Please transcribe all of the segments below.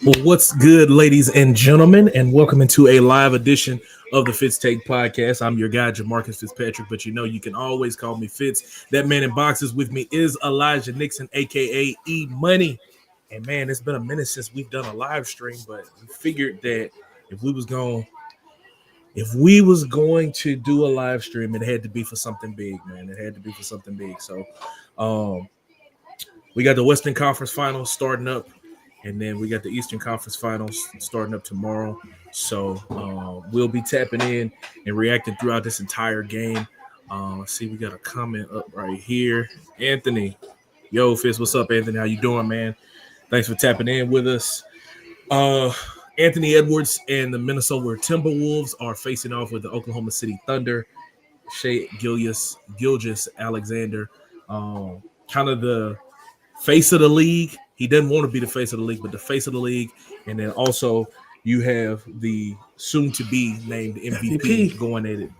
Well, what's good, ladies and gentlemen, and welcome into a live edition of the Fitz Take Podcast. I'm your guy, Jamarcus Fitzpatrick, but you can always call me Fitz. That man in boxes with me is Elijah Nixon, a.k.a. E-Money. And, man, it's been a minute since we've done a live stream, but we figured that if we was going to do a live stream, it had to be for something big, man. It had to be for something big. So we got the Western Conference Finals starting up. And then we got the Eastern Conference Finals starting up tomorrow. So we'll be tapping in and reacting throughout this entire game. See, we got a comment up right here. Anthony. Yo, Fizz, what's up, Anthony? How you doing, man? Thanks for tapping in with us. Anthony Edwards and the Minnesota Timberwolves are facing off with the Oklahoma City Thunder. Shai Gilgeous-Alexander, kind of the face of the league. He doesn't want to be the face of the league, but the face of the league. And then also you have the soon-to-be named MVP going at it.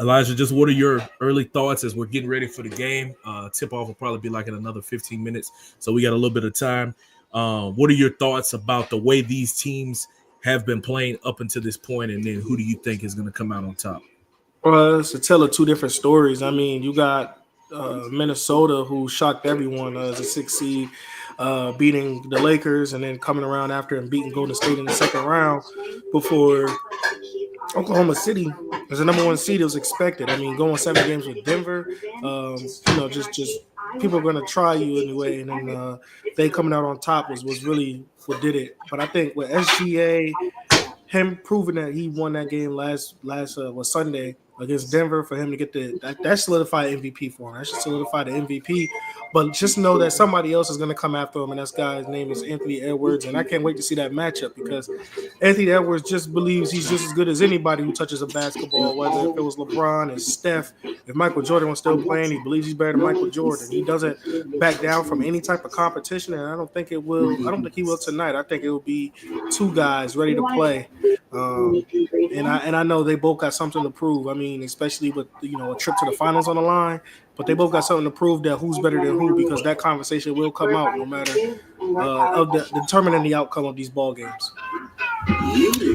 Elijah, just what are your early thoughts as we're getting ready for the game? Tip-off will probably be like in another 15 minutes, so we got a little bit of time. What are your thoughts about the way these teams have been playing up until this point, and then who do you think is going to come out on top? Well, it's a tale of two different stories. I mean, you got Minnesota, who shocked everyone as a 6th seed, beating the Lakers and then coming around after and beating Golden State in the second round before Oklahoma City as the number 1 seed. It was expected. I mean, going 7 games with Denver, just people are going to try you anyway. And then they coming out on top was really what did it. But I think with SGA, him proving that he won that game last Sunday against Denver, for him to get that solidified MVP for him. That should solidify the MVP. But just know that somebody else is going to come after him, and that guy's name is Anthony Edwards. And I can't wait to see that matchup because Anthony Edwards just believes he's just as good as anybody who touches a basketball, whether if it was LeBron and Steph. If Michael Jordan was still playing, he believes he's better than Michael Jordan. He doesn't back down from any type of competition, and I don't think he will tonight. I think it will be 2 guys ready to play. And I know they both got something to prove. I mean, especially with a trip to the finals on the line, but they both got something to prove that who's better than who, because that conversation will come out no matter determining the outcome of these ball games.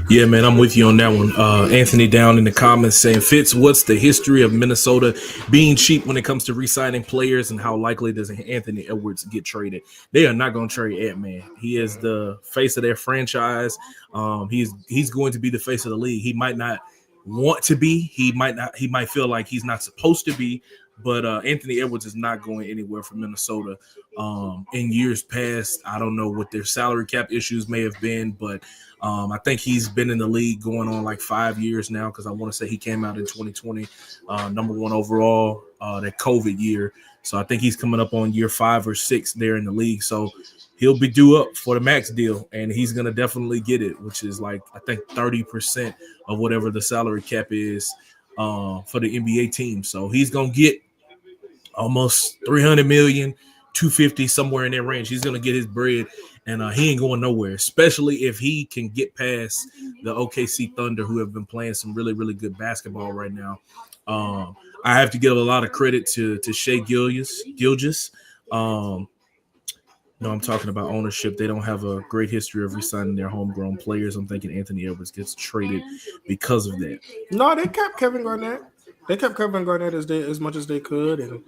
Yeah, man, I'm with you on that one. Anthony down in the comments saying, Fitz, what's the history of Minnesota being cheap when it comes to re-signing players, and how likely does Anthony Edwards get traded? They are not going to trade Ant-Man. He is the face of their franchise. He's going to be the face of the league. He might not want to be. He might feel like he's not supposed to be. But Anthony Edwards is not going anywhere from Minnesota. In years past, I don't know what their salary cap issues may have been, but I think he's been in the league going on like 5 years now, because I want to say he came out in 2020, number 1 overall, that COVID year. So I think he's coming up on year 5 or 6 there in the league. So he'll be due up for the max deal, and he's going to definitely get it, which is like, I think 30% of whatever the salary cap is for the NBA team. So he's going to get almost $300 million, $250, somewhere in that range. He's going to get his bread, and he ain't going nowhere, especially if he can get past the OKC Thunder, who have been playing some really, really good basketball right now. I have to give a lot of credit to Shai Gilgeous. I'm talking about ownership. They don't have a great history of re-signing their homegrown players. I'm thinking Anthony Edwards gets traded because of that. No, they kept Kevin Garnett. They kept Kevin Garnett as much as they could, and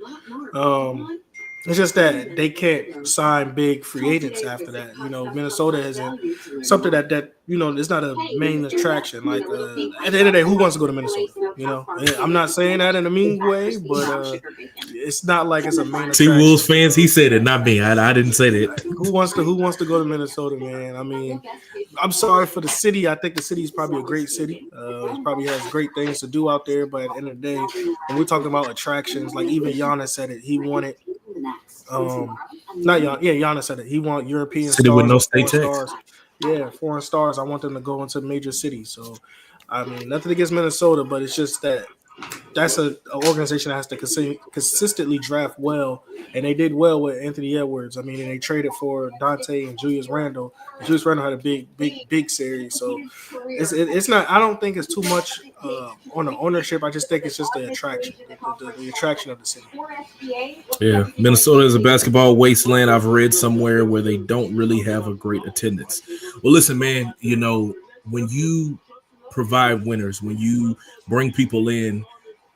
it's just that they can't sign big free agents after that. Minnesota isn't something that it's not a main attraction. Like at the end of the day, who wants to go to Minnesota? I'm not saying that in a mean way, but it's not like it's a main attraction. T-Wolves fans, he said it, not me. I didn't say that. Who wants to go to Minnesota, man? I mean, I'm sorry for the city. I think the city is probably a great city. It probably has great things to do out there, but at the end of the day, when we're talking about attractions, like even Giannis said it, he wanted. Giannis said it. He want European city stars with no state tax. Stars. Yeah, foreign stars. I want them to go into major cities. So, I mean, nothing against Minnesota, but it's just that that's a organization that has to consistently draft well, and they did well with Anthony Edwards. I mean, and they traded for Dante and Julius Randle. And Julius Randle had a big series, so it's not. I don't think it's too much on the ownership. I just think it's just the attraction, the attraction of the city. Yeah, Minnesota is a basketball wasteland. I've read somewhere where they don't really have a great attendance. Well, listen, man, you know, when you provide winners, when you bring people in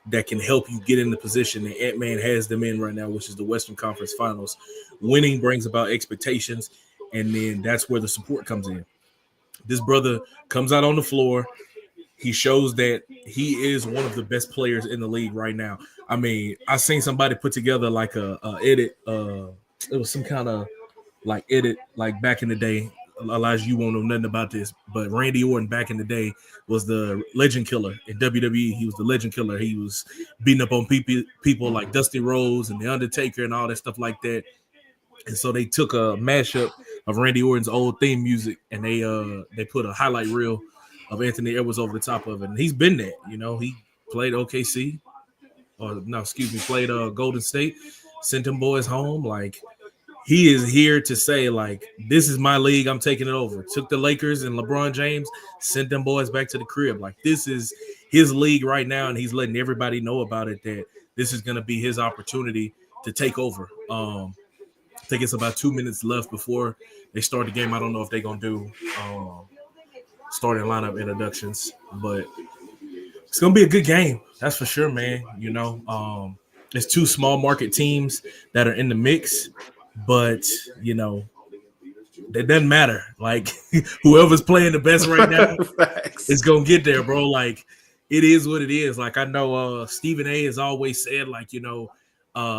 that can help you get in the position that Ant-Man has them in right now, which is the Western Conference Finals, winning brings about expectations, and then that's where the support comes in. This brother comes out on the floor. He shows that he is one of the best players in the league right now. I mean, I seen somebody put together like a edit. It was some kind of like edit, like back in the day. Elijah, you won't know nothing about this, but Randy Orton back in the day was the legend killer in WWE. He was the legend killer. He was beating up on people like Dusty Rhodes and The Undertaker and all that stuff like that. And so they took a mashup of Randy Orton's old theme music and they put a highlight reel of Anthony Edwards over the top of it. And he's been there. You know, he played OKC, or no, excuse me, played Golden State, sent them boys home. Like, he is here to say, like, this is my league. I'm taking it over. Took the Lakers and LeBron James, sent them boys back to the crib. Like, this is his league right now, and he's letting everybody know about it, that this is going to be his opportunity to take over. I think it's about 2 minutes left before they start the game. I don't know if they're going to do starting lineup introductions, but it's going to be a good game. That's for sure, man. You know, there's two small market teams that are in the mix, but, you know, that doesn't matter. Like, whoever's playing the best right now is going to get there, bro. Like, it is what it is. Like, I know Stephen A. has always said, like, you know,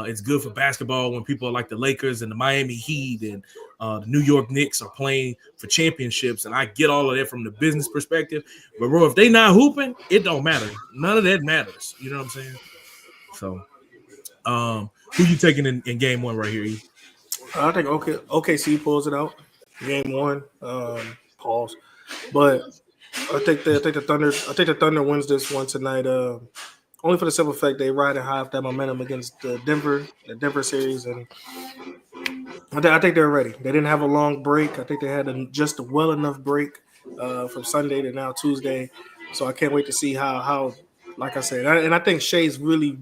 it's good for basketball when people like the Lakers and the Miami Heat and the New York Knicks are playing for championships. And I get all of that from the business perspective. But, bro, if they not hooping, it don't matter. None of that matters. You know what I'm saying? So, who you taking in game one right here, E? I think OKC pulls it out. Game one. Pause. But I think the Thunder wins this one tonight. Only for the simple fact they riding high off that momentum against the Denver series, and I think they're ready. They didn't have a long break. I think they had just a well enough break from Sunday to now Tuesday. So I can't wait to see how like I said, and I think Shai's really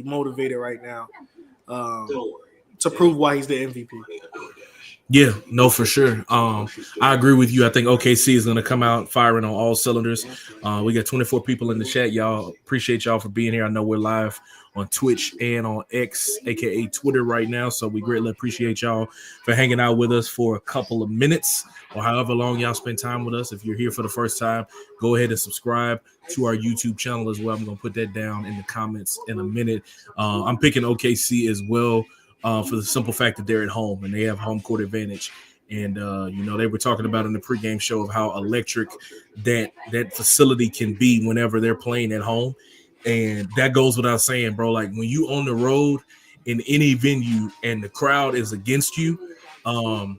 motivated right now to prove why he's the MVP. Yeah, no, for sure. I agree with you. I think OKC is going to come out firing on all cylinders. We got 24 people in the chat. Y'all, appreciate y'all for being here. I know we're live on Twitch and on X, aka Twitter, right now. So we greatly appreciate y'all for hanging out with us for a couple of minutes or however long y'all spend time with us. If you're here for the first time, go ahead and subscribe to our YouTube channel as well. I'm going to put that down in the comments in a minute. I'm picking OKC as well. For the simple fact that they're at home and they have home court advantage. And, you know, they were talking about in the pregame show of how electric that facility can be whenever they're playing at home. And that goes without saying, bro. Like, when you on the road in any venue and the crowd is against you, I'm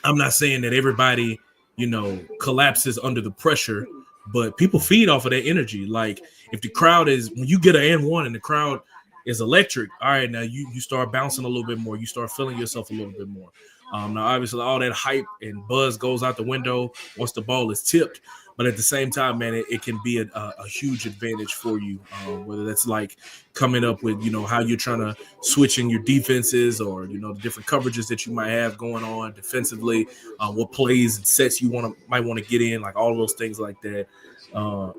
not saying that everybody, you know, collapses under the pressure, but people feed off of that energy. Like, if the crowd is, when you get an N1 and the crowd is electric, all right, now you start bouncing a little bit more. You start feeling yourself a little bit more. Now, obviously, all that hype and buzz goes out the window once the ball is tipped. But at the same time, man, it can be a huge advantage for you, whether that's like coming up with, you know, how you're trying to switch in your defenses or, you know, the different coverages that you might have going on defensively, what plays and sets you might want to get in, like all those things like that.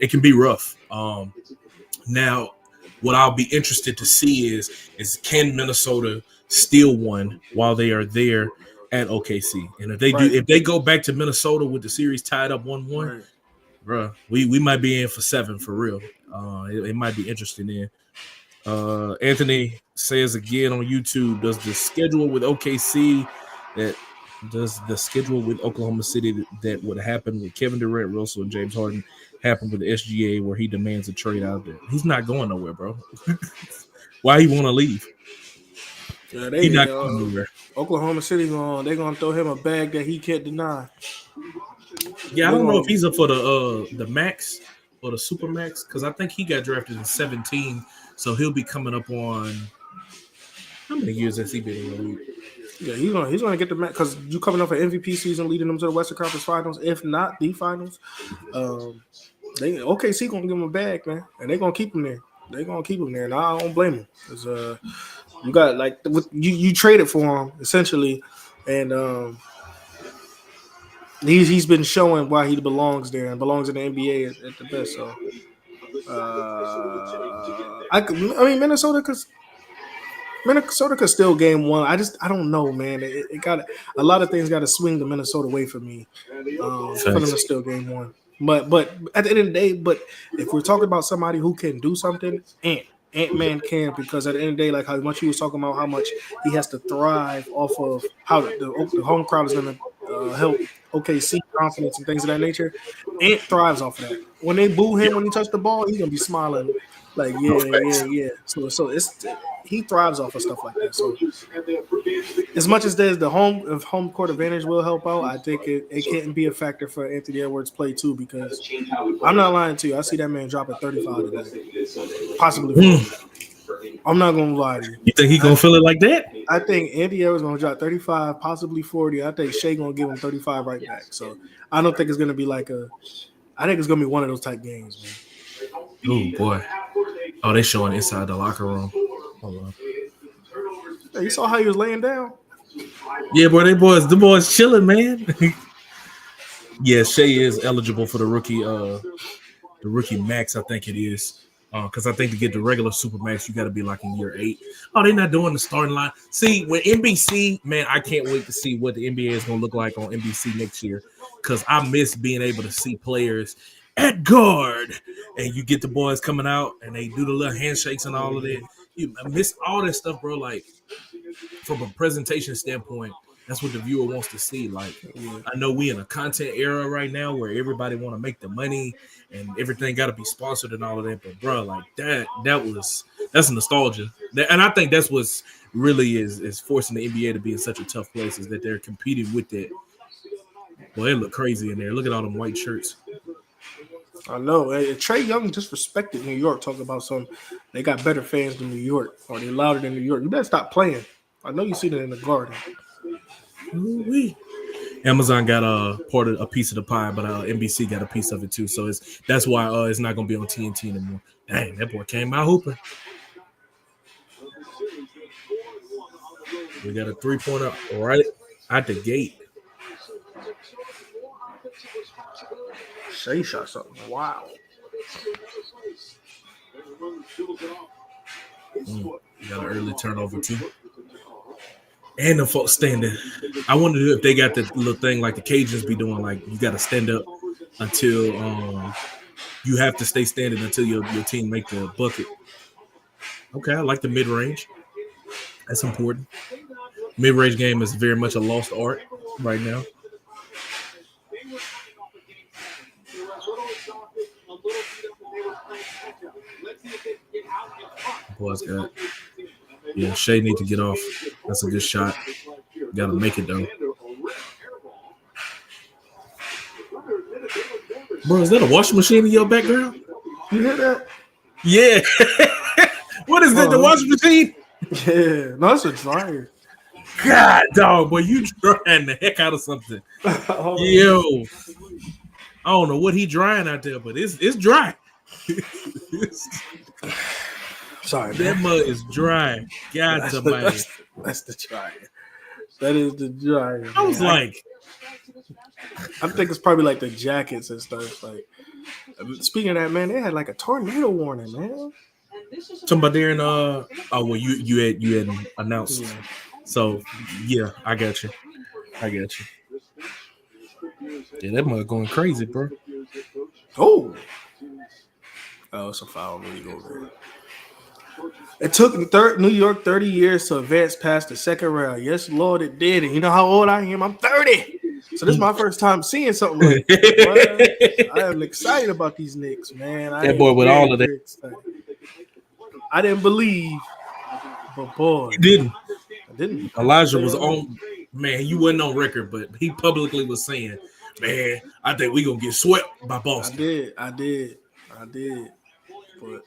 It can be rough. Now, what I'll be interested to see is can Minnesota steal one while they are there at OKC? And if they do, if they go back to Minnesota with the series tied up 1-1, bro, we might be in for 7 for real. It might be interesting then. Anthony says again on YouTube, does the schedule with Oklahoma City that would happen with Kevin Durant, Russell, and James Harden happen with the SGA where he demands a trade out there? He's not going nowhere, bro. Why he want to leave? Yeah, He's not going nowhere. Oklahoma City they're gonna throw him a bag that he can't deny. Yeah, I don't know if he's up for the max or the Supermax? Because I think he got drafted in 17, so he'll be coming up on how many years has he been in the league? Yeah, he's gonna get the match because you coming off an MVP season, leading them to the Western Conference Finals, if not the finals. They OKC gonna give him a bag, man, and they're gonna keep him there. They're gonna keep him there, and I don't blame him because you got like you traded for him essentially, and he's been showing why he belongs there and belongs in the NBA at the best. So I mean Minnesota could still game one. I don't know, man. It got a lot of things got to swing the Minnesota way for me for them to still game one. But at the end of the day, but if we're talking about somebody who can do something, Ant-Man can, because at the end of the day, like how much he was talking about, how much he has to thrive off of how the home crowd is going to help OKC confidence and things of that nature. Ant thrives off of that. When they boo him when he touched the ball, he's gonna be smiling like yeah. So it's he thrives off of stuff like that. So as much as there's the home court advantage will help out, I think it can't be a factor for Anthony Edwards' play too, because I'm not lying to you. I see that man dropping 35 today, possibly 40. I'm not gonna lie to you. You think he gonna feel it like that? I think Anthony Edwards gonna drop 35, possibly 40. I think Shai gonna give him 35 right back. So I don't think it's gonna be like I think it's gonna be one of those type games, man. Oh boy. Oh, they showing inside the locker room. Hold on. Hey, you saw how he was laying down? Yeah, boy, the boys chilling, man. Yeah, Shai is eligible for the rookie max, I think it is. Because I think to get the regular Supermax, you got to be like in year 8. Oh, they're not doing the starting line. See, with NBC, man, I can't wait to see what the NBA is going to look like on NBC next year, because I miss being able to see players at guard, and you get the boys coming out, and they do the little handshakes and all of that. I miss all that stuff, bro. Like, from a presentation standpoint, that's what the viewer wants to see. Like, I know we in a content era right now where everybody want to make the money and everything got to be sponsored and all of that. But bro, like that's nostalgia. And I think that's what's really is forcing the NBA to be in such a tough place, is that they're competing with that. Boy, it look crazy in there. Look at all them white shirts. I know. Hey, Trae Young just respected New York, talking about they got better fans than New York, or they louder than New York. You better stop playing. I know you see that in the Garden. Ooh-wee. Amazon got a piece of the pie, but NBC got a piece of it too. So that's why it's not gonna be on TNT anymore. Dang, that boy came out hooping. We got a 3-pointer right at the gate. Shai shot something. Wow. Got an early turnover too. And the folks standing. I wonder if they got the little thing like the Cajuns be doing, like you got to stand up until you have to stay standing until your team make the bucket. Okay, I like the mid-range. That's important. Mid-range game is very much a lost art right now. Boys got. Yeah, Shai need to get off. That's a good shot. Got to make it, though. Bro, is that a washing machine in your background? You hear that? Yeah. What is that, the washing machine? Yeah. No, it's a dryer. God, dog, boy, you drying the heck out of something. Yo. I don't know what he drying out there, but it's dry. Sorry, that man. mud is dry. God, somebody. That's the dryer. That is the dryer. I was like, I think it's probably like the jackets and stuff. Like, speaking of that, man, they had like a tornado warning, man. Somebody there in you had announced. Yeah. So yeah, I got you. Yeah, that mud going crazy, bro. Oh, it's a foul league over there. It took New York 30 years to advance past the second round. Yes, Lord, it did. And you know how old I am? I'm 30. So this is my first time seeing something like that. I am excited about these Knicks, man. That boy with all of that. Excited. I didn't believe, but boy. You I didn't. Elijah was on, man, you wasn't on record, but he publicly was saying, man, I think we're going to get swept by Boston. I did. I did, but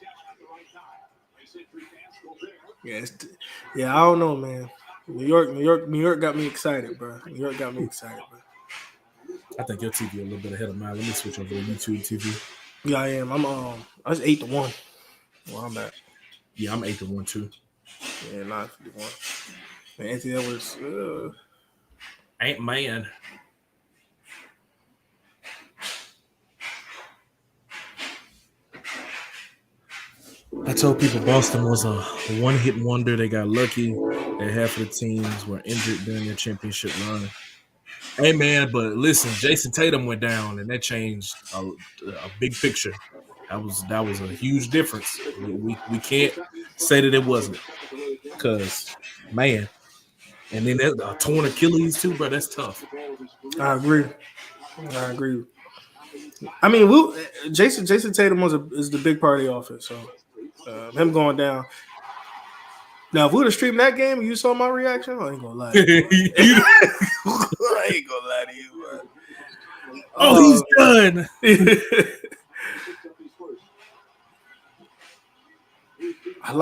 yeah, I don't know, man. New York got me excited, bro. New York got me excited, bro. I think your TV a little bit ahead of mine. Let me switch over to YouTube TV. Yeah, I am. I was 8-1. Well, I'm at. Yeah, I'm 8-1 too. Yeah, 9-51. And Anthony Edwards. Ain't man. I told people Boston was a one-hit wonder. They got lucky that half of the teams were injured during their championship run. Hey, man, but listen, Jason Tatum went down, and that changed a big picture. That was a huge difference. We can't say that it wasn't, because, man, and then that a torn Achilles too, bro. That's tough. I agree. I mean, Jason Tatum is the big part of the offense. So him going down. Now, if we would have streamed that game and you saw my reaction, I ain't gonna lie. I ain't gonna lie to you, bro. He's done. I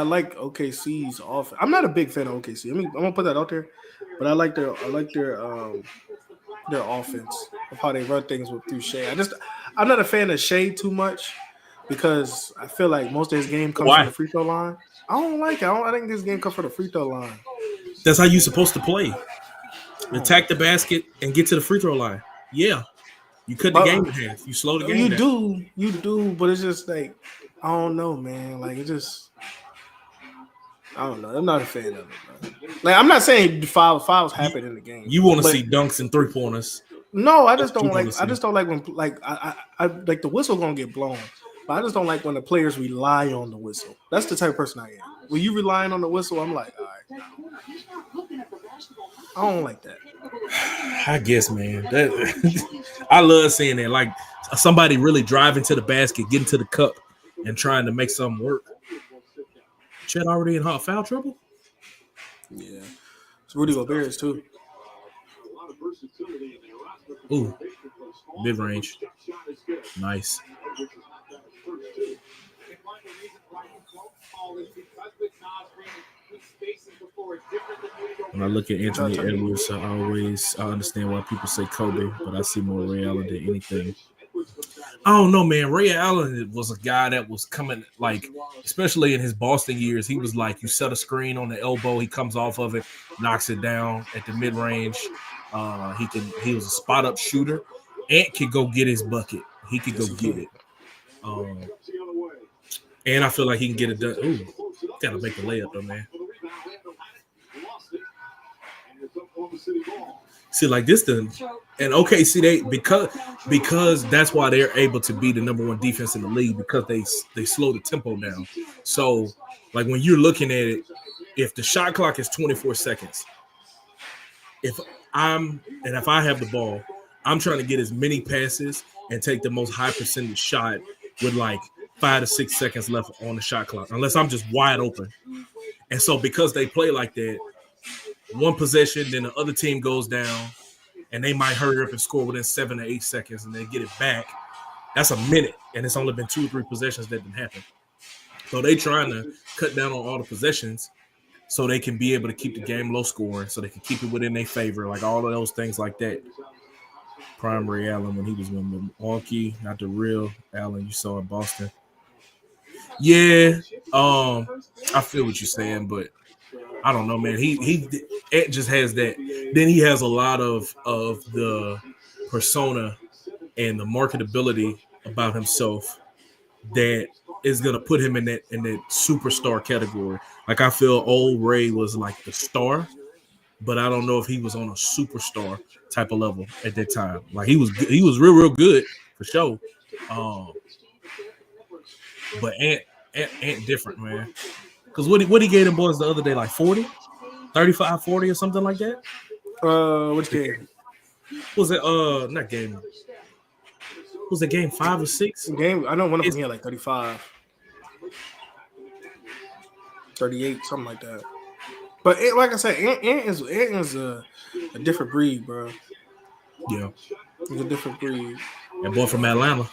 like OKC's offense. I'm not a big fan of OKC. I'm gonna put that out there, but I like their offense of how they run things through Shai. I'm not a fan of Shai too much because I feel like most of his game comes from the free throw line. I don't like it. I think this game comes from the free throw line. That's how you're supposed to play. Attack the basket and get to the free throw line. Yeah. You cut the game in half. You slow the game down. You do, but it's just like, I don't know, man. Like, it just, I don't know. I'm not a fan of it, bro. Like, I'm not saying fouls happen in the game. You want to see dunks and 3-pointers. No, I just don't like when, like, I like the whistle gonna get blown. But I just don't like when the players rely on the whistle. That's the type of person I am. When you relying on the whistle, I'm like, all right. I don't like that. I guess, man. I love seeing that. Like somebody really driving to the basket, getting to the cup, and trying to make something work. Chet already in hot foul trouble? Yeah. It's Rudy Gobert too. Ooh. Mid-range. Nice. When I look at Anthony Edwards, I understand why people say Kobe, but I see more Ray Allen than anything. I don't know, man. Ray Allen was a guy that was coming, like, especially in his Boston years, he was like, you set a screen on the elbow, he comes off of it, knocks it down at the mid-range. He was a spot-up shooter. Ant could go get his bucket. He could go get it. And I feel like he can get it done. Ooh, gotta make the layup though, man. See, like this, and OKC they because that's why they're able to be the number one defense in the league because they slow the tempo down. So, like when you're looking at it, if the shot clock is 24 seconds, if I have the ball, I'm trying to get as many passes and take the most high percentage shot with like 5 to 6 seconds left on the shot clock, unless I'm just wide open. And so because they play like that, one possession, then the other team goes down, and they might hurry up and score within 7 to 8 seconds, and they get it back. That's a minute, and it's only been 2 or 3 possessions that didn't happen. So they trying to cut down on all the possessions so they can be able to keep the game low scoring, so they can keep it within their favor, like all of those things like that. Prime Ray Allen when he was with Milwaukee, not the real Allen you saw in Boston. Yeah, I feel what you're saying, but I don't know, man. He just has that. Then he has a lot of the persona and the marketability about himself that is gonna put him in that superstar category. Like I feel old Ray was like the star, but I don't know if he was on a superstar type of level at that time. Like he was real good for sure. But Ant different, man. Because what he gave them boys the other day, like 40, 35, 40 or something like that. Which game? Was it not game? Was it game 5 or 6? Game. I know one of them here like 35, 38, something like that. But like I said, Ant is a different breed, bro. Yeah, he's a different breed. That boy from Atlanta.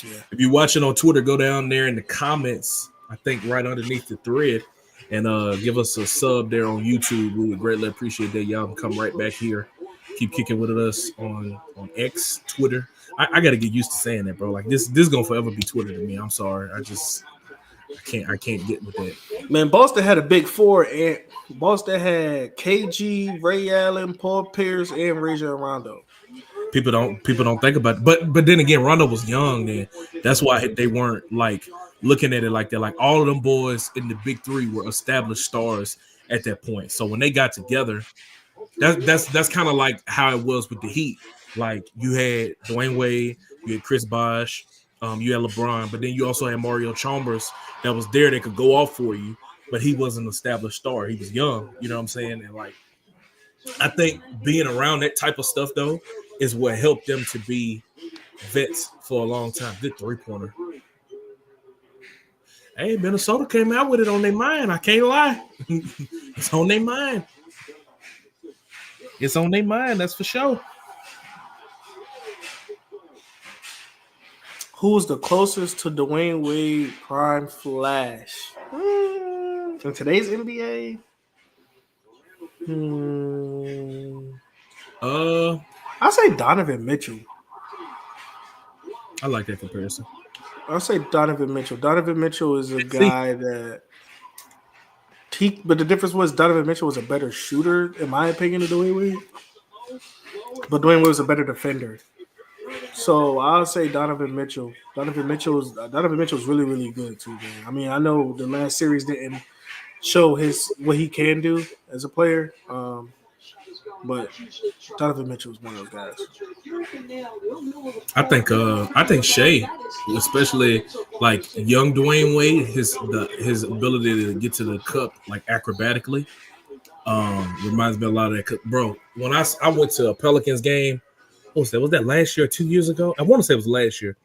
Yeah. If you're watching on Twitter, go down there in the comments, I think right underneath the thread, and give us a sub there on YouTube. We would greatly appreciate that. Y'all can come right back here. Keep kicking with us on X, Twitter. I got to get used to saying that, bro. Like this is gonna forever be Twitter to me. I'm sorry. I can't get with that. Man, Boston had a big four, and Boston had KG, Ray Allen, Paul Pierce, and Rajon Rondo. People don't think about it. But then again, Rondo was young then. That's why they weren't like looking at it like that. Like all of them boys in the big three were established stars at that point. So when they got together, that's kind of like how it was with the Heat. Like you had Dwayne Wade, you had Chris Bosh, you had LeBron, but then you also had Mario Chalmers that was there that could go off for you, but he wasn't an established star. He was young, you know what I'm saying? And like I think being around that type of stuff though is what helped them to be vets for a long time. Good 3-pointer. Hey, Minnesota came out with it on their mind. I can't lie. It's on their mind. It's on their mind, that's for sure. Who's the closest to Dwayne Wade prime Flash? In today's NBA? I'll say Donovan Mitchell. I like that comparison. I'll say Donovan Mitchell. Donovan Mitchell is a guy that but the difference was Donovan Mitchell was a better shooter, in my opinion, than Dwayne Wade. But Dwayne Wade was a better defender. So I'll say Donovan Mitchell. Donovan Mitchell's really, really good too, man. I mean, I know the last series didn't show what he can do as a player, but Donovan Mitchell is one of those guys. I think Shai, especially like young Dwayne Wade, his ability to get to the cup like acrobatically, reminds me a lot of that. Bro, when I went to a Pelicans game, what was that? Was that last year or 2 years ago? I want to say it was last year.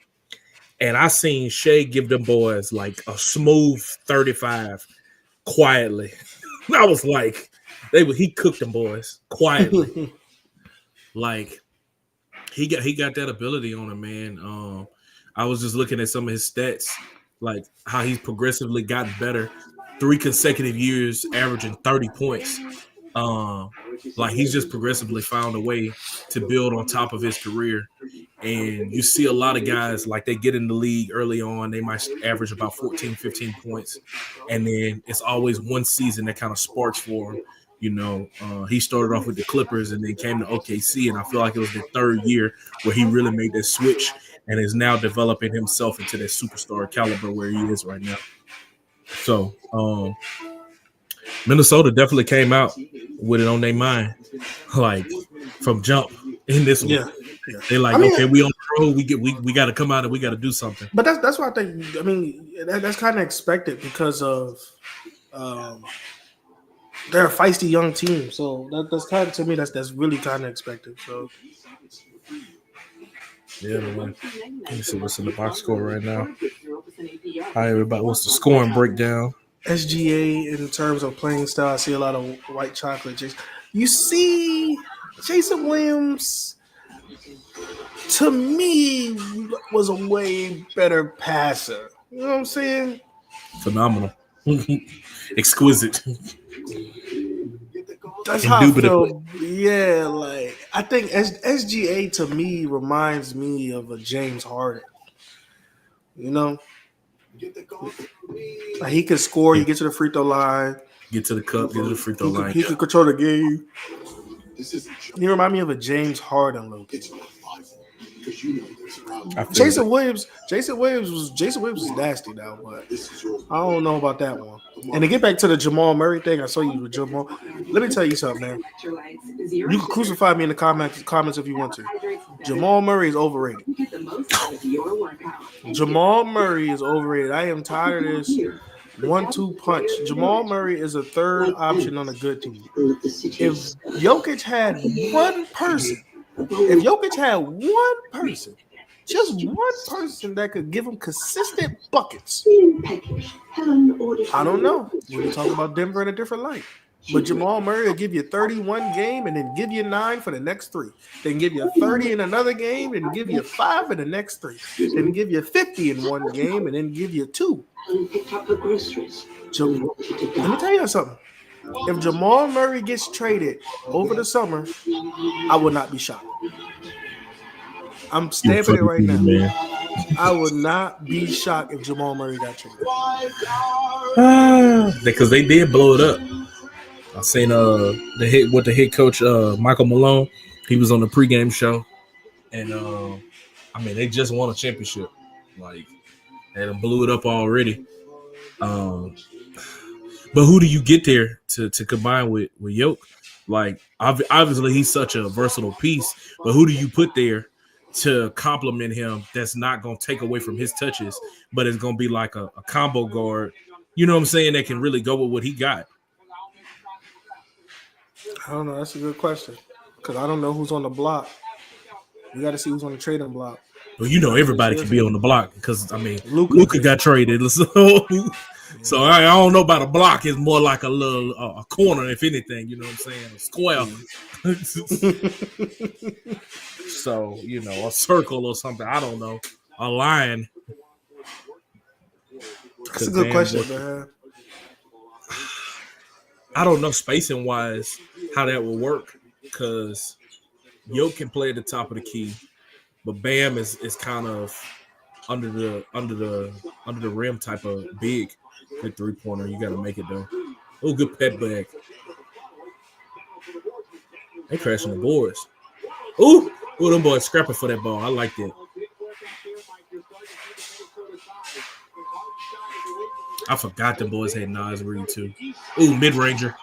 And I seen Shai give them boys like a smooth 35 quietly. I was like, he cooked them boys quietly. Like he got that ability on him, man. I was just looking at some of his stats, like how he's progressively gotten better. 3 consecutive years averaging 30 points. Like he's just progressively found a way to build on top of his career. And you see a lot of guys, like they get in the league early on, they might average about 14, 15 points. And then it's always one season that kind of sparks for him. You know, he started off with the Clippers and then came to OKC. And I feel like it was the 3rd year where he really made that switch and is now developing himself into that superstar caliber where he is right now. So, Minnesota definitely came out with it on their mind, like from jump in this one. Yeah. They're like, okay, we on the road. We got to come out and we got to do something. But that's what I think. I mean, that's kind of expected because of they're a feisty young team. So that's kind of, to me, that's really kind of expected. So yeah, man. Let me see what's in the box score right now. Hi, everybody. What's the scoring breakdown? SGA in terms of playing style, I see a lot of white chocolate. You see, Jason Williams, to me, was a way better passer. You know what I'm saying? Phenomenal. Exquisite. That's how I feel. Yeah, like I think SGA to me reminds me of a James Harden. You know? Like he can score, he gets to the free throw line. Get to the cup, get to the free throw line. He can control the game. He remind me of a James Harden look. Jason Williams was nasty now, but I don't know about that one. And to get back to the Jamal Murray thing, I saw you with Jamal. Let me tell you something, man. You can crucify me in the comments if you want to. Jamal Murray is overrated. Jamal Murray is overrated. I am tired of this 1-2 punch. Jamal Murray is a 3rd option on a good team. If Jokic had one person, just one person that could give him consistent buckets, I don't know. We can talk about Denver in a different light. But Jamal Murray will give you 31 game and then give you 9 for the next 3. Then give you 30 in another game and give you 5 in the next 3. Then give you 50 in one game and then give you 2. Let me tell you something. If Jamal Murray gets traded over the summer, I would not be shocked. I'm stamping it right now. Man. I would not be shocked if Jamal Murray got traded. Because they did blow it up. I seen the head coach Michael Malone. He was on the pregame show, and I mean they just won a championship. Like they blew it up already. But who do you get there to combine with Yoke? Like obviously he's such a versatile piece, but who do you put there to complement him that's not going to take away from his touches, but it's going to be like a combo guard? You know what I'm saying? That can really go with what he got. I don't know. That's a good question because I don't know who's on the block. We got to see who's on the trading block. Well, you know everybody can be on the block because I mean Luka got traded, so I don't know about a block. It's more like a little a corner, if anything. You know what I'm saying? A square. So you know, a circle or something. I don't know. A line. That's a good question, man. I don't know spacing wise how that will work because Yoke can play at the top of the key, but Bam is kind of under the rim type of big. Good 3-pointer. You got to make it though. Oh, good pet bag. They crashing the boards. Ooh, them boys scrapping for that ball. I like that. I forgot the boys had Nas Reed too. Ooh, mid-ranger.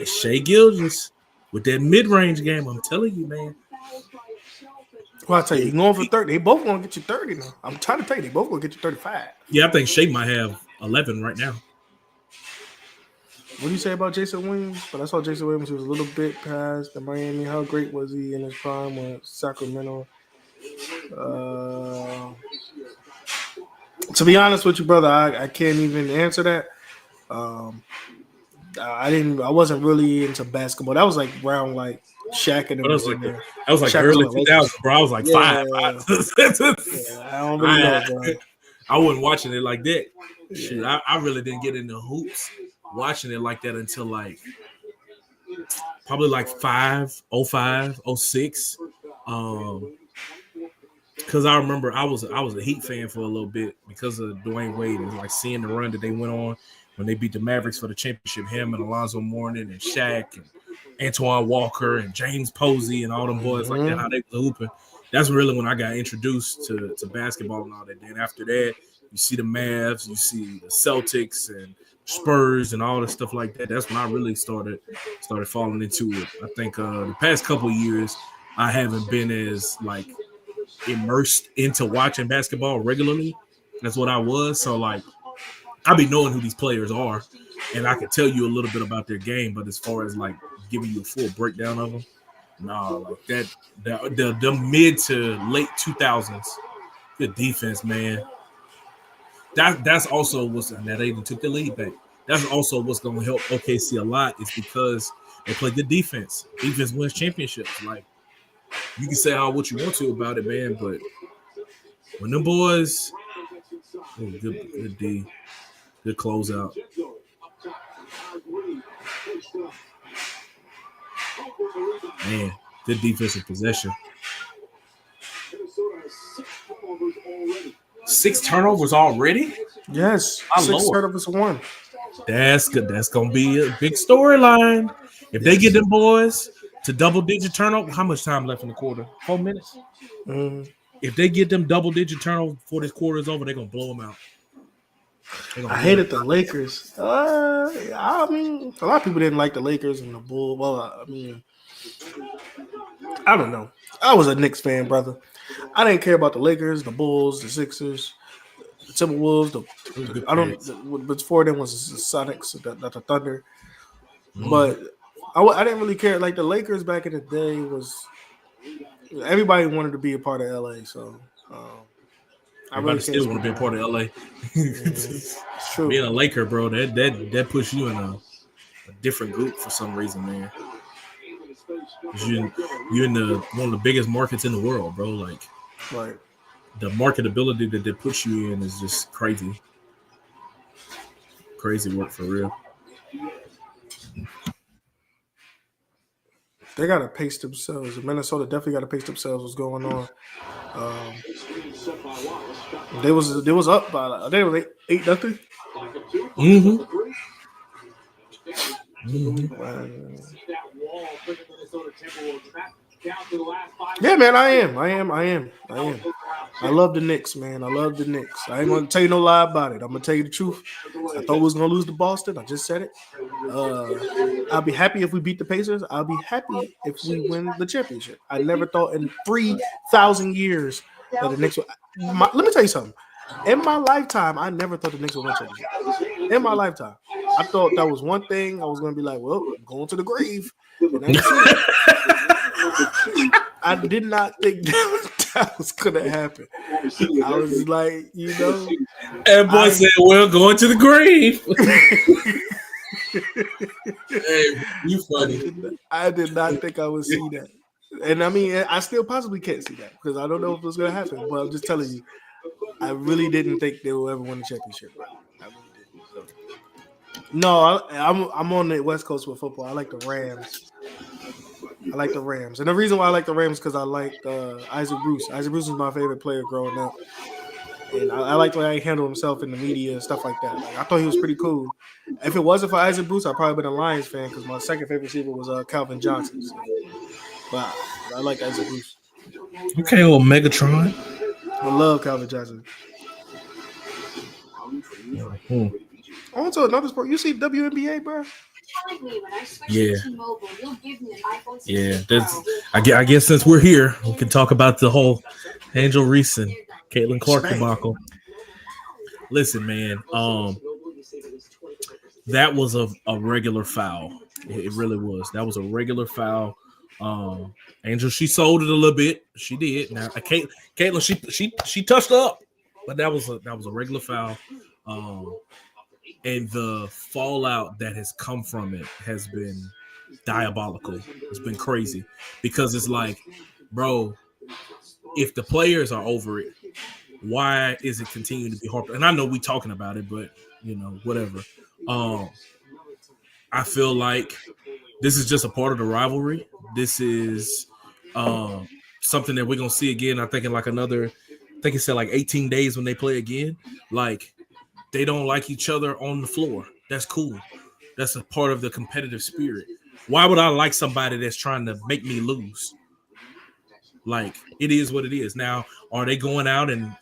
Shai Gilgeous with that mid-range game. I'm telling you, man. Well, I tell you, you're going for 30. They both going to get you 30 now. I'm trying to tell you, they both going to get you 35. Yeah, I think Shai might have 11 right now. What do you say about Jason Williams? But I saw Jason Williams was a little bit past the Miami. How great was he in his prime with Sacramento? To be honest with you, brother, I can't even answer that. I wasn't really into basketball. That was like around like Shaq and them was in there. That was like Shaq early 2000s, bro. I was like 5. I don't really know, bro. I wasn't watching it like that. Yeah. Shoot, I really didn't get into hoops watching it like that until like probably like 05, 06. Because I remember I was a Heat fan for a little bit because of Dwayne Wade and like seeing the run that they went on when they beat the Mavericks for the championship. Him and Alonzo Mourning and Shaq and Antoine Walker and James Posey and all them boys like that, how they were hooping. That's really when I got introduced to basketball and all that. Then after that, you see the Mavs, you see the Celtics and Spurs and all the stuff like that. That's when I really started falling into it. I think the past couple of years, I haven't been as like immersed into watching basketball regularly. That's what I was. So like, I be knowing who these players are, and I can tell you a little bit about their game. But as far as like giving you a full breakdown of them, no, like that. The mid to late 2000s, good defense, man. That's also what's that they even took the lead back. That's also what's going to help OKC a lot is because they play good defense. Defense wins championships. Like you can say what you want to about it, man, but when them boys, good D, good closeout. Man, good defensive possession. 6 turnovers already? Yes. My 6 Lord. turnovers won. That's good. That's gonna be a big storyline. If they get them boys to double-digit turnover, how much time left in the quarter? 4 minutes. If they get them double-digit turnover before this quarter is over, they're gonna blow them out. I hated the Lakers. I mean, a lot of people didn't like the Lakers and the Bulls. Well, I mean, I don't know. I was a Knicks fan, brother. I didn't care about the Lakers, the Bulls, the Sixers, the Timberwolves. Before them was the Sonics, the Thunder. But I didn't really care. Like the Lakers back in the day was everybody wanted to be a part of LA. So I really still want to be a part of LA. It's true. Being a Laker, bro, that puts you in a different group for some reason, man. You're in the one of the biggest markets in the world, bro. Like Right. the marketability that they put you in is just crazy. Crazy work for real. They gotta pace themselves. Minnesota definitely gotta pace themselves. What's going on? They was up by they were 8-0. Mm-hmm. Yeah, man, I am. I love the Knicks, man. I love the Knicks. I ain't gonna tell you no lie about it. I'm gonna tell you the truth. I thought we was gonna lose to Boston. I just said it. I'll be happy if we beat the Pacers. I'll be happy if we win the championship. I never thought in 3,000 years that the Knicks would. Let me tell you something. In my lifetime, I never thought the Knicks would win a championship. In my lifetime, I thought that was one thing I was going to be like, well, I'm going to the grave. And that's it. I did not think that was going to happen. I was like, And boy said, well, going to the grave. Hey, you funny. I did not think I would see that. And I mean, I still possibly can't see that because I don't know if it's going to happen. But I'm just telling you, I really didn't think they will ever win the championship. I really didn't. No, I'm on the West Coast with football. I like the Rams. And the reason why I like the Rams is because I like Isaac Bruce. Isaac Bruce was my favorite player growing up. And I like the way he handled himself in the media and stuff like that. Like, I thought he was pretty cool. If it wasn't for Isaac Bruce, I'd probably been a Lions fan because my second favorite receiver was Calvin Johnson. So. But I like Isaac Bruce. Okay, old Megatron. I love Calvin Johnson. On to another sport. You see WNBA, bro? Yeah. Yeah. I guess since we're here, we can talk about the whole Angel Reese and Caitlin Clark debacle. Listen, man. That was a regular foul. It really was. That was a regular foul. Angel, she sold it a little bit. She did. Now, Caitlin, she touched up, but that was a regular foul. And the fallout that has come from it has been diabolical. It's been crazy because it's like, bro, if the players are over it, why is it continuing to be harped? And I know we talking about it, but whatever. I feel like this is just a part of the rivalry. This is something that we're gonna see again. I think in I think it said like 18 days when they play again. Like, they don't like each other on the floor. That's cool. That's a part of the competitive spirit. Why would I like somebody that's trying to make me lose? Like, it is what it is. Now, are they going out and,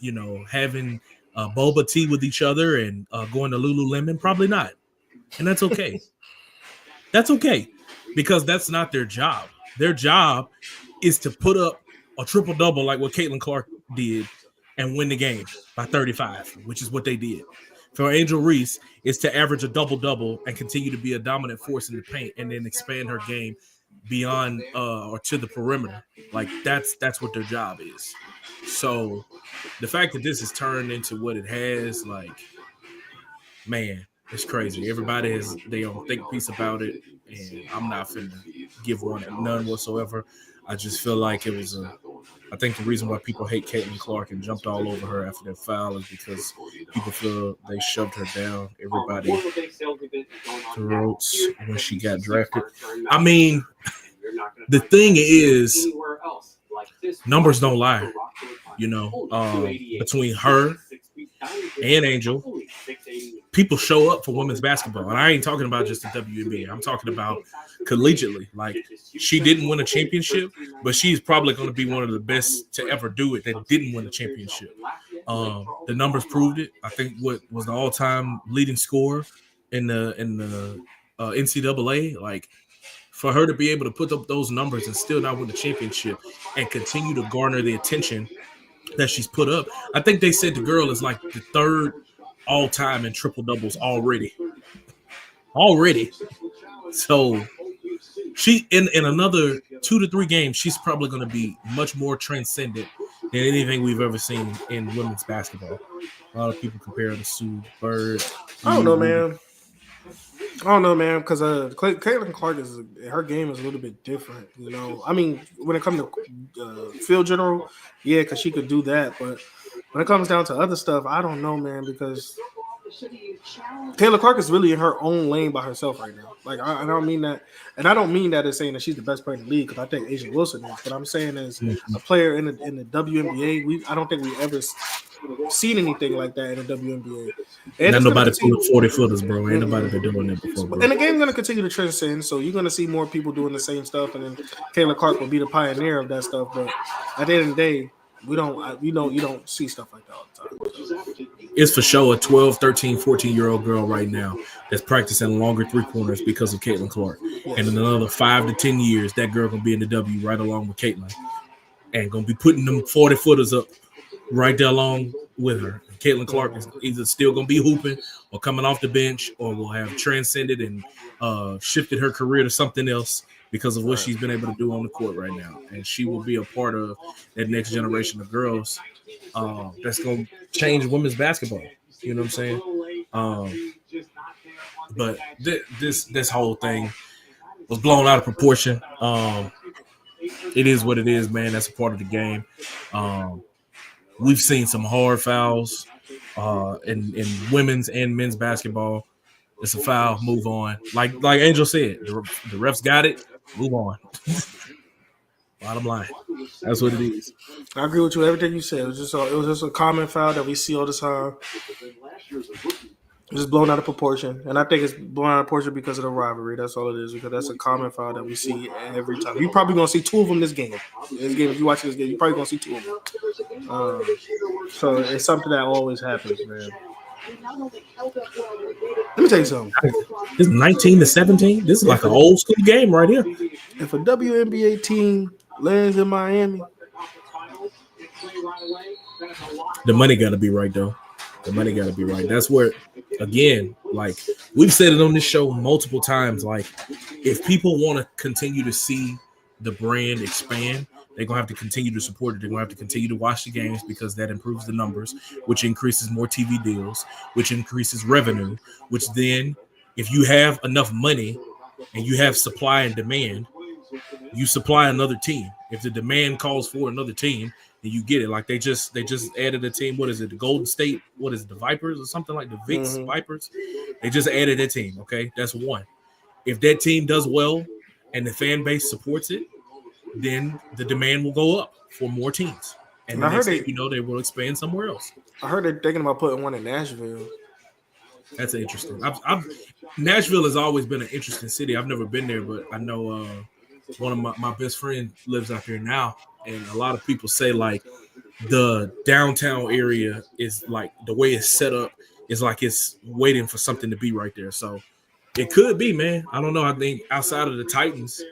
having boba tea with each other and going to Lululemon? Probably not. And that's okay. That's okay because that's not their job. Their job is to put up a triple-double like what Caitlin Clark did and win the game by 35, which is what they did. For Angel Reese, is to average a double-double and continue to be a dominant force in the paint and then expand her game beyond or to the perimeter. Like, that's what their job is. So the fact that this has turned into what it has, like, man, it's crazy. Everybody has their own think piece about it, and I'm not finna give one none whatsoever. I just feel like it was I think the reason why people hate Caitlin Clark and jumped all over her after that foul is because people feel they shoved her down everybody's throats when she got drafted. I mean, the thing is, numbers don't lie. Between her and Angel, people show up for women's basketball. And I ain't talking about just the WNBA. I'm talking about collegiately. Like, she didn't win a championship, but she's probably going to be one of the best to ever do it that didn't win a championship. The numbers proved it. I think what was the all-time leading scorer in the NCAA. Like, for her to be able to put up those numbers and still not win the championship and continue to garner the attention that she's put up. I think they said the girl is like the third all-time in triple-doubles already. So she in another 2 to 3 games, she's probably going to be much more transcendent than anything we've ever seen in women's basketball. A lot of people compare her to Sue Bird. I don't know, man. I don't know, man, because Caitlin Clark her game is a little bit different. You know, I mean, when it comes to field general, yeah, because she could do that, but when it comes down to other stuff, I don't know, man, because Taylor Clark is really in her own lane by herself right now. Like I don't mean that, and I don't mean that as saying that she's the best player in the league because I think Asia Wilson is. But I'm saying as a player in the WNBA, I don't think we ever seen anything like that in the WNBA. And Not it's gonna nobody continue. pulling 40 footers, bro. Ain't nobody been doing that before, bro. And the game's gonna continue to transcend, so you're gonna see more people doing the same stuff, and then Kayla Clark will be the pioneer of that stuff. But at the end of the day, you don't see stuff like that all the time. So. It's for sure a 12, 13, 14-year-old girl right now that's practicing longer three-pointers because of Caitlin Clark. Yes. And in another 5 to 10 years, that girl gonna be in the W right along with Caitlin and gonna be putting them 40-footers up right there along with her. Caitlin Clark is either still going to be hooping or coming off the bench or will have transcended and shifted her career to something else because of what she's been able to do on the court right now. And she will be a part of that next generation of girls that's going to change women's basketball. You know what I'm saying? But this whole thing was blown out of proportion. It is what it is, man. That's a part of the game. We've seen some hard fouls in women's and men's basketball. It's a foul. Move on. Like Angel said, the refs got it. Move on. Bottom line, that's what it is. I agree with you. Everything you said. It was just a common foul that we see all the time. It's just blown out of proportion, and I think it's blown out of proportion because of the rivalry. That's all it is. Because that's a common foul that we see every time. You're probably gonna see 2 of them this game. If you watch this game, you're probably gonna see 2 of them. So it's something that always happens, man. Let me tell you something. It's 19 to 17. This is like an old school game right here. If a WNBA team lands in Miami, the money got to be right, though. The money got to be right. That's where, again, like we've said it on this show multiple times. Like, if people want to continue to see the brand expand, they're going to have to continue to support it. They're going to have to continue to watch the games because that improves the numbers, which increases more TV deals, which increases revenue, which then, if you have enough money and you have supply and demand, you supply another team. If the demand calls for another team, then you get it. Like they just added a team. What is it? The Golden State? What is it? The Vipers or something like the Vicks Vipers? They just added a team. Okay, that's one. If that team does well and the fan base supports it, then the demand will go up for more teams. And I heard they will expand somewhere else. I heard they're thinking about putting one in Nashville. That's interesting. Nashville has always been an interesting city. I've never been there, but I know one of my best friend lives out there now. And a lot of people say like the downtown area is like the way it's set up is like it's waiting for something to be right there. So it could be, man. I don't know. I think outside of the Titans,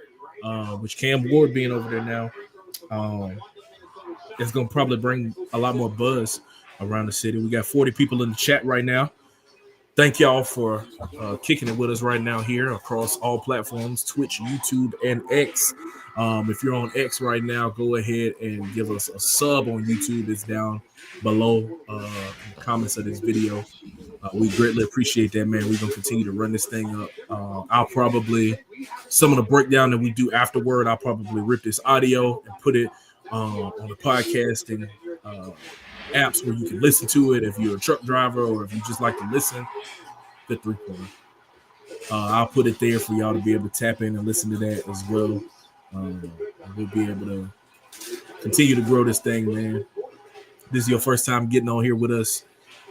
which Cam Ward being over there now, it's going to probably bring a lot more buzz around the city. We got 40 people in the chat right now. Thank y'all for kicking it with us right now here across all platforms, Twitch, YouTube, and X. If you're on X right now, go ahead and give us a sub on YouTube. It's down below in the comments of this video. We greatly appreciate that, man. We're going to continue to run this thing up. I'll probably, some of the breakdown that we do afterward, I'll probably rip this audio and put it on the podcasting apps where you can listen to it if you're a truck driver or if you just like to listen. Good 3-pointer. I'll put it there for y'all to be able to tap in and listen to that as well. We'll be able to continue to grow this thing, man. This is your first time getting on here with us.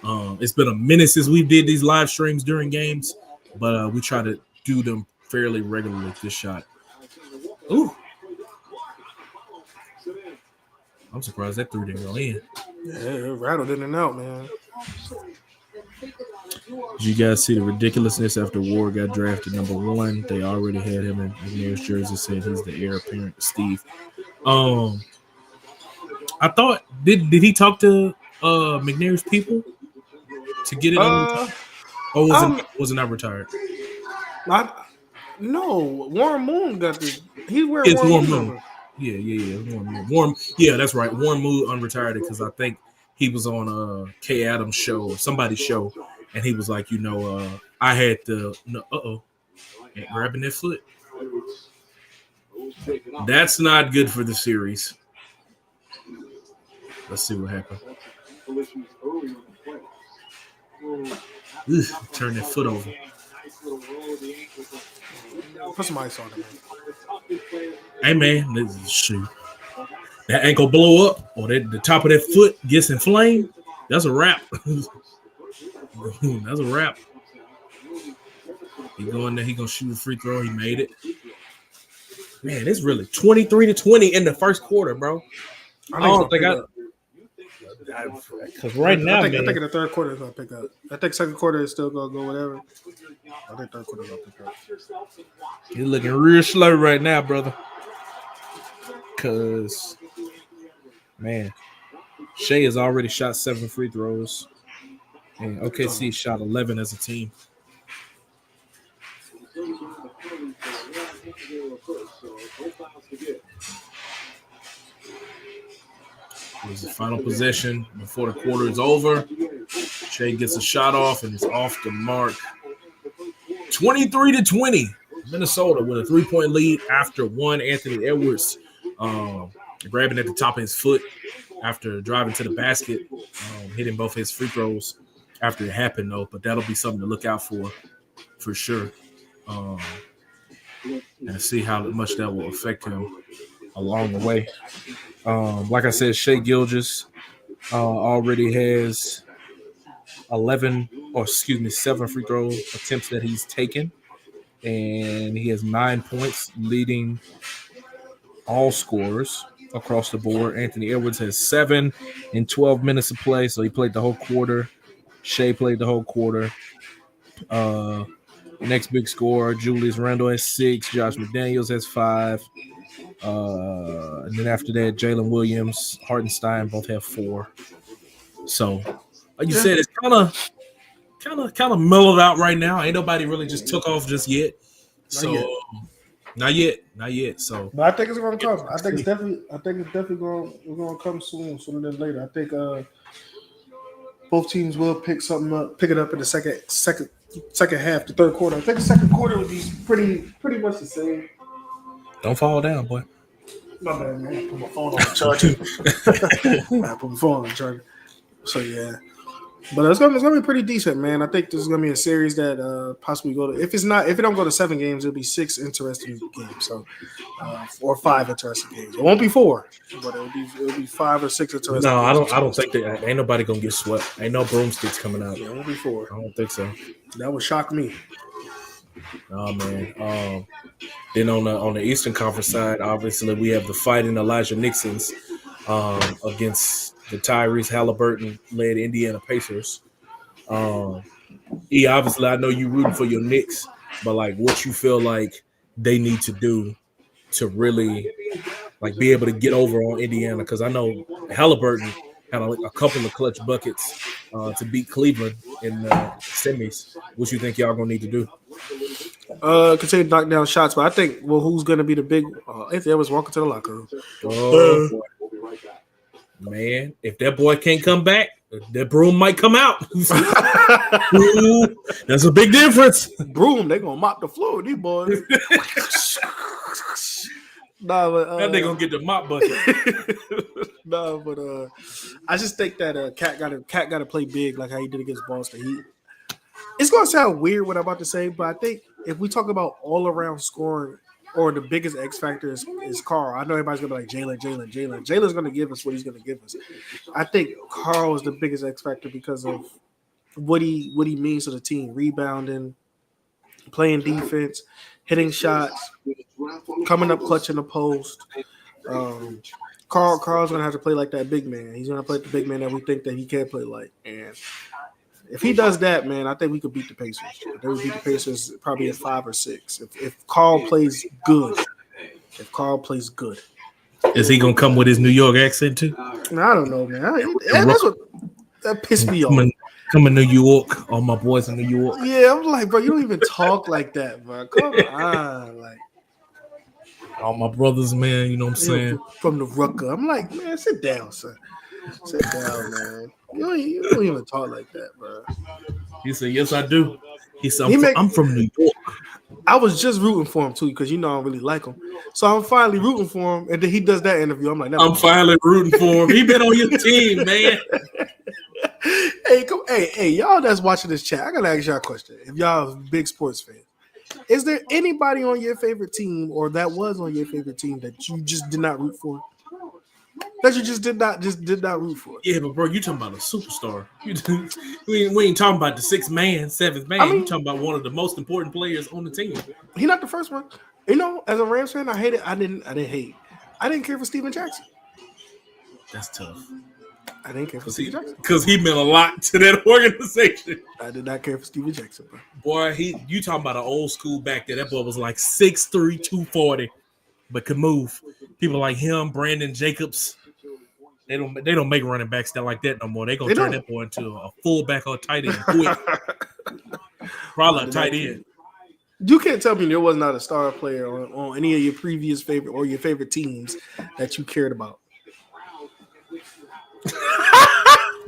It's been a minute since we did these live streams during games, but we try to do them fairly regularly. This shot. Ooh. I'm surprised that 3 didn't go in. Yeah, it rattled in and out, man. Did you guys see the ridiculousness after Ward got drafted number 1? They already had him in McNair's jersey, said he's the heir apparent to Steve. I thought did he talk to McNair's people to get it on the top? Or was it not retired? No, Warren Moon got the. He's wearing Warren Moon. Yeah. Warren. Yeah, that's right. Warren Moon unretired because I think he was on Kay Adams' show or somebody's show, and he was like, I had to. Grabbing that foot. That's not good for the series. Let's see what happened. Turn that foot over. Put some ice on it, man. Hey, man, shoot. That ankle blow up or the top of that foot gets inflamed, that's a wrap. That's a wrap. He go in there, he gonna shoot a free throw. He made it. Man, it's really 23-20 in the first quarter, bro. Because right now, I think in the third quarter it's gonna pick up. I think second quarter is still gonna go whatever. I think third quarter is gonna pick up. You're looking real slow right now, brother. Because, man, Shai has already shot 7 free throws, and OKC shot 11 as a team. It was the final possession before the quarter is over. Shai gets a shot off, and it's off the mark. 23-20. Minnesota with a 3-point lead after one. Anthony Edwards grabbing at the top of his foot after driving to the basket, hitting both his free throws after it happened, though. But that'll be something to look out for sure. And see how much that will affect him along the way. Like I said, Shai Gilgeous already has 7 free throw attempts that he's taken. And he has 9 points, leading all scorers across the board. Anthony Edwards has 7 in 12 minutes of play, so he played the whole quarter. Shai played the whole quarter. Next big scorer, Julius Randle has 6. Josh McDaniels has 5. And then after that, Jalen Williams, Hartenstein both have 4. So, like you said, it's kind of mellowed out right now. Ain't nobody really just took off just yet. Not yet. So, but I think it's gonna come. I think it's definitely gonna come sooner than later. I think both teams will pick it up in the second half, the third quarter. I think the second quarter will be pretty much the same. Don't fall down, boy. My bad, man. I put my phone on the charger. I put my phone on the charger. So yeah. But it's gonna be pretty decent, man. I think this is gonna be a series that possibly go to. If it don't go to 7 games, it'll be 6 interesting games. So, or 5 interesting games. It won't be 4, but it'll be 5 or 6 interesting. No, games. I don't think that. Ain't nobody gonna get swept. Ain't no broomsticks coming out. Yeah, it won't be 4. I don't think so. That would shock me. Oh man. Then on the Eastern Conference side, obviously we have the fighting Elijah Nixons against the Tyrese Halliburton-led Indiana Pacers. Obviously, I know you rooting for your Knicks, but like, what you feel like they need to do to really like be able to get over on Indiana? Because I know Halliburton had a couple of clutch buckets to beat Cleveland in the semis. What you think y'all gonna need to do? Continue to knock down shots, but I think who's gonna be the big? Anthony Edwards walking to the locker room. Oh, man, if that boy can't come back, that broom might come out. Ooh, that's a big difference. Broom, they gonna mop the floor, these boys. Nah, but that they gonna get the mop bucket. Nah, but I just think that Cat got to play big like how he did against Boston. It's gonna sound weird what I'm about to say, but I think if we talk about all around scoring or the biggest X factor is Carl. I know everybody's gonna be like Jalen. Jalen's gonna give us what he's gonna give us. I think Carl is the biggest X factor because of what he means to the team: rebounding, playing defense, hitting shots, coming up clutch in the post. Carl's gonna have to play like that big man. He's gonna play the big man that we think that he can play like. And if he does that, man, I think we could beat the Pacers. They would beat the Pacers probably at 5 or 6. If Carl plays good. Is he gonna come with his New York accent too? I don't know, man. That's what that pissed me off. Come in New York, all my boys in New York. Yeah, I'm like, bro, you don't even talk like that, bro. Come on, like all my brothers, man. You know what I'm saying? From the Rucker, I'm like, man, sit down, son. Sit down, man. You don't even talk like that, bro. He said, "Yes, I do." He said, He make- I'm from New York. I was just rooting for him too because I don't really like him. So I'm finally rooting for him, and then he does that interview. I'm like, never I'm mind. finally rooting for him. He been on your team, man. Hey, y'all that's watching this chat, I gotta ask y'all a question. If y'all big sports fans, is there anybody on your favorite team or that was on your favorite team that you just did not root for? That you just did not root for? Yeah, but bro, you talking about a superstar. We ain't talking about the sixth man, seventh man. You talking about one of the most important players on the team. He's not the first one. As a Rams fan, I hate it. I didn't care for Steven Jackson. That's tough. I didn't care for Steven Jackson because he meant a lot to that organization. I did not care for Steven Jackson, bro. Boy, you talking about an old school back there. That boy was like 6'3", 240, but could move. People like him, Brandon Jacobs, they don't make running backs that like that no more. They gonna turn that boy into a fullback or tight end quick. Probably a tight end. You can't tell me there was not a star player on any of your previous favorite or your favorite teams that you cared about.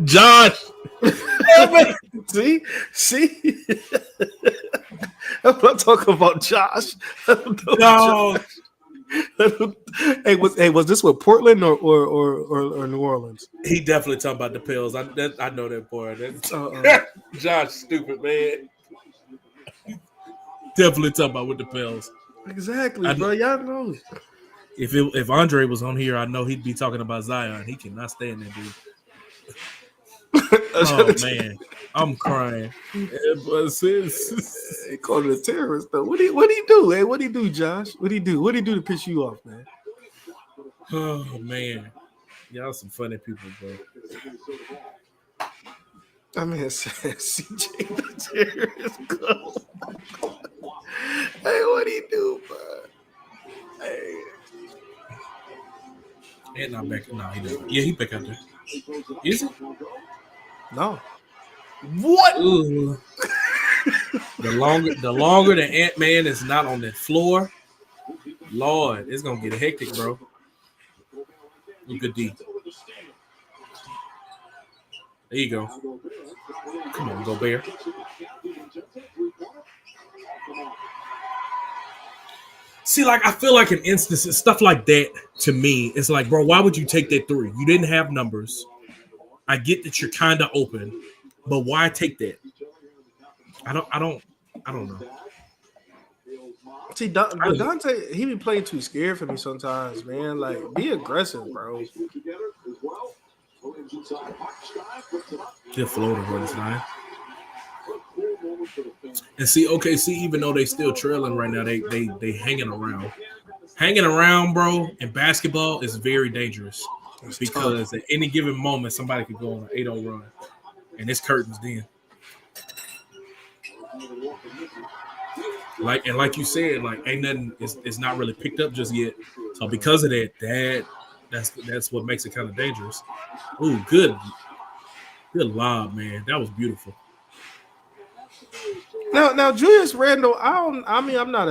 Josh. See? I'm not talking about Josh. No. Hey, was this with Portland or New Orleans? He definitely talking about the Pills. I know that boy. Josh, stupid man. Definitely talking about with the Pills. Exactly, bro. Y'all know. If Andre was on here, I know he'd be talking about Zion. He cannot stand that dude. Oh man, I'm crying. He called it a terrorist though. What he do? Hey, what he do, Josh? What he do? What he do to piss you off, man? Oh man, y'all some funny people, bro. I mean, CJ the terrorist. Hey, what he do, bro? Hey, and not back. No, he doesn't. Yeah, he back out there. Is he? No. What? The longer the Ant-Man is not on the floor, Lord, it's gonna get hectic, bro. You good D. There you go. Come on, go Bear. See, like, I feel like in instances, stuff like that, to me, it's like, bro, why would you take that three? You didn't have numbers. I get that you're kind of open, but why take that? I don't know. See, Dante, he be playing too scared for me sometimes, man. Like, be aggressive, bro. Good floater, bro. It's nice. And see, OKC, even though they still trailing right now, they hanging around. Hanging around, bro, in basketball is very dangerous because at any given moment, somebody could go on an 8-0 run, and it's curtains then. Like you said, like ain't nothing is not really picked up just yet. So because of that's what makes it kind of dangerous. Ooh, good lob, man. That was beautiful. Now, Julius Randle, I'm not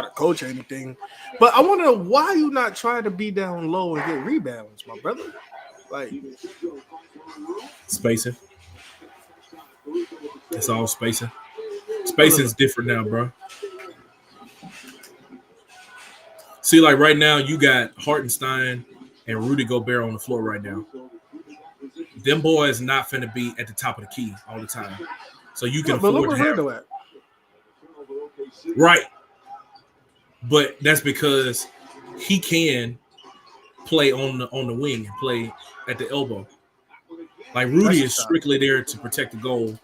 a coach or anything, but I want to know why you not trying to be down low and get rebounds, my brother. Like spacing. It's all spacing. Spacing is different now, bro. See, like right now, you got Hartenstein and Rudy Gobert on the floor right now. Them boys not finna be at the top of the key all the time. So you can afford to have right. But that's because he can play on the wing and play at the elbow. Like Rudy is strictly there to protect the goal.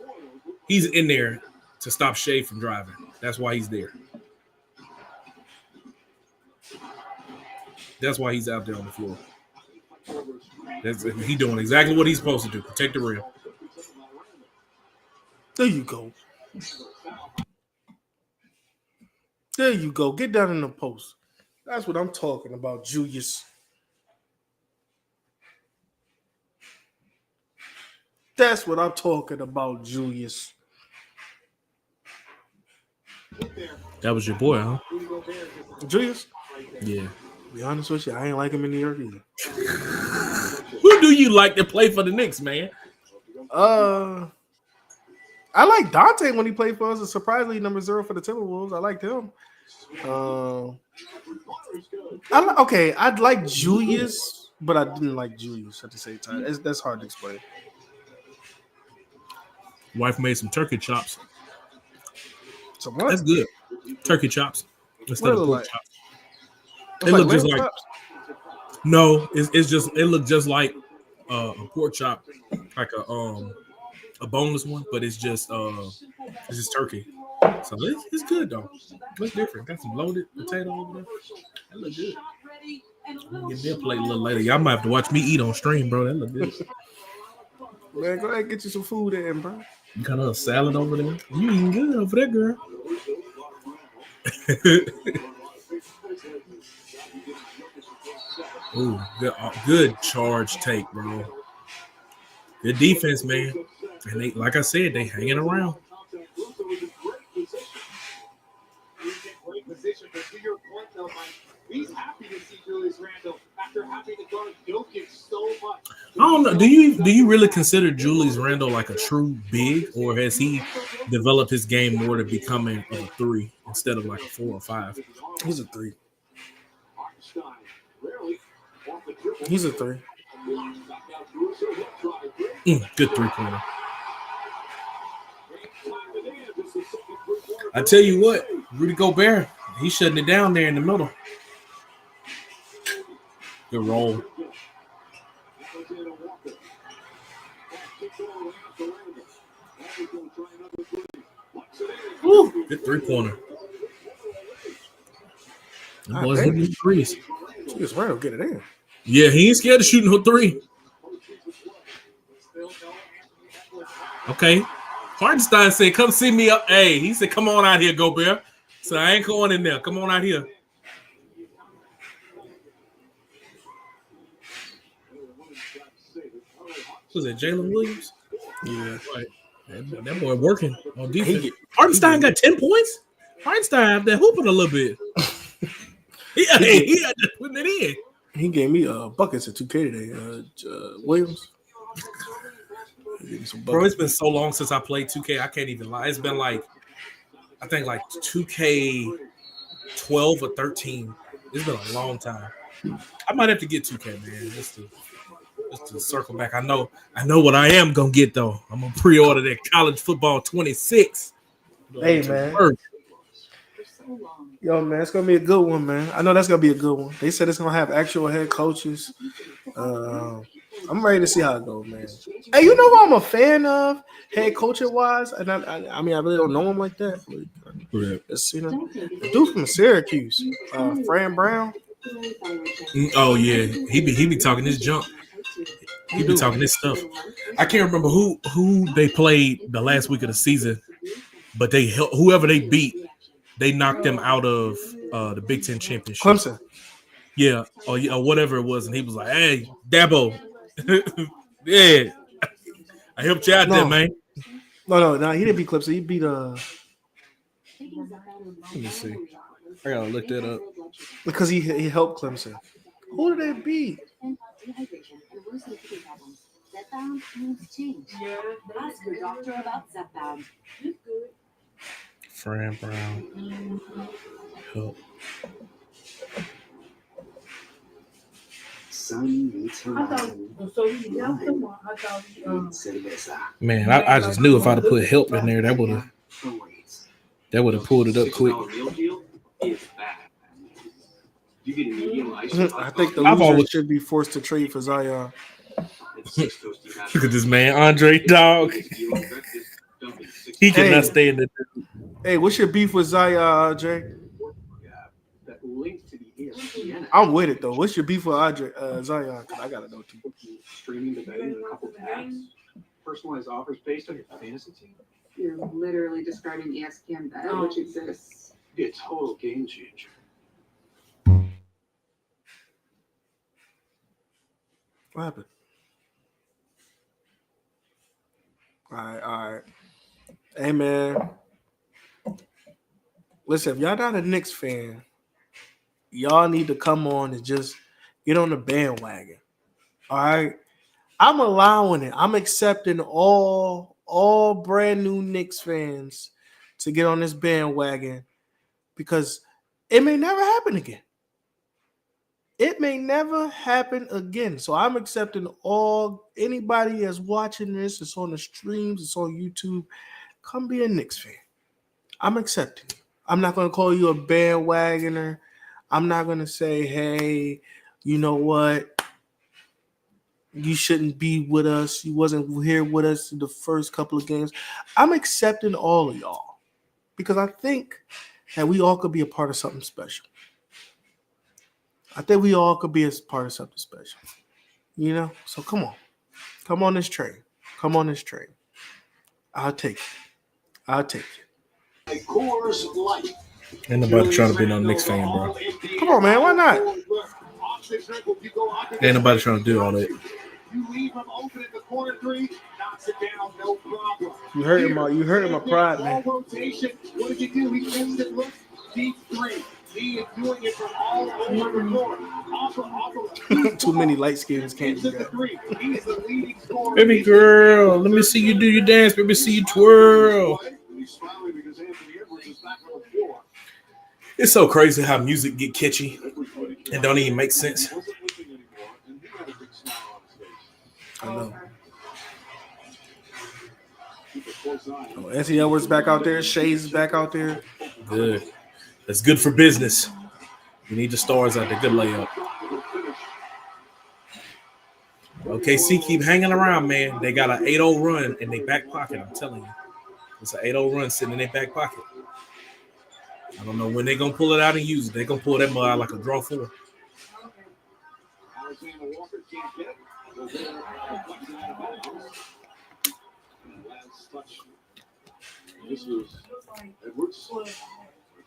He's in there to stop Shai from driving. That's why he's there. That's why he's out there on the floor. He's doing exactly what he's supposed to do. Protect the rim. There you go. There you go. Get down in the post. That's what I'm talking about, Julius. That's what I'm talking about, Julius. That was your boy, huh? Julius? Yeah. To be honest with you, I ain't like him in New York either. Who do you like to play for the Knicks, man? I like Dante when he played for us. And surprisingly, number 0 for the Timberwolves. I liked him. I'd like Julius, but I didn't like Julius at the same time. That's hard to explain. Wife made some turkey chops. So what? That's good. Turkey chops instead of pork chops. It look just like no. It's just it looked just like a pork chop, like a boneless one, but it's just turkey. So it's good though. Looks different. Got some loaded potato over there. That look good. I'm get me a plate a little later. Y'all might have to watch me eat on stream, bro. That look good. Man, go ahead and get you some food in, bro. You got a salad over there. You eating good over there, girl. Ooh, good charge take, bro. Good defense, man. And they, like I said, they hanging around. He's happy to see Julius Randle after having to guard Jokic so much. I don't know. Do you really consider Julius Randle like a true big, or has he developed his game more to becoming a 3 instead of like a 4 or 5? He's a 3. He's a 3. Good 3-pointer. I tell you what, Rudy Gobert, he's shutting it down there in the middle. Good roll. Ooh, good 3-pointer. The boys hitting the threes. Julius Randle get it in. Yeah, he ain't scared of shooting a 3. Okay. Hartenstein said, come see me up. Hey, he said, come on out here, Gobert. So I ain't going in there. Come on out here. Was it Jalen Williams? Yeah. Right. That boy working on defense. Hartenstein got 10 points? Hartenstein had that hooping a little bit. he had to put it in. He gave me buckets at 2K today, Williams. Bro, it's been so long since I played 2K. I can't even lie. It's been I think 2K 12 or 13. It's been a long time. I might have to get 2K, man, just to circle back. I know what I am gonna get though. I'm gonna pre-order that college football 26. Hey man. Yo, man, it's gonna be a good one, man. I know that's gonna be a good one. They said it's gonna have actual head coaches. I'm ready to see how it goes, man. Hey, you know what I'm a fan of, head coaching wise, and I mean I really don't know him like that. It's, you know, the dude from Syracuse, Fran Brown. Oh yeah, he be talking this junk. He be talking this stuff. I can't remember who they played the last week of the season, but whoever they beat. They knocked them out of the Big Ten championship. Clemson. Yeah, or whatever it was. And he was like, hey, Dabo. Yeah. I helped you out there, man. No, he didn't beat Clemson. He beat Let me see. I gotta look that up. Because he helped Clemson. Who did they beat? Ask your doctor about Zepbound. Fran Brown. Help. Man, I just knew if I'd have put help in there, that would have pulled it up quick. I think the loser should be forced to trade for Zion. Look at this man, Andre Dog. He cannot stay in the. Hey, what's your beef with Zion, Jay? I'm with it though. What's your beef with Zion? Because I gotta know too. Streaming the betting in a couple tabs. Personalized offers based on your fantasy team. You're literally describing ESPN Bet, which exists. Be a total game changer. What happened? All right. Hey man. Listen, if y'all not a Knicks fan, y'all need to come on and just get on the bandwagon. All right. I'm allowing it. I'm accepting all all brand new Knicks fans to get on this bandwagon because it may never happen again. It may never happen again. So I'm accepting anybody that's watching this, it's on the streams, it's on YouTube. Come be a Knicks fan. I'm accepting you. I'm not going to call you a bandwagoner. I'm not going to say, hey, you know what? You shouldn't be with us. You wasn't here with us in the first couple of games. I'm accepting all of y'all because I think that we all could be a part of something special. I think we all could be a part of something special. You know? So come on. Come on this train. Come on this train. I'll take it. I'll take it. Ain't nobody trying to be no Knicks fan, bro. Come on, man. Why not? Ain't nobody trying to do all that. You leave him open in the corner three, knocks it down, no problem. You hurt my pride, man. Rotation. What did you do? He makes it look deep three. He is doing it from all over the court. Too many light skins can't do that. He's the leading scorer. Baby girl, let me see you do your dance. Let me see you twirl. He's smiling because Anthony Edwards is back on the floor. It's so crazy how music get catchy and don't even make sense. I know. Oh, Anthony Edwards back out there. Shai's back out there. Good. That's good for business. We need the stars out there. Good layup. OKC keep hanging around, man. They got an 8-0 run in their back pocket. I'm telling you. It's an 8-0 run sitting in their back pocket. I don't know when they're going to pull it out and use it. They're going to pull that mud out like a draw four.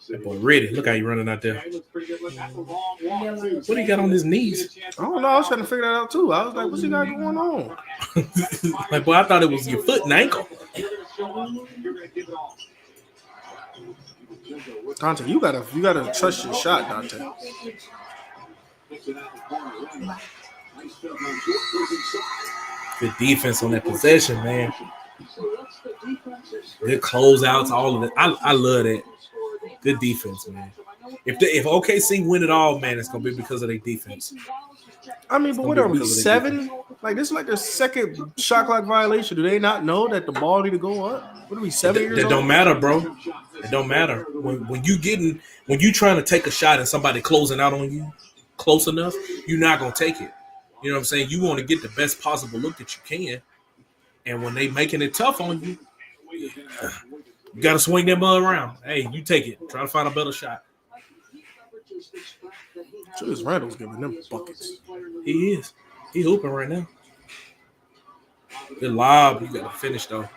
That boy ready. Look how he running out there. What he got on his knees? I don't know. I was trying to figure that out too. I was like, what's he got going on? Like, boy, I thought it was your foot and ankle. Dante, you gotta trust your shot, Dante. Good defense on that possession, man. Good closeouts, all of it. I love that. Good defense, man. If OKC win it all, man, it's gonna be because of their defense. I mean, but what are we, 7? Like, this is like their second shot clock violation. Do they not know that the ball need to go up? What are we, 7 years That old? don't matter, bro. It don't matter. When you trying to take a shot and somebody closing out on you close enough, you're not gonna take it. You know what I'm saying? You want to get the best possible look that you can. And when they making it tough on you, you got to swing that mud around. Hey, you take it. Try to find a better shot. Julius Randle's giving them buckets. He is. He hooping right now. Good lob. You got to finish, though.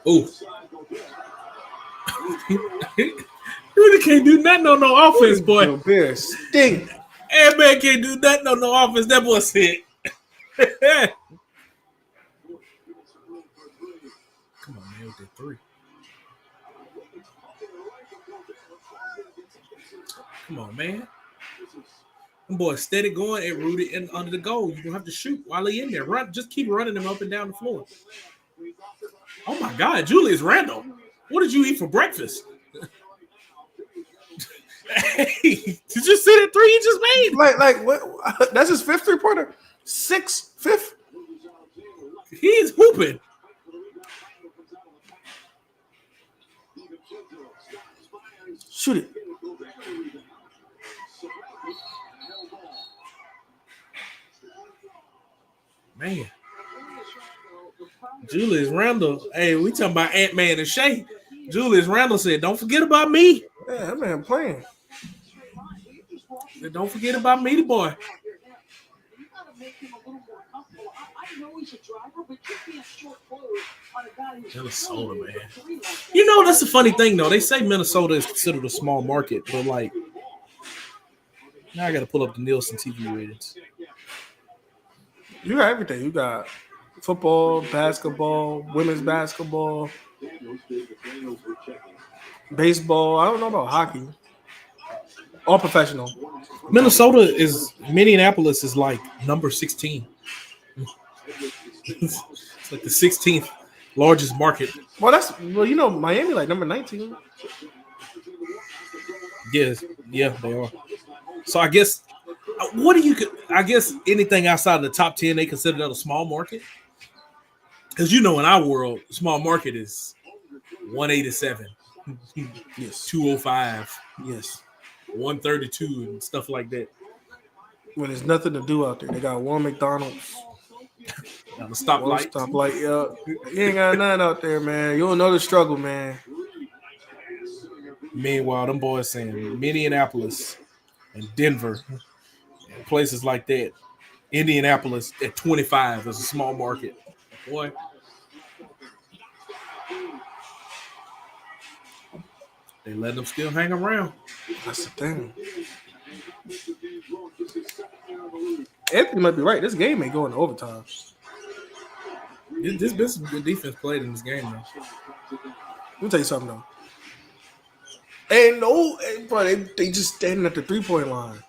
Ooh. You really can't do nothing on no offense, boy. Yo, Bear stink. Hey, man can't do nothing on no offense. That boy said. Come on, man, with that 3. Come on, man. Them boys steady going and rooted in under the goal. You don't have to shoot while he in there. Run, just keep running him up and down the floor. Oh my God, Julius Randle. What did you eat for breakfast? Hey, did you see that 3 he just made? Like what? That's his 5th 3-pointer? 5th? He is hooping. Shoot it. Man. Julius Randle. Hey, we talking about Ant-Man and Shai. Julius Randle said, don't forget about me. Yeah, that man playing. Don't forget about me, the boy. Minnesota, man. You know, that's the funny thing, though. They say Minnesota is considered a small market, but like, now I got to pull up the Nielsen TV ratings. You got everything. You got football, basketball, women's basketball, baseball. I don't know about hockey. All professional. Minnesopus is like number 16 It's like the 16th largest market. Well, you know, Miami like number 19. Yes, yeah, they are. So I guess what do you? I guess anything outside of the top 10, they consider that a small market. Because you know, in our world, small market is 187, Yes. 205, Yes. 132, and stuff like that. When there's nothing to do out there, they got one McDonald's, Now the one stoplight. stoplight. Yeah, you ain't got nothing out there, man. You don't know the struggle, man. Meanwhile, them boys saying Minneapolis and Denver and places like that. Indianapolis at 25 is a small market. Boy. They let them still hang around. That's the thing. Anthony might be right. This game ain't going to overtime. This been some good defense played in this game, though. Let me tell you something, though. And bro, they just standing at the 3-point line.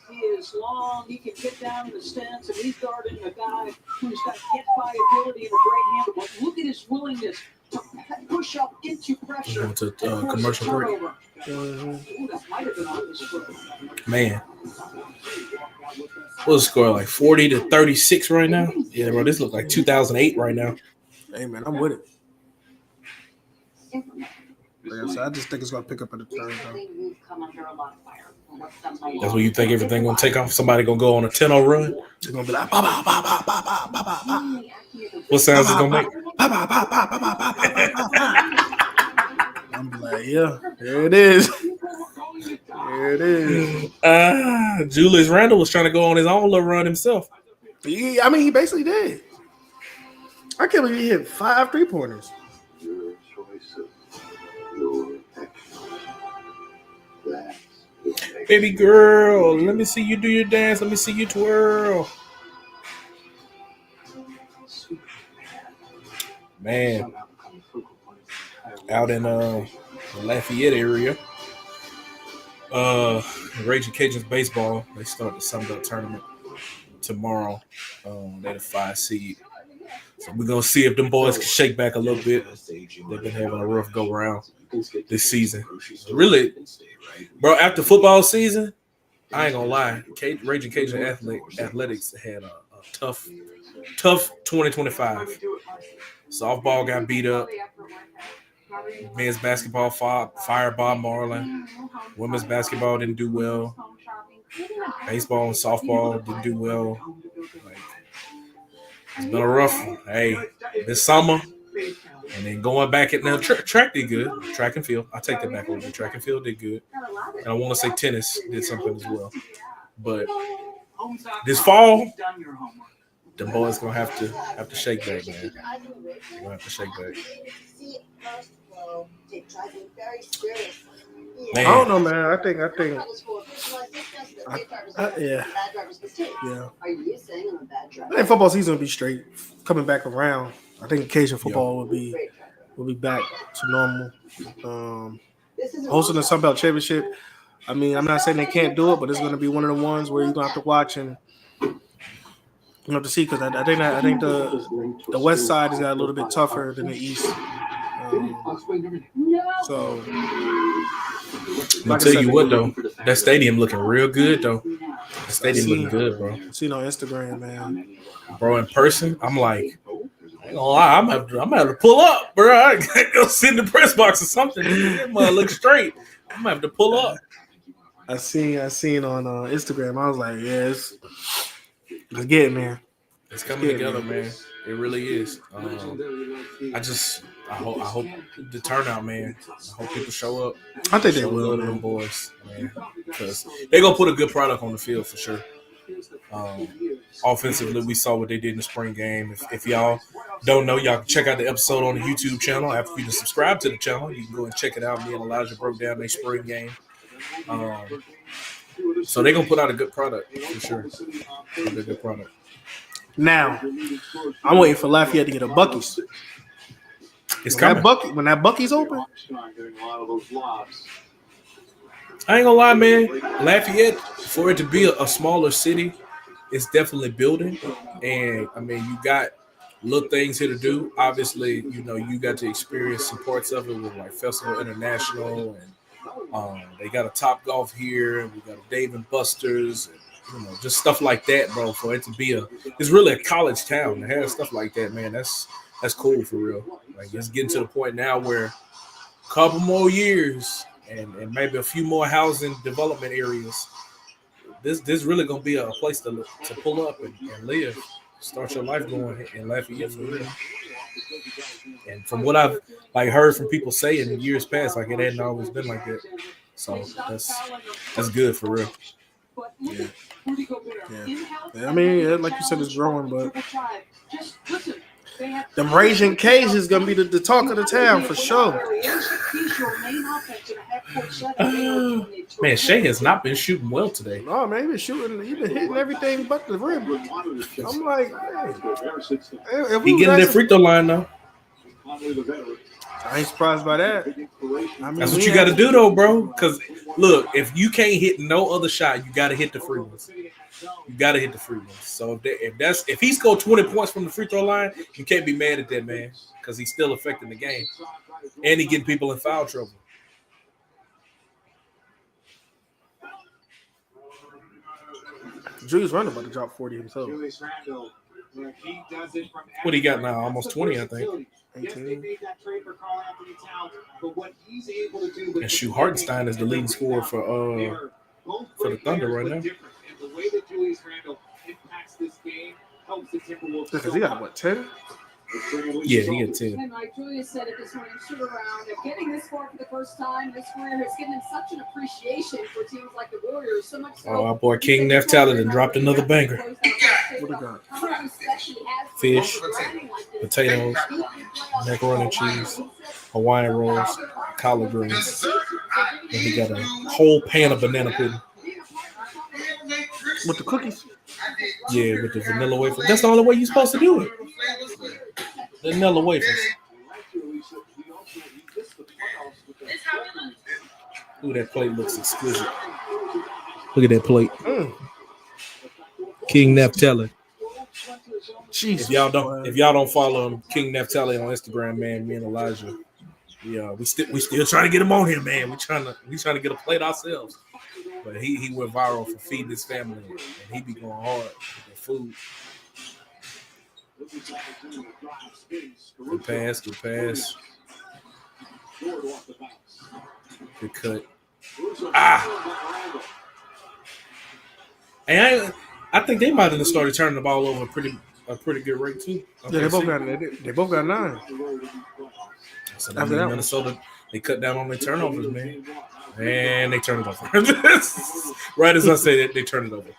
He is long. He can get down in the stance, and he's guarding a guy who's got get-by ability and a great handle. But look at his willingness to push up into pressure. Going to commercial break. Ooh, that might have been on this foot. Man. What's the score? Like 40-36 right now? Yeah, bro. This looks like 2008 right now. Hey, man, I'm with it. Like I said, I just think it's going to pick up in the third, though. You've come under a lot of fire. That's what you think everything going to take off? Somebody going to go on a 10-0 run? It's going to be like, ba ba ba ba ba ba ba ba ba. What sounds it going to make? Ba ba ba ba ba ba ba ba ba. I'm like, yeah, there it is. There it is. Julius Randle was trying to go on his own little run himself. He basically did. I can't believe he hit 5 3-pointers. Your choice of your action. Baby girl, let me see you do your dance. Let me see you twirl. Man, out in the Lafayette area, Raging Cajuns baseball, they start the Sunbelt tournament tomorrow. They're the 5 seed. So we're going to see if them boys can shake back a little bit. They've been having a rough go around this season. Really, bro, after football season, I ain't going to lie. Raging Cajun Athletics had a tough 2025. Softball got beat up. Men's basketball fired Bob Marlin. Women's basketball didn't do well. Baseball and softball didn't do well. It's been a rough one. Hey, this summer, and then going back at now, track did good. Track and field. I take that back a little bit. Track and field did good. And I want to say tennis did something as well. But this fall, the boys gonna have to shake back, man. They're gonna have to shake back. Man. I don't know, man. I think. Yeah. I think football season will be straight coming back around. I think occasional football will be back to normal. Hosting the Sunbelt Championship. I mean, I'm not saying they can't do it, but it's going to be one of the ones where you're going to have to watch and you have to see because I think the West Side has got a little bit tougher than the East. So, I'll tell you what though, that stadium looking real good though. The stadium looking good, bro. Seen on Instagram, man. Bro, in person, I'm like, I ain't gonna lie, I'm gonna have to pull up, bro. I gotta go sit in the press box or something. That mother look straight. I'm gonna have to pull up. I seen on Instagram. I was like, yes, let's get it, man. It's coming together, man. It really is. I hope the turnout, man. I hope people show up. I think they Show will, love to them man. boys, man, because they're gonna put a good product on the field for sure. Offensively, we saw what they did in the spring game. If y'all don't know, y'all can check out the episode on the YouTube channel. After you subscribe to the channel, you can go and check it out. Me and Elijah broke down their spring game. So they're gonna put out a good product for sure. A good product. Now, I'm waiting for Lafayette to get a Buc-ee's. It's coming. When that Bucky's open, Armstrong getting a lot of those lobs. I ain't gonna lie, man. Lafayette, for it to be a smaller city, it's definitely building. And I mean, you got little things here to do. Obviously, you know, you got to experience some parts of it with like Festival International, and they got a Top Golf here, and we got a Dave and Buster's, and you know, just stuff like that, bro. For it to be it's really a college town to have stuff like that, man. That's cool for real. Like it's getting to the point now where a couple more years and maybe a few more housing development areas. This really gonna be a place to pull up and live, start your life going in Lafayette for real. And from what I've like heard from people say in years past, like it hadn't always been like that. So that's good for real. yeah. I mean, like you said, it's growing, but them Raging Cage is gonna be the talk of the town for sure. Man, Shai has not been shooting well today. No, man, he been hitting everything but the rim. I'm like, hey, He getting that free throw line though. I ain't surprised by that. I mean, That's what you got to do though, bro. Because look, if you can't hit no other shot, you got to hit the free ones. You got to hit the free ones. So if he scored 20 points from the free throw line, you can't be mad at that, man, because he's still affecting the game, and he getting people in foul trouble. Julius Randle about to drop 40 himself. What he got now? Almost 20, I think. 18. And shoot, Hartenstein is the leading scorer for the Thunder right now. The way that Julius Randle impacts this game helps the Timberwolves. Because he got what, 10? Yeah, he had 10. And like Julius said it this morning, shoot around. And getting this far for the first time in his career has given him such an appreciation for teams like the Warriors. So much so. Oh, our boy King Neftali and dropped another banger. What he got? Fish, potatoes, macaroni and cheese, Hawaiian rolls, collard greens. And he got a whole pan of banana pudding. With the cookies? Yeah, with the vanilla wafers. That's the only way you're supposed to do it. The vanilla wafers. Ooh, that plate looks exquisite. Look at that plate. King Neftali. Jesus. If y'all don't follow him, King Neftali on Instagram, man, me and Elijah. Yeah, we still trying to get him on here, man. We trying to get a plate ourselves. But he went viral for feeding his family, and he be going hard with the food. Good pass. Good cut. And I think they might have started turning the ball over a pretty good rate too. Yeah, they both got 9. So After that Minnesota, they cut down on their turnovers, man. And they turn it over. Right as I say that, they turn it over.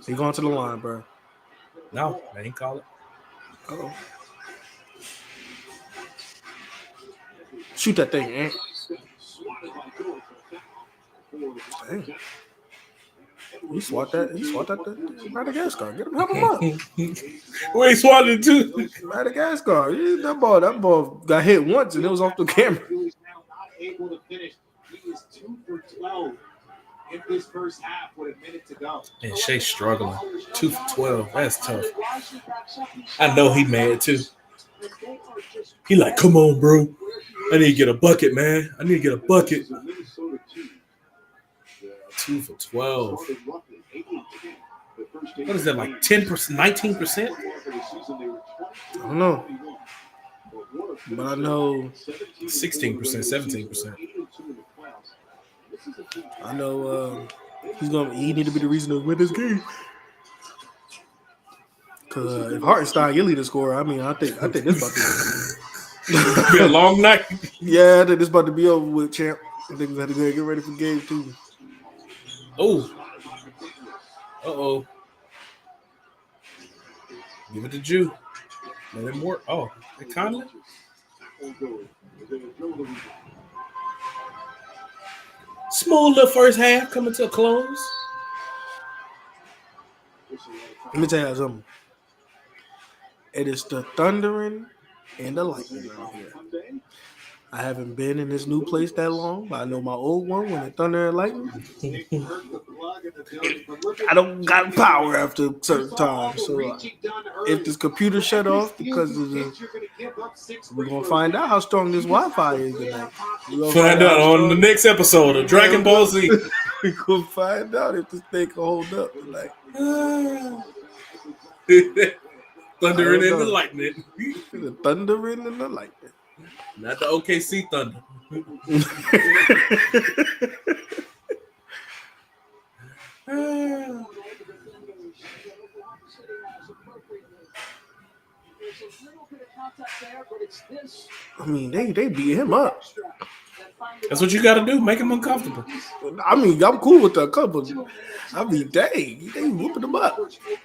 He going to the line, bro. No, they ain't call it. Uh-oh. Shoot that thing, Ant. Dang. He swat that Madagascar. Get him, help him up. Where he swatted it to? Madagascar. Yeah, that ball got hit once and it was off the camera. Able to finish. He is 2 for 12 in this first half with a minute to go. And Shai's struggling. 2 for 12. That's tough. I know he mad too. He like, come on, bro. I need to get a bucket, man. I need to get a bucket. 2 for 12. What is that, like 10%, 19%? I don't know. But I know 16%, 17%. I know he need to be the reason to win this game. Cause if Hartenstein, your leader scorer, I mean, I think this about to be a long night. Yeah, I think this about to be over with, champ. I think we got to go get ready for game 2. Oh. Uh-oh. Give it to Jew. Let him work. Oh, they Conley? Small little first half coming to a close. Let me tell you something. It is the thundering and the Lightning around here. I haven't been in this new place that long, but I know my old one when the Thunder and Lightning. I don't got power after a certain time, so if this computer shut off because of we're gonna find out how strong this Wi-Fi is tonight. Find out on the next episode of Dragon Ball Z. We're gonna find out if this thing can hold up tonight. Thunder and the Lightning. The Thunder and the Lightning. Not the OKC Thunder. I mean, they beat him up. That's what you got to do. Make him uncomfortable. I mean, I'm cool with the couple. I mean, dang, they whooping him up.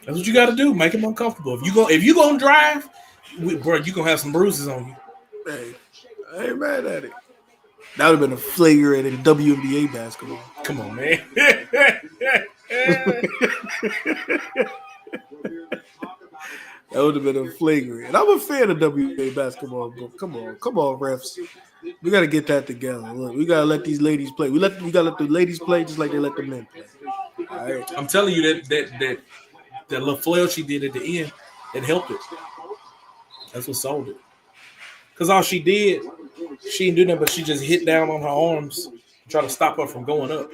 That's what you got to do. Make him uncomfortable. If you gonna drive, bro, you gonna have some bruises on you. Hey, I ain't mad at it. That would have been a flagrant in WNBA basketball. Come on, man. That would have been a flagrant. And I'm a fan of WNBA basketball, but come on, refs. We got to get that together. Look, we got to let these ladies play. We got to let the ladies play just like they let the men play. All right. I'm telling you that little flail she did at the end, it helped it. That's what sold it. Because all she did, she didn't do nothing, but she just hit down on her arms, trying to stop her from going up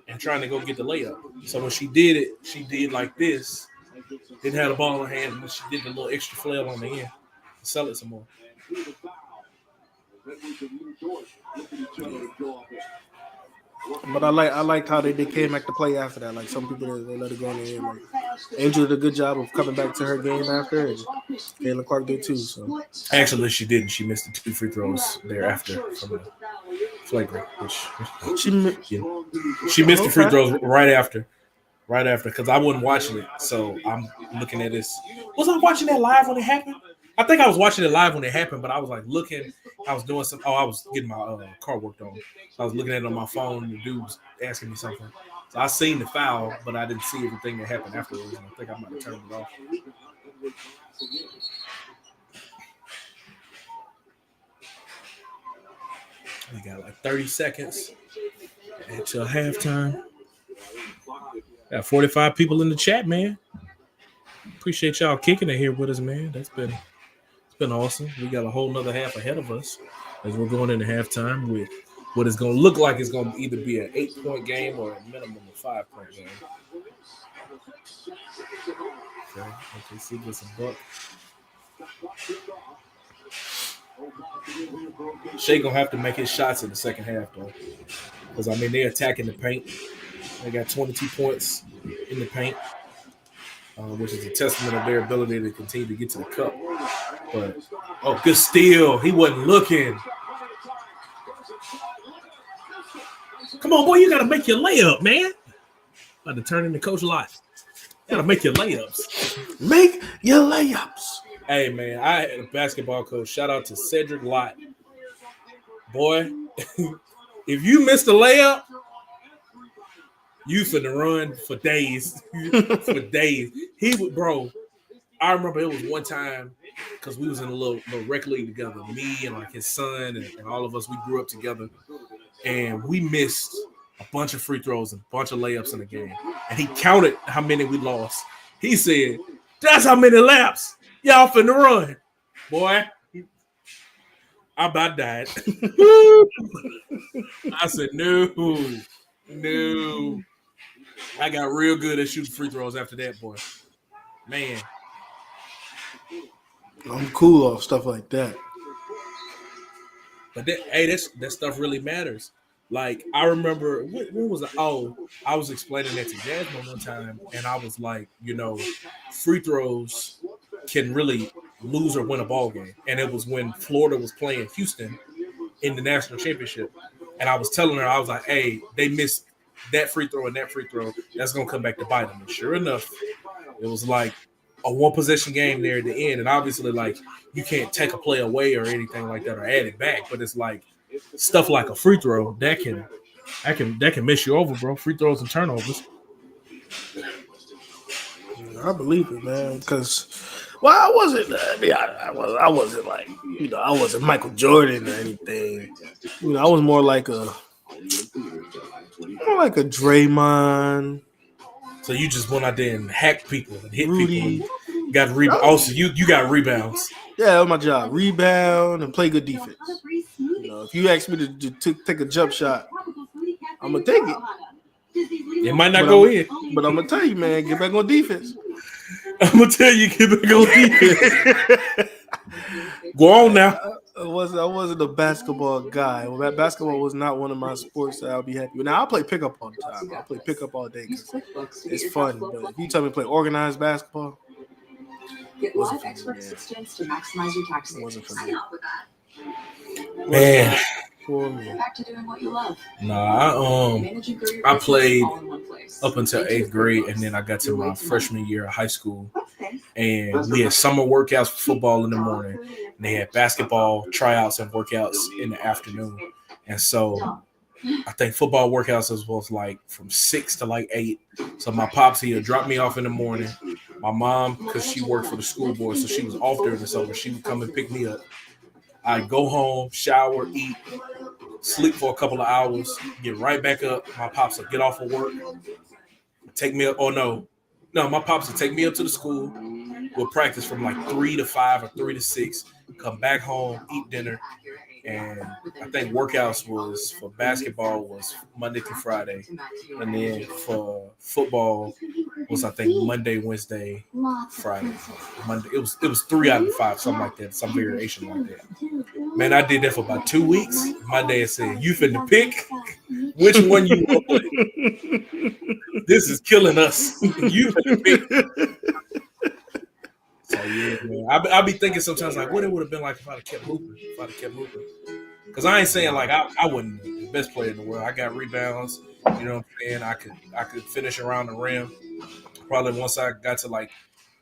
and trying to go get the layup. So when she did it, she did like this. Didn't have the ball in her hand, but she did the little extra flail on the end. Sell it some more. But I liked how they came back to play after that. Like some people they let it go in the end. Like Angela did a good job of coming back to her game after, and Caitlin Clark did too. So actually, she didn't. She missed the 2 free throws thereafter from the flagrant. She missed the free throws right after. Because I wasn't watching it, so I'm looking at this. Was I watching that live when it happened? I think I was watching it live when it happened, but I was like looking. I was doing some. Oh, I was getting my car worked on. So I was looking at it on my phone, and the dude was asking me something. So I seen the foul, but I didn't see everything that happened afterwards. And I think I might have turned it off. We got like 30 seconds until halftime. Got 45 people in the chat, man. Appreciate y'all kicking it here with us, man. It's been awesome. We got a whole nother half ahead of us as we're going into halftime with what is going to look like it's going to either be an 8-point game or a minimum of 5-point game. Okay, see, gets a buck. Shai gonna have to make his shots in the second half though, because I mean they're attacking the paint. They got 22 points in the paint, which is a testament of their ability to continue to get to the cup. But good steal. He wasn't looking. Come on, boy, you gotta make your layup, man. About to turn into Coach Lott. You gotta make your layups. Make your layups. Hey, man, I had a basketball coach. Shout out to Cedric Lott. Boy, if you missed a layup, you finna run for days. For days. He would, bro. I remember it was one time because we was in a little rec league together. Me and like his son and all of us, we grew up together. And we missed a bunch of free throws and a bunch of layups in the game. And he counted how many we lost. He said, that's how many laps y'all finna run. Boy, I about died. I said, no. I got real good at shooting free throws after that, boy. Man. I'm cool off stuff like that. But that stuff really matters. Like, I remember, what was it? Oh, I was explaining that to Jasmine one time, and I was like, free throws can really lose or win a ball game. And it was when Florida was playing Houston in the national championship. And I was telling her, I was like, hey, they missed that free throw and that free throw. That's going to come back to bite them. And sure enough, it was like a one-possession game there at the end. And obviously, like, you can't take a play away or anything like that or add it back. But it's like stuff like a free throw that can mess you over, bro. Free throws and turnovers. I believe it, man, because Well, I wasn't. I wasn't like I wasn't Michael Jordan or anything. I was more like a Draymond. So you just went out there and hacked people and hit Rudy. people. And got rebounds. Also, you got rebounds. Yeah, that was my job. Rebound and play good defense. If you ask me to take a jump shot, I'm gonna take it. It might not go in, but I'm gonna tell you, man, get back on defense. I'm gonna tell you, get back on defense. Go on now. I wasn't a basketball guy. Well, basketball was not one of my sports that I'll be happy with. Now I play pickup all the time. I play pickup all day because it's fun. But if you tell me to play organized basketball, Get live expert assistance to maximize your tax it wasn't for savings. me. Sign up with that. Man. For me. Back to doing what you love. Nah, Managing through your I business played all in one place. up until 8th grade, and then I got to my freshman year of high school, and we had summer workouts for football in the morning, and they had basketball tryouts and workouts in the afternoon. And so I think football workouts was like from 6 to like 8. So my pops, he'd drop me off in the morning. My mom, because she worked for the school board, so she was off during the summer, she would come and pick me up. I'd go home, shower, eat, sleep for a couple of hours, get right back up. My pops would get off of work, take me up. Oh, no, my pops would take me up to the school. We'll practice from like 3 to 5 or 3 to 6, come back home, eat dinner. And I think workouts was for basketball was Monday through Friday. And then for football was, I think, Monday, Wednesday, Friday. Monday. It was 3 out of 5, something like that, some variation like that. Man, I did that for about 2 weeks. My dad said, "You finna pick which one you want to play. This is killing us. You finna pick." So yeah, man. I be thinking sometimes like what it would have been like if I'd have kept hooping. Because I ain't saying like I wasn't the best player in the world. I got rebounds. You know what I'm saying? I could finish around the rim. Probably once I got to like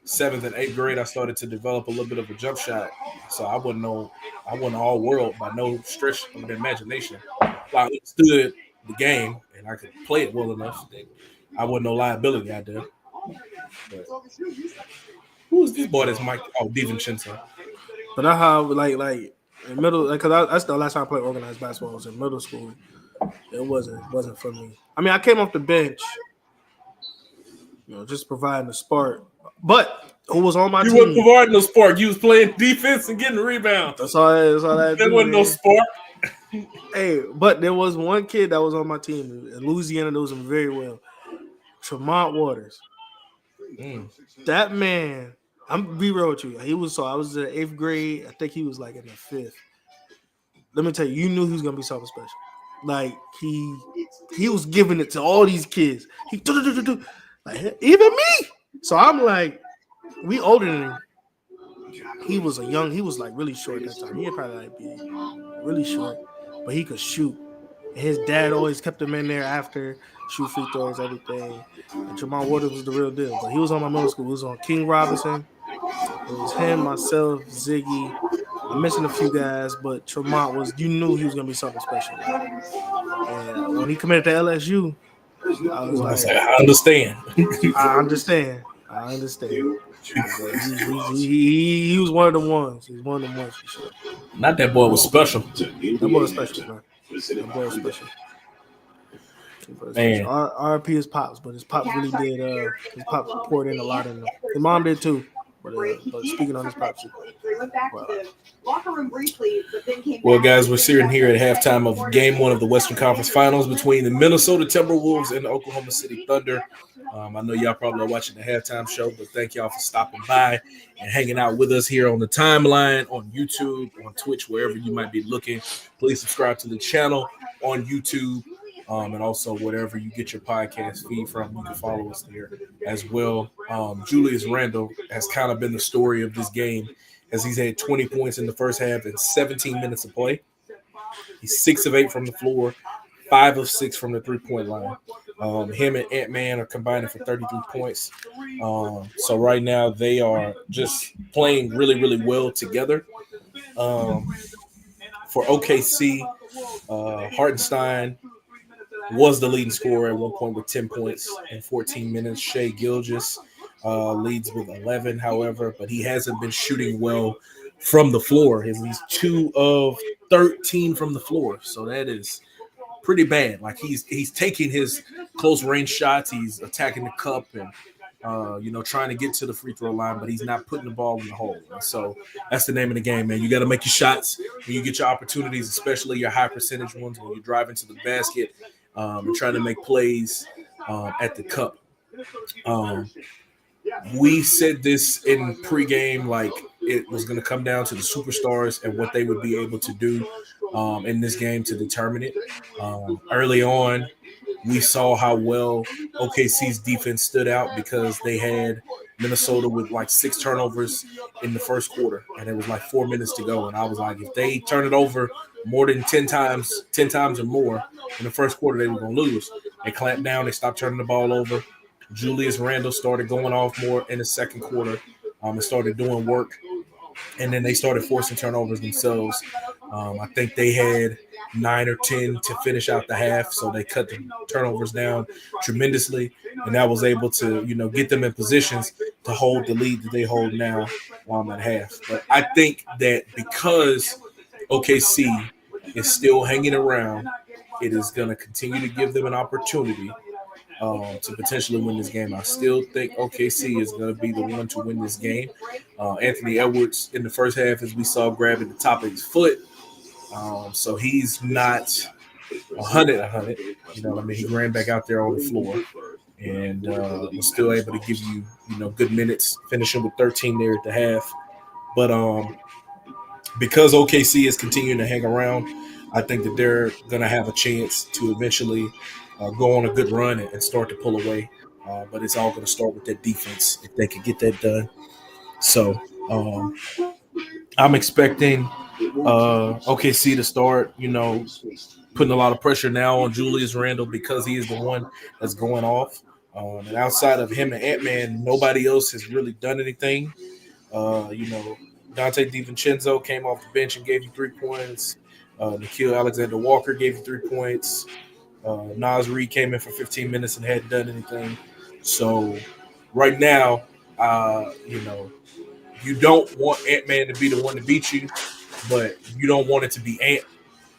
7th and 8th grade, I started to develop a little bit of a jump shot. So I wasn't all world by no stretch of the imagination. I understood the game and I could play it well enough. I wasn't no liability out there. But who is this boy that's Mike? Oh, DiVincenzo. But I have like in middle, because that's the last time I played organized basketball was in middle school. It wasn't for me. I mean, I came off the bench, just providing the spark. But who was on my team? You wasn't providing no spark. You was playing defense and getting rebounds. That's all that. There wasn't no spark. Hey, but there was one kid that was on my team in Louisiana knows him very well. Tremont Waters. That man, I'm be real with you. I was in the 8th grade. I think he was like in the 5th. Let me tell you, you knew he was gonna be something special. Like he was giving it to all these kids. He like even me. So I'm like, we older than him. He was like really short at that time. He'd probably like be really short, but he could shoot. And his dad always kept him in there after shoot free throws, everything. And Tremont Waters was the real deal. But he was on my middle school. He was on King Robinson. It was him, myself, Ziggy. I'm missing a few guys, but Tremont you knew he was gonna be something special. And when he committed to LSU, I was like, I understand. I understand. He was one of the ones. He was one of the ones for sure. Not that boy was special. That boy was special, man. That boy was special. Man. RP his pops, but his pops really did. His pops poured in a lot in him. His mom did too. But speaking on his pops, well, guys, we're sitting here at halftime of Game 1 of the Western Conference Finals between the Minnesota Timberwolves and the Oklahoma City Thunder. I know y'all probably are watching the halftime show, but thank y'all for stopping by and hanging out with us here on the timeline, on YouTube, on Twitch, wherever you might be looking. Please subscribe to the channel on YouTube. And also whatever you get your podcast feed from, you can follow us there as well. Julius Randle has kind of been the story of this game as he's had 20 points in the first half and 17 minutes of play. He's 6 of 8 from the floor, 5 of 6 from the three-point line. Him and Ant-Man are combining for 33 points. So right now they are just playing really, really well together. For OKC, Hartenstein was the leading scorer at one point with 10 points in 14 minutes. Shai Gilgeous leads with 11, however, but he hasn't been shooting well from the floor. He's 2 of 13 from the floor, so that is pretty bad. Like he's taking his close range shots, he's attacking the cup and trying to get to the free throw line, but he's not putting the ball in the hole. And so that's the name of the game, man. You got to make your shots when you get your opportunities, especially your high percentage ones when you drive into the basket and trying to make plays at the cup. We said this in pregame, like it was going to come down to the superstars and what they would be able to do in this game to determine it. Early on, we saw how well OKC's defense stood out because they had Minnesota with like 6 turnovers in the first quarter, and it was like 4 minutes to go. And I was like, if they turn it over more than 10 times or more in the first quarter, they were going to lose. They clamped down. They stopped turning the ball over. Julius Randle started going off more in the second quarter and started doing work. And then they started forcing turnovers themselves. I think they had 9 or 10 to finish out the half, so they cut the turnovers down tremendously, and that was able to, get them in positions to hold the lead that they hold now at half. But I think that because OKC is still hanging around, it is going to continue to give them an opportunity to potentially win this game. I still think OKC is going to be the one to win this game. Anthony Edwards in the first half, as we saw, grabbing the top of his foot. So he's not 100. You know what I mean? He ran back out there on the floor and was still able to give you, good minutes, finishing with 13 there at the half. But because OKC is continuing to hang around, I think that they're going to have a chance to eventually go on a good run and start to pull away. But it's all going to start with that defense if they can get that done. So I'm expecting OKC to start, putting a lot of pressure now on Julius Randle because he is the one that's going off. And outside of him and Ant-Man, nobody else has really done anything. Dante DiVincenzo came off the bench and gave you 3 points. Gilgeous-Alexander Walker gave you 3 points. Naz Reid came in for 15 minutes and hadn't done anything. So right now, you don't want Ant-Man to be the one to beat you, but you don't want it to be Ant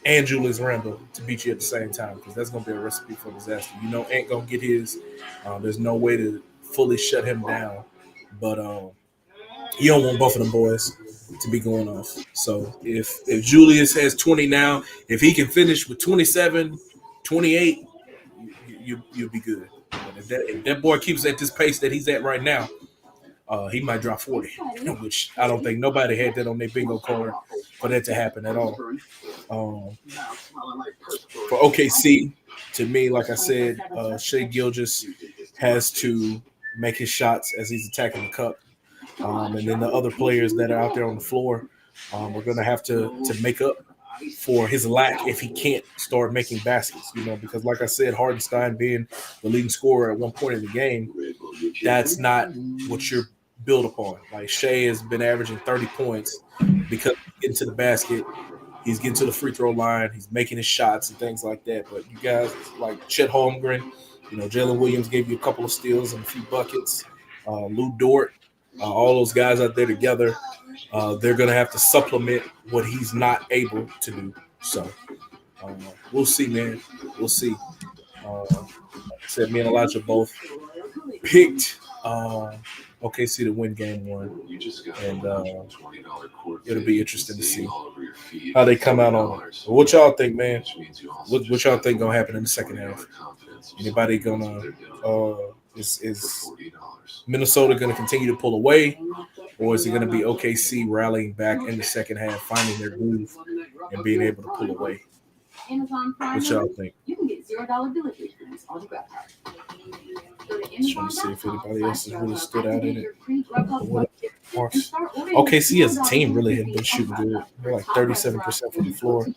and Julius Randle to beat you at the same time, because that's going to be a recipe for disaster. Ant going to get his. There's no way to fully shut him down. But you don't want both of them boys to be going off. So if Julius has 20 now, if he can finish with 27, 28, you'll be good. But if that boy keeps at this pace that he's at right now, he might drop 40, which I don't think nobody had that on their bingo card for that to happen at all. For OKC, to me, like I said, Shai Gilgeous has to make his shots as he's attacking the cup. And then the other players that are out there on the floor are going to have to make up for his lack if he can't start making baskets, because like I said, Hartenstein being the leading scorer at one point in the game, that's not what you're built upon. Like Shai has been averaging 30 points because he's getting to the basket, he's getting to the free throw line, he's making his shots and things like that. But you guys like Chet Holmgren, Jalen Williams gave you a couple of steals and a few buckets, Lou Dort, all those guys out there together, they're going to have to supplement what he's not able to do. So we'll see, man. We'll see. Like I said, me and Elijah both picked OKC to win game 1. And it'll be interesting to see how they come out on it. But what y'all think, man? What y'all think going to happen in the second half? Anybody going to is Minnesota going to continue to pull away, or is it going to be OKC rallying back in the second half, finding their groove and being able to pull away? What y'all think? You can get $0 delivery times on the Grab card. Trying to see if anybody else has really stood out in it. OKC as a team really have been shooting good. They're like 37% from the floor.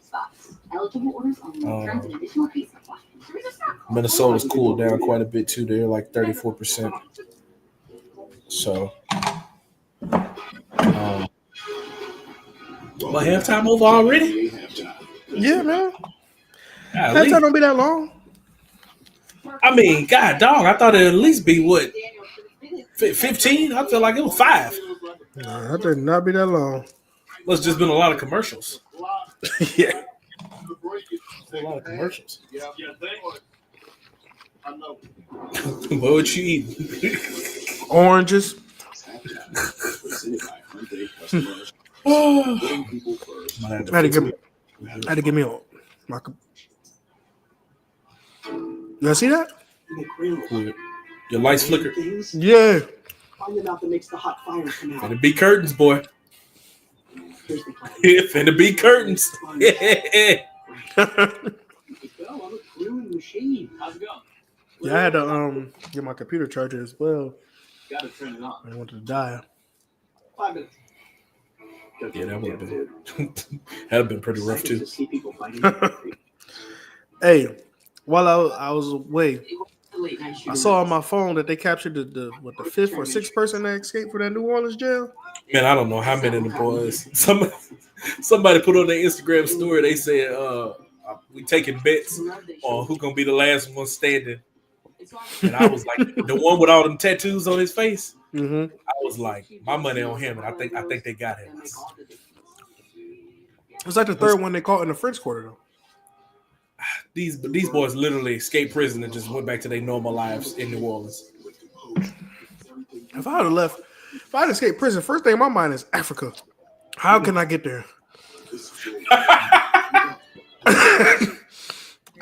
Minnesota's cooled down quite a bit too. They're like 34%. So, but halftime over already? Yeah, man. Golly. Halftime don't be that long. I mean, God dog, I thought it'd at least be 15 15? I feel like it was 5. Nah, that did not be that long. Must just been a lot of commercials. Yeah. A lot of commercials. Yeah, I know. What would you eat? Oranges. I had to give me a you see that? Your lights flickered. Yeah. Finna be curtains, boy. Finna be curtains. Yeah, I had to get my computer charger as well. Gotta turn it on. I wanted to die. 5 minutes. Yeah, that would have been that'd have been pretty rough too. Hey, while I was away, I saw on my phone that they captured the 5th or 6th person that escaped from that New Orleans jail. Man, I don't know how many of the boys. Somebody put on their Instagram story. They said, "We taking bets on who gonna be the last one standing." And I was like, the one with all them tattoos on his face. Mm-hmm. I was like, my money on him, and I think they got him. It's like the third one they caught in the French Quarter though. These boys literally escaped prison and just went back to their normal lives in New Orleans. If I had escaped prison, first thing in my mind is Africa. How can I get there?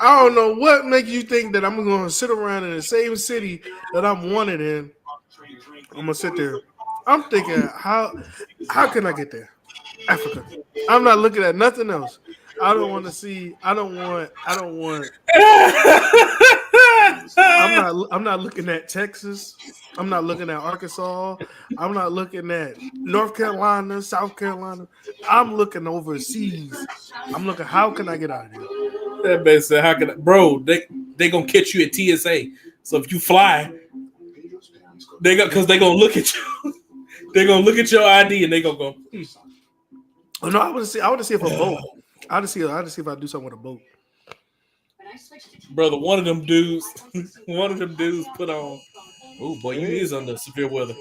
I don't know what makes you think that I'm going to sit around in the same city that I'm wanted in. I'm going to sit there. I'm thinking, how can I get there? Africa. I'm not looking at nothing else. I don't want to see. I don't want. I'm not looking at Texas. I'm not looking at Arkansas. I'm not looking at North Carolina, South Carolina. I'm looking overseas. I'm looking, how can I get out of here? That man said, "How can I?" Bro, they gonna catch you at TSA. So if you fly, because they gonna look at you. They're gonna look at your ID and they gonna go. Oh no, I want to see if a boat. I want to see if I do something with a boat. Brother, one of them dudes put on. Oh boy, you is under severe weather.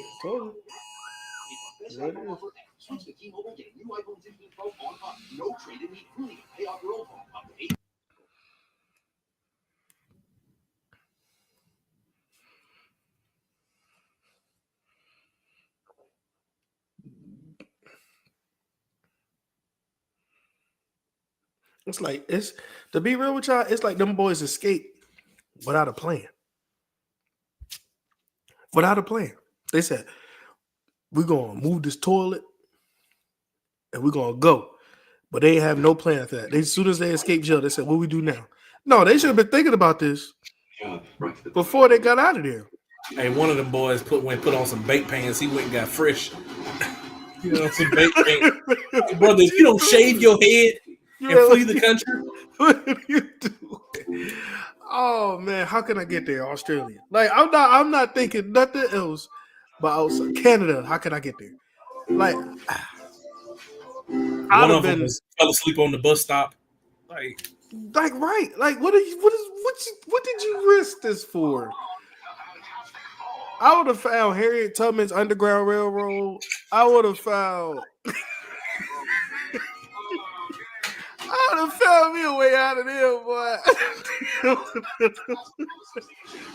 It's to be real with y'all, it's like them boys escape without a plan. Without a plan. They said, we're gonna move this toilet and we're gonna go. But they have no plan for that. As soon as they escape jail, they said, what we do now? No, they should have been thinking about this before they got out of there. Hey, one of them boys put on some bait pants. He went and got fresh. Some bait pants. Hey, brother, if you don't shave your head and flee the country, what do you do? Oh man, how can I get there? Australia. Like I'm not thinking nothing else but outside Canada. How can I get there? Like one of them fell asleep on the bus stop. Like right. Like what did you risk this for? I would have found Harriet Tubman's Underground Railroad. I would have found me a way out of there, boy.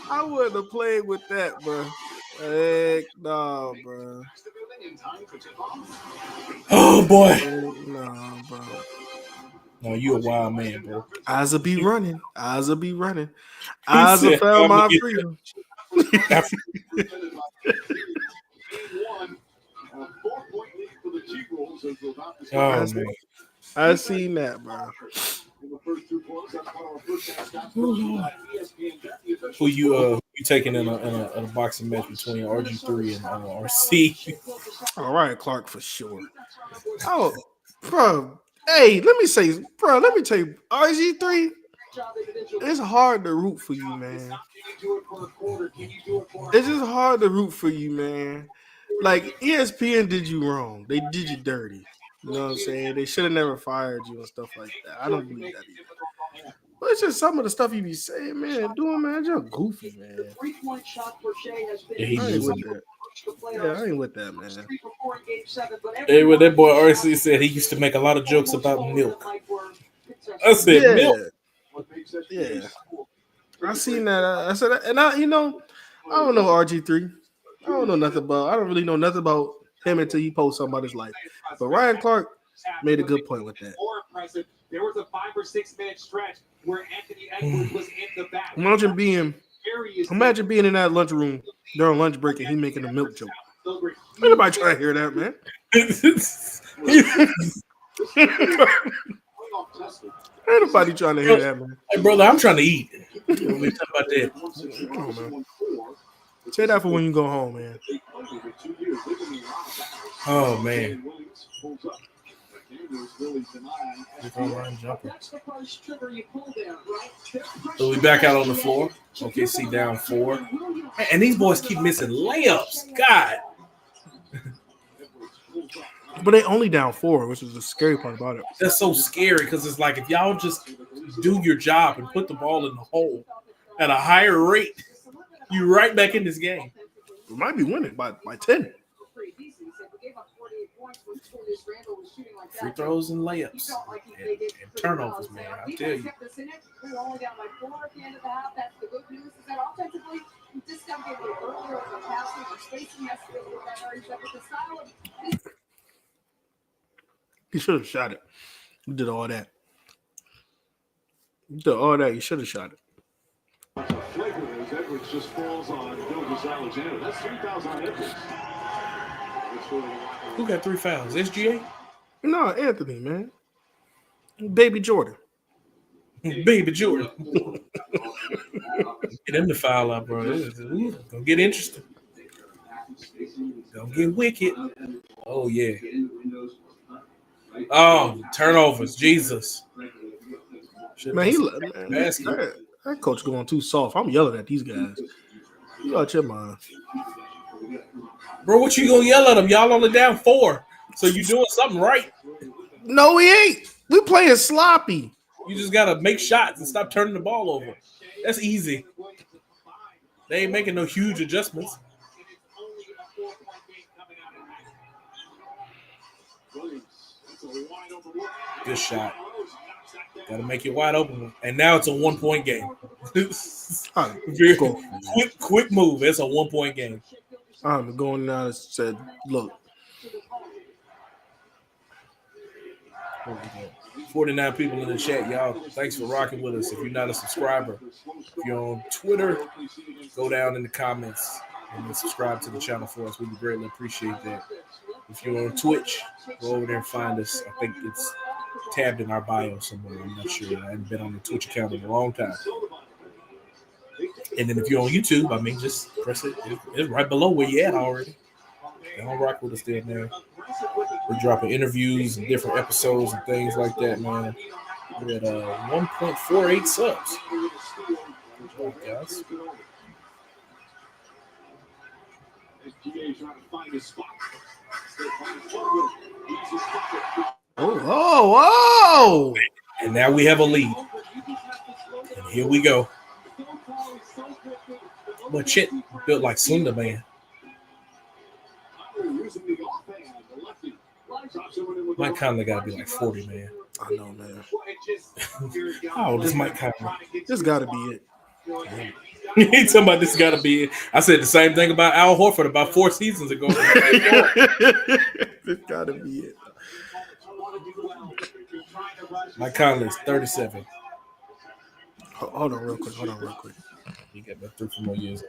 I wouldn't have played with that, bro. Heck no, bro. Oh boy. No, bro. No, you a wild man, bro. Eyes will be running. Eyes will found my freedom. Oh man. I seen that, bro. Who you taking in a boxing match between RG3 and RC? All right, Clark for sure. Oh, bro. Hey, let me tell you, RG3. It's hard to root for you, man. It's just hard to root for you, man. Like ESPN did you wrong. They did you dirty. You know what I'm saying? They should have never fired you and stuff like that. I don't believe that either. But it's just some of the stuff you be saying, man. Doing, man, you're goofy, man. Yeah, he is. Yeah, I ain't with that, man. Hey, what that boy RC said, he used to make a lot of jokes about milk. I said milk. Yeah. I seen that. I said, and I don't know RG3. I don't know nothing about. I don't really know nothing about him until he posts something about his life. But Ryan Clark made a good point with that. More impressive. There was a 5 or 6 minute stretch where Anthony Edwards was in the back. Imagine being in that lunchroom during lunch break and he making a milk joke. Anybody trying to hear that, man? Ain't nobody trying to hear that, man. Hey, brother, I'm trying to eat. We talk about that. Come on, man. Say that for when you go home, man. Oh, man. So we back out on the floor. OKC down 4. And these boys keep missing layups. God. But they only down 4, which is the scary part about it. That's so scary because it's like if y'all just do your job and put the ball in the hole at a higher rate, you're right back in this game. We might be winning by 10. Free throws and layups and turnovers, man. I tell you. We're only down by 4 at the end of the half. That's the good news. Is that offensively, we just got to get a little earlier with the passing or spacing has to be a little better. But with the style of He should have shot it. He did all that. He should have shot it. Edwards just falls on Gilgeous-Alexander. That's 3 fouls on Edwards. Who got 3 fouls? SGA? No, Anthony, man. Baby Jordan. Baby Jordan. Get him the foul out, bro. It's gonna get interesting. Gonna get wicked. Oh, yeah. Oh, turnovers. Jesus. Man, that coach going too soft. I'm yelling at these guys. You out your mind. Bro, what you gonna yell at them? Y'all only down 4. So you doing something right. No, we ain't. We playing sloppy. You just gotta make shots and stop turning the ball over. That's easy. They ain't making no huge adjustments. Good shot. Got to make it wide open. And now it's a 1-point game. Quick move. It's a 1-point game. I'm going now and said, look. 49 people in the chat, y'all. Thanks for rocking with us. If you're not a subscriber, if you're on Twitter, go down in the comments and then subscribe to the channel for us. We would greatly appreciate that. If you're on Twitch, go over there and find us. I think it's tabbed in our bio somewhere. I'm not sure. I haven't been on the Twitch account in a long time. And then if you're on YouTube, I mean, just press it. It's right below where you're at already. Don't rock with us there, man. We're dropping interviews and different episodes and things like that, man. We're at 1.48 subs. Good job, guys. Oh! And now we have a lead. And here we go. But Chet built like Slender Man. Mike Conley got to be like 40, man. I know, man. How old is Mike Conley? This got to be it. He's talking about this got to be it. I said the same thing about Al Horford about 4 seasons ago. This got to be it. Mike Conley is 37. Hold on real quick. He got about 3 more years.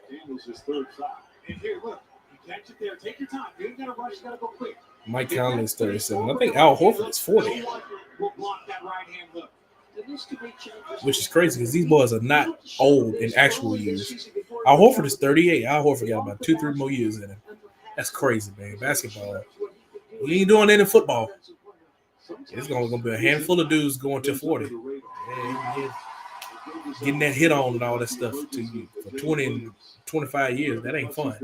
Mike Conley is 37. I think Al Horford is 40. Which is crazy because these boys are not old in actual years. Al Horford is 38. Al Horford got about 2-3 more years in him. That's crazy, man. Basketball. We ain't doing that in football. It's going to be a handful of dudes going to 40. Yeah. Getting that hit on and all that stuff to you for 20 and 25 years, that ain't fun.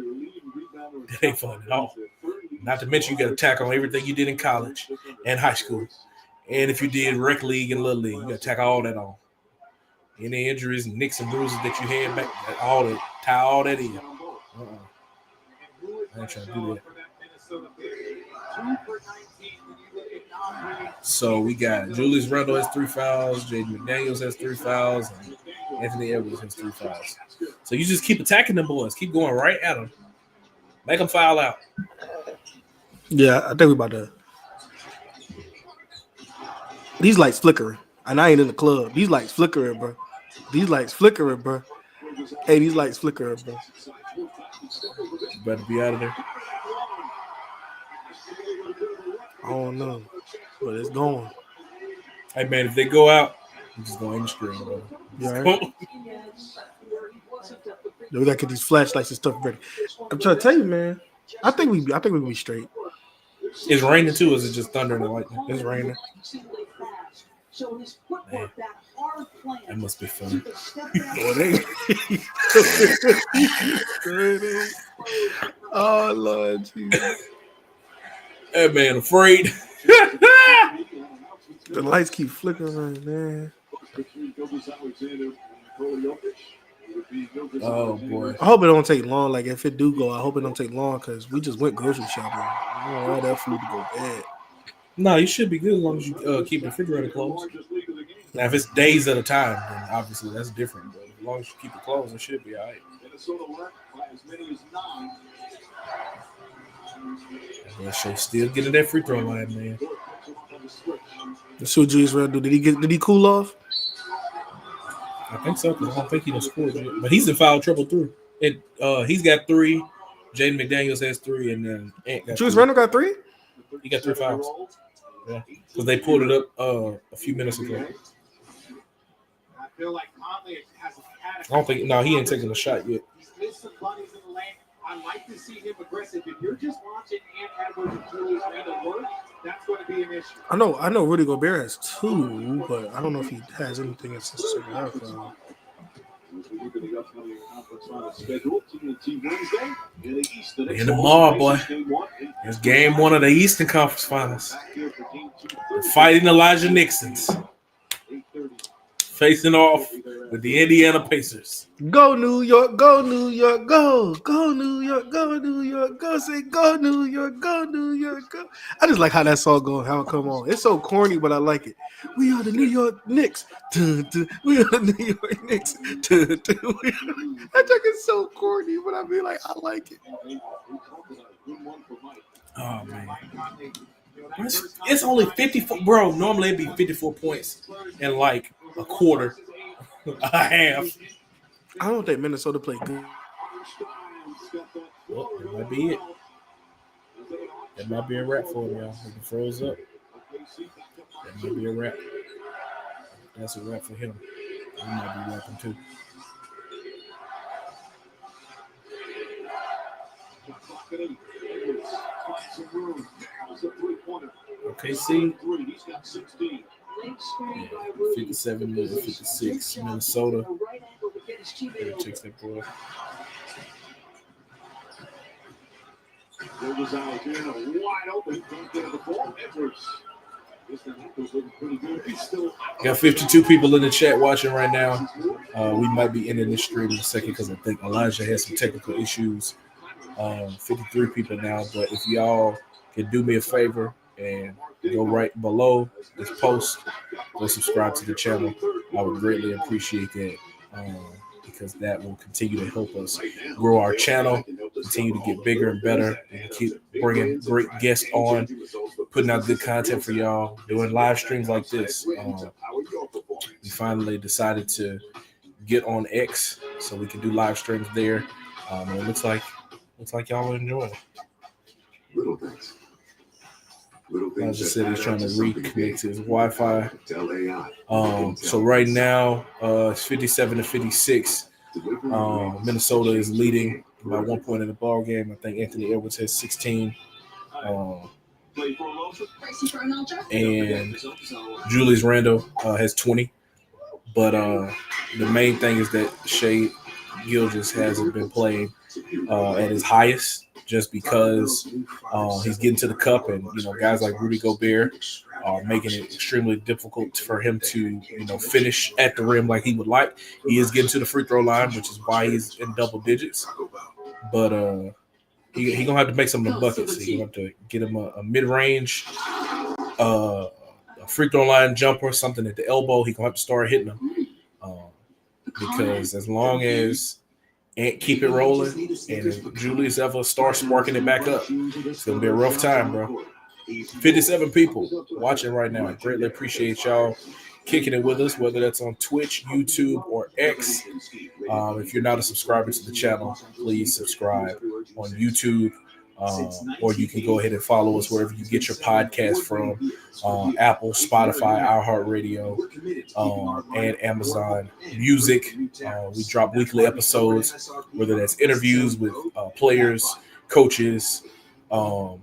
That ain't fun at all. Not to mention you got to tackle on everything you did in college and high school. And if you did rec league and little league, you got to tackle all that on. Any injuries and nicks and bruises that you had back, tie all that in. I ain't trying to do that. So we got Julius Randle has 3 fouls, Jaden McDaniels has 3 fouls, and Anthony Edwards has 3 fouls. So you just keep attacking them boys. Keep going right at them. Make them foul out. Yeah, I think we about to. These lights flickering, and I ain't in the club. These lights flickering, bro. These lights flickering, bro. Hey, these lights flickering, bro. You better be out of there. I don't know, but it's going. Hey, man, if they go out, I'm just going to screen, bro. You all right? Yo, we gotta get these flashlights and stuff ready. I'm trying to tell you, man. I think we can be straight. It's raining too, or is it just thunder and lightning? It's raining. Man, that must be fun. Oh Lord Jesus. Hey, man, afraid. The lights keep flickering, man. Oh boy. I hope it don't take long. Like if it do go, I hope it don't take long because we just went grocery shopping. I don't want all that food to go bad. No, you should be good as long as you keep the refrigerator closed. Now, if it's days at a time, then obviously that's different. But as long as you keep it closed, it should be all right. Yeah, Shai still getting that free throw line, man. Let's see what Julius Randle do. Did he cool off? I think so, because I don't think he done scored yet. But he's in foul trouble through. He's got 3. Jaden McDaniels has 3, and then Ant got Julius 3. Randle got 3? He got 3 fouls. Yeah, because they pulled it up a few minutes ago. I feel like Conley has I don't think. No, he ain't taking a shot yet. He's missed some bunnies in the lane. I like to see him aggressive. If you're just watching Ant Edwards and Julius Randle work, that's going to be an issue. I know Rudy Gobert has 2, but I don't know if he has anything in the second half. And tomorrow, boy, it's game 1 of the Eastern Conference Finals. They're fighting Elijah Nixon's, facing off with the Indiana Pacers. Go New York, go New York, go New York, go New York, go say go New York, go New York, go. I just like how that song goes, how it come on. It's so corny, but I like it. We are the New York Knicks. Dun, dun. We are the New York Knicks. Dun, dun. That joke is so corny, but I mean, like, I like it. Oh man, it's only 54, bro. Normally it'd be 54 points in like a quarter, a half. I don't think Minnesota played good. Well, that might be it. That might be a wrap for him, y'all. If he froze up, that might be a wrap. That's a wrap for him. He might be wrapping too. Okay, see. 57 to 56, Minnesota. Takes that boy. Got 52 people in the chat watching right now. We might be ending this stream in a second because I think Elijah has some technical issues. 53 people now, but if y'all can do me a favor and go right below this post, go subscribe to the channel. I would greatly appreciate that because that will continue to help us grow our channel, continue to get bigger and better, and keep bringing great guests on, putting out good content for y'all, doing live streams like this. We finally decided to get on X so we can do live streams there. And it looks like y'all are enjoying it. Little things. I just said he's trying to reconnect to his Wi-Fi. So right now, it's 57 to 56. Minnesota is leading by 1 point in the ball game. I think Anthony Edwards has 16. And Julius Randle has 20. But the main thing is that Shai Gilgeous hasn't been playing at his highest, just because he's getting to the cup, and guys like Rudy Gobert are making it extremely difficult for him to finish at the rim like he would like. He is getting to the free throw line, which is why he's in double digits. But he gonna have to make some of the buckets. He gonna have to get him a mid-range, a free throw line jumper, something at the elbow. He gonna have to start hitting them because as long as Ant keep it rolling and if Julius ever starts sparking it back up, it's gonna be a rough time, bro. 57 people watching right now. I greatly appreciate y'all kicking it with us, whether that's on Twitch, YouTube, or X. If you're not a subscriber to the channel, please subscribe on YouTube, or you can go ahead and follow us wherever you get your podcast from, Apple, Spotify, iHeartRadio, and Amazon Music. We drop weekly episodes, whether that's interviews with players, coaches. We're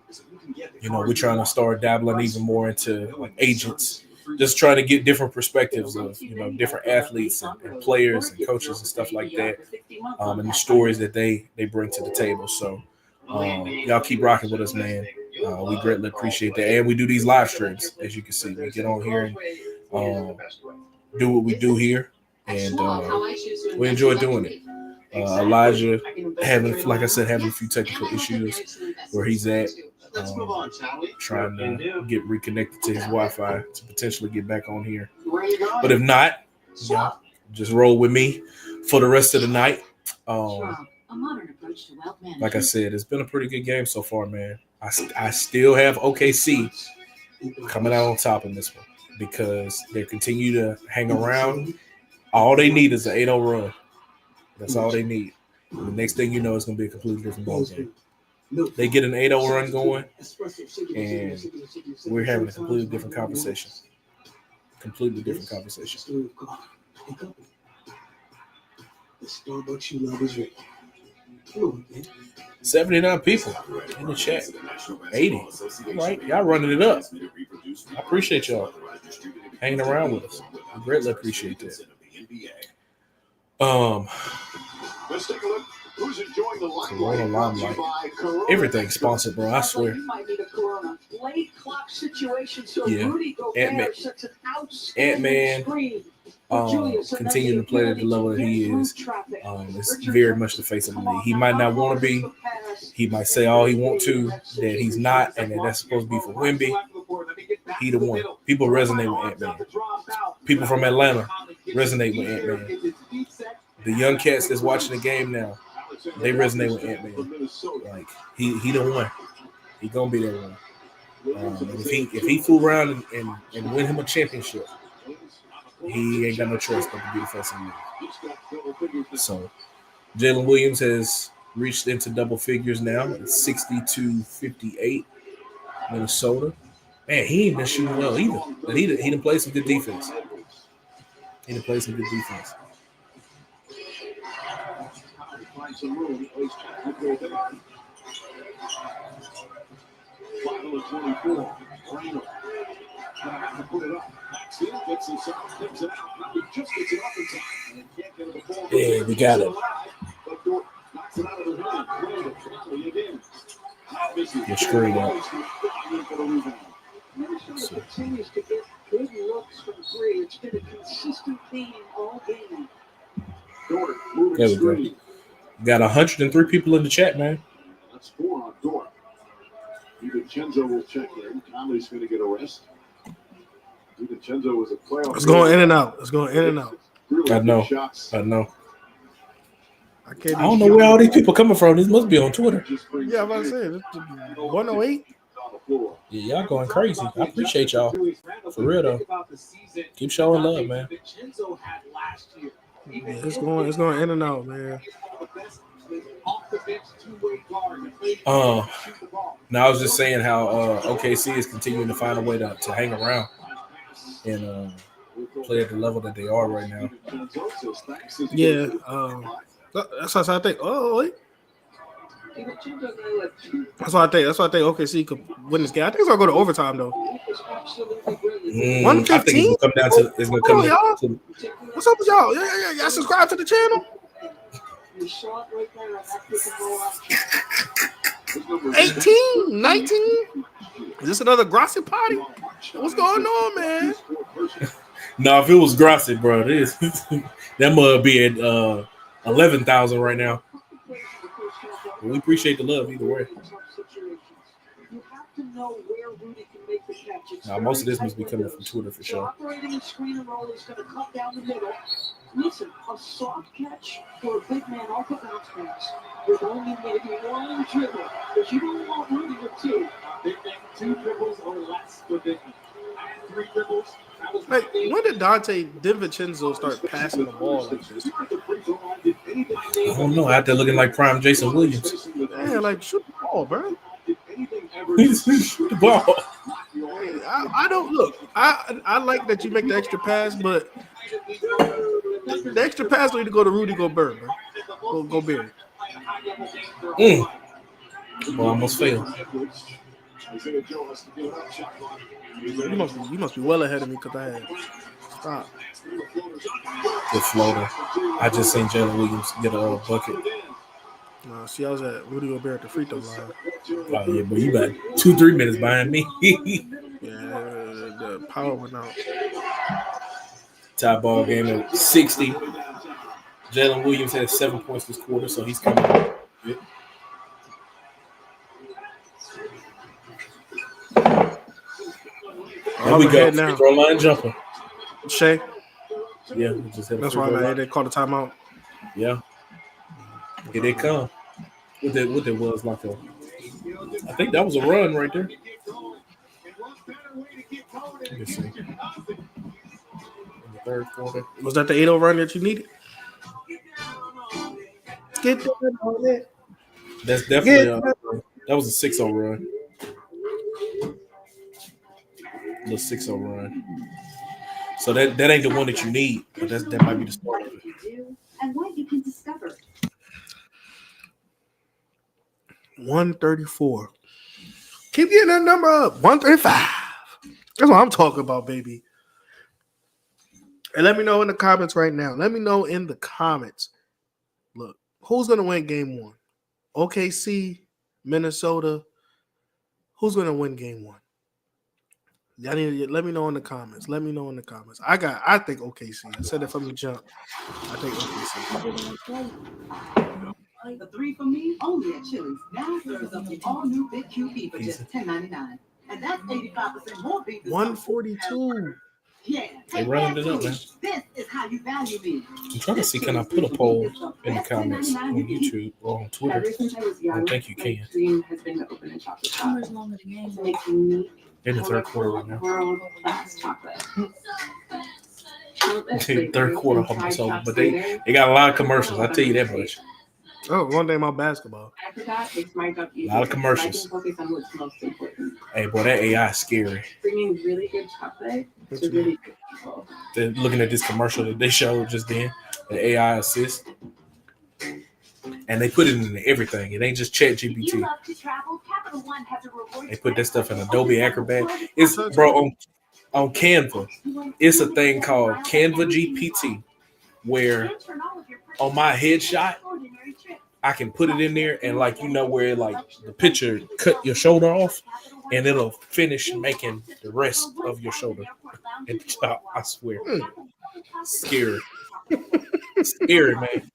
trying to start dabbling even more into like agents, just trying to get different perspectives of different athletes and players and coaches and stuff like that, and the stories that they bring to the table. So y'all keep rocking with us, man. We greatly appreciate that, and we do these live streams, as you can see. We get on here and do what we do here, and we enjoy doing it. Elijah having a few technical issues where he's at. Trying to get reconnected to his Wi-Fi to potentially get back on here. But if not, just roll with me for the rest of the night. Like I said, it's been a pretty good game so far, man. I still have OKC coming out on top in this one because they continue to hang around. All they need is an 8-0 run. That's all they need. And the next thing you know, it's going to be a completely different ball game. They get an 8-0 run going, and we're having a completely different conversation. Completely different conversation. The Starbucks you love is ready. 79 people in the chat. 80. All right, y'all running it up. I appreciate y'all hanging around with us. I greatly appreciate that. Let's take a look. Who's enjoying the Corona Limelight. Everything's sponsored, bro. I swear. Yeah. Ant-Man. Continuing to play at the level that he is. It's very much the face of the league. He might not want to be. He might say all he wants to, that he's not, and that that's supposed to be for Wemby. He the one. People resonate with Ant-Man. People from Atlanta resonate with Ant-Man. The young cats that's watching the game now, they resonate with Ant-Man. Like he the one. He gonna be that one. If he fool around and win him a championship, he ain't got no choice but to be the face of the league. So Jalen Williams has reached into double figures now. It's 60-58 Minnesota. Man, he ain't been shooting well either. But he done played some good defense. some room. 5-24. Trainer. Gonna have to put it up. Backs in, gets himself, tips it out. He just gets it up in time. And can't get it before. Yeah, we got it. But Dort knocks it out of his hand. Randall traveling again. You're screwed up. Minnesota continues to get good looks from three. It's been a consistent theme all game. There we go. Got 103 people in the chat, man. That's 4 on Dort. DiVincenzo will check in. Conley's going to get a rest. DiVincenzo was a playoff. It's going in and out. I know. I don't know where all these people coming from. These must be on Twitter. Yeah, I'm about to say 108. Yeah, y'all going crazy. I appreciate y'all. For real though. Keep showing love, man. Yeah, it's going in and out, man. Now I was just saying how OKC is continuing to find a way to hang around and play at the level that they are right now. Yeah, that's what I think. Oh, wait. That's what I think. OKC could win this game. I think it's gonna go to overtime though. 115. I think it's gonna come down to. It's gonna come down to. What's up with y'all? Yeah. Y'all subscribe to the channel. 18, 19. Is this another Grassi party? What's going on, man? No, if it was Grassi, bro, that must be at 11,000 right now. We appreciate the love either way. You have to know where Rudy can make the catch. It's Now, most of this very must be tight coming windows. from Twitter for So sure. operating in screen and roll is going to cut down the middle. Listen, a soft catch for a big man off a bounce pass with only maybe one dribble, because you don't want Rudy with two. Big man, 2 dribbles or less for Big man. I had 3 dribbles. That was Like, when did Dante DiVincenzo start passing the ball like this? I don't know. Out there looking like prime Jason Williams. Yeah, like shoot the ball, bro. Shoot the ball. I don't look. I like that you make the extra pass, but the extra pass need to go to Rudy Gobert, bro. Go Gobert. Well, almost failed. You must be well ahead of me because I had stop. Good floater. I just seen Jalen Williams get a bucket. No, see, I was at Rudy Gobert at the free throw line. Oh yeah, but you about 2-3 minutes behind me. Yeah, the power went out. Tie ball game at 60. Jalen Williams had 7 points this quarter, so he's coming up. Good. There we go. Now. Throw line jumper. Shai. Yeah, we just had a That's free why throw man, line. they called a timeout. Yeah. Here they come. What that was like a. I think that was a run right there. Let me see. In the third quarter. Was that the 8-0 run that you needed? Get that on it. That's definitely that was a 6-0 run. The 6-0 run. So that ain't the one that you need, but that might be the start of it. And what you can discover. 134. Keep getting that number up. 135. That's what I'm talking about, baby. And let me know in the comments right now. Let me know in the comments. Look, who's going to win game 1? OKC, Minnesota. Who's going to win game 1? Y'all need to let me know in the comments. Let me know in the comments. I think OKC. I said that from the jump. I think OKC. The 3 for me only at Chili's. Now serves up the all new Big QP for just $10.99. And that's 85% more beef. 142. Yeah. They running it up, man. This is how you value me. I'm trying to see, can I put a poll in the comments on YouTube or on Twitter? Ever since I was young, I think you my can. dream has been to open a chocolate shop. To make unique, In the third quarter right now. world-class chocolate. Third quarter almost over, but they got a lot of commercials. I tell you that much. Oh, one day my basketball. I forgot makes my job easier. A lot of commercials. I can focus on what's most important. Hey, boy, that AI is scary. Bringing really good chocolate to really good people. They're looking at this commercial that they showed just then, the AI assist, and they put it in everything. It ain't just Chat GPT. They put that stuff in Adobe Acrobat. It's on Canva. It's a thing called Canva GPT, where on my headshot, I can put it in there and where like the picture cut your shoulder off, and it'll finish making the rest of your shoulder. And I swear, scary, scary, man.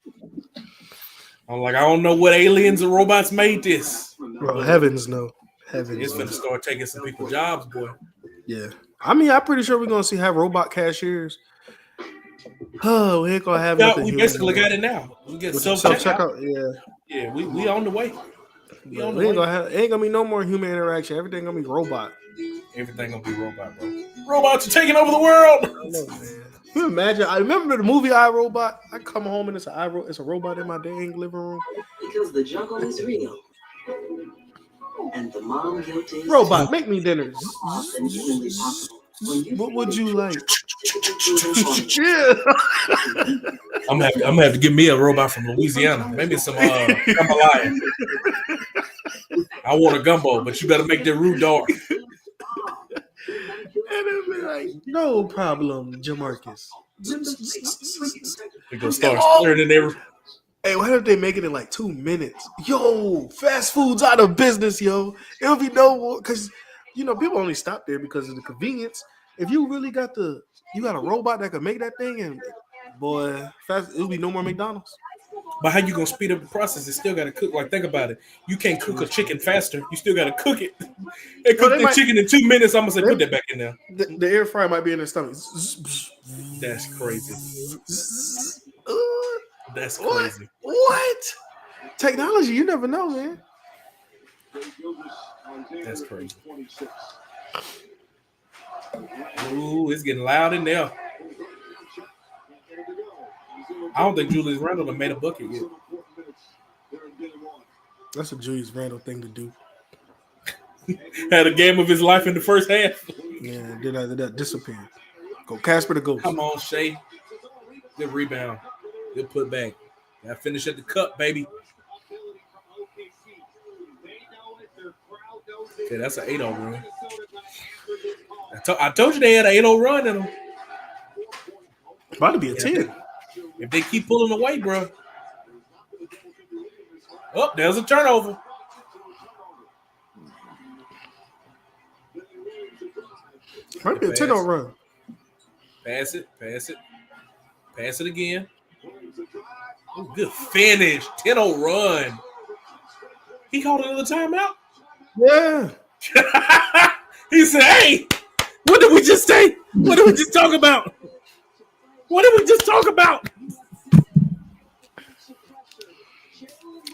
I'm like, I don't know what aliens or robots made this. Bro, heavens no. Heavens. It's gonna start taking some people's jobs, boy. Yeah. I mean, I'm pretty sure we're gonna have robot cashiers. Oh, we ain't gonna have nothing. We basically got it now. We get self checkout. Yeah, we on the way. We on the way. Ain't gonna be no more human interaction. Everything gonna be robot. Everything gonna be robot, bro. Robots are taking over the world. I know, man. Can you imagine? I remember the movie iRobot. I come home and it's a robot in my dang living room. Because the jungle is real. And the mom guilt is robot, make me dinner. What would you like? Yeah. I'm gonna have to give me a robot from Louisiana. Maybe some jambalaya. I want a gumbo, but you better make that roux dark. And it'll be like, no problem, Jamarcus. We're gonna start stirring in there. Hey, why don't they make it in like 2 minutes? Yo, fast food's out of business, yo. It'll be no more because people only stop there because of the convenience. If you really got a robot that can make that thing, and boy, it'll be no more McDonald's. But how you gonna speed up the process? It still gotta cook. Like, think about it. You can't cook a chicken faster. You still gotta cook it. They cook the chicken in 2 minutes. I'm gonna say, put that back in there. The air fryer might be in their stomach. That's crazy. That's What? crazy. What? Technology, you never know, man. That's crazy. Ooh, it's getting loud in there. I don't think Julius Randle made a bucket yet. That's a Julius Randle thing to do. Had a game of his life in the first half. Yeah, then after that disappeared. Go Casper the Ghost. Come on, Shai. Good rebound. Good put back. Got to finish at the cup, baby. Okay, that's an 8-0 run. I told you they had an 8-0 run in them. About to be a 10. If they keep pulling away, bro. Oh, there's a turnover. Might be a 10-0 run. Pass it. Pass it again. Ooh, good finish. 10-0 run. He called another timeout? Yeah. He said, hey, what did we just say? What did we just talk about? What did we just talk about?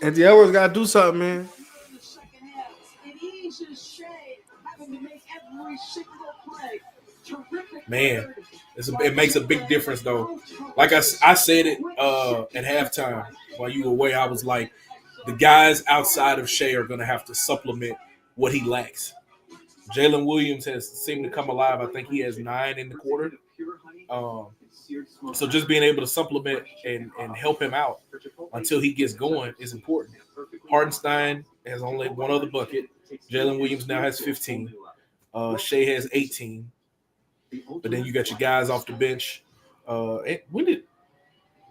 Anthony Edwards got to do something, man. Man, it makes a big difference, though. Like I said it at halftime while you were away, I was like, the guys outside of Shai are going to have to supplement what he lacks. Jalen Williams has seemed to come alive. I think he has 9 in the quarter. So just being able to supplement and help him out until he gets going is important. Hardenstein has only one other bucket. Jalen Williams now has 15. Shai has 18. But then you got your guys off the bench. When did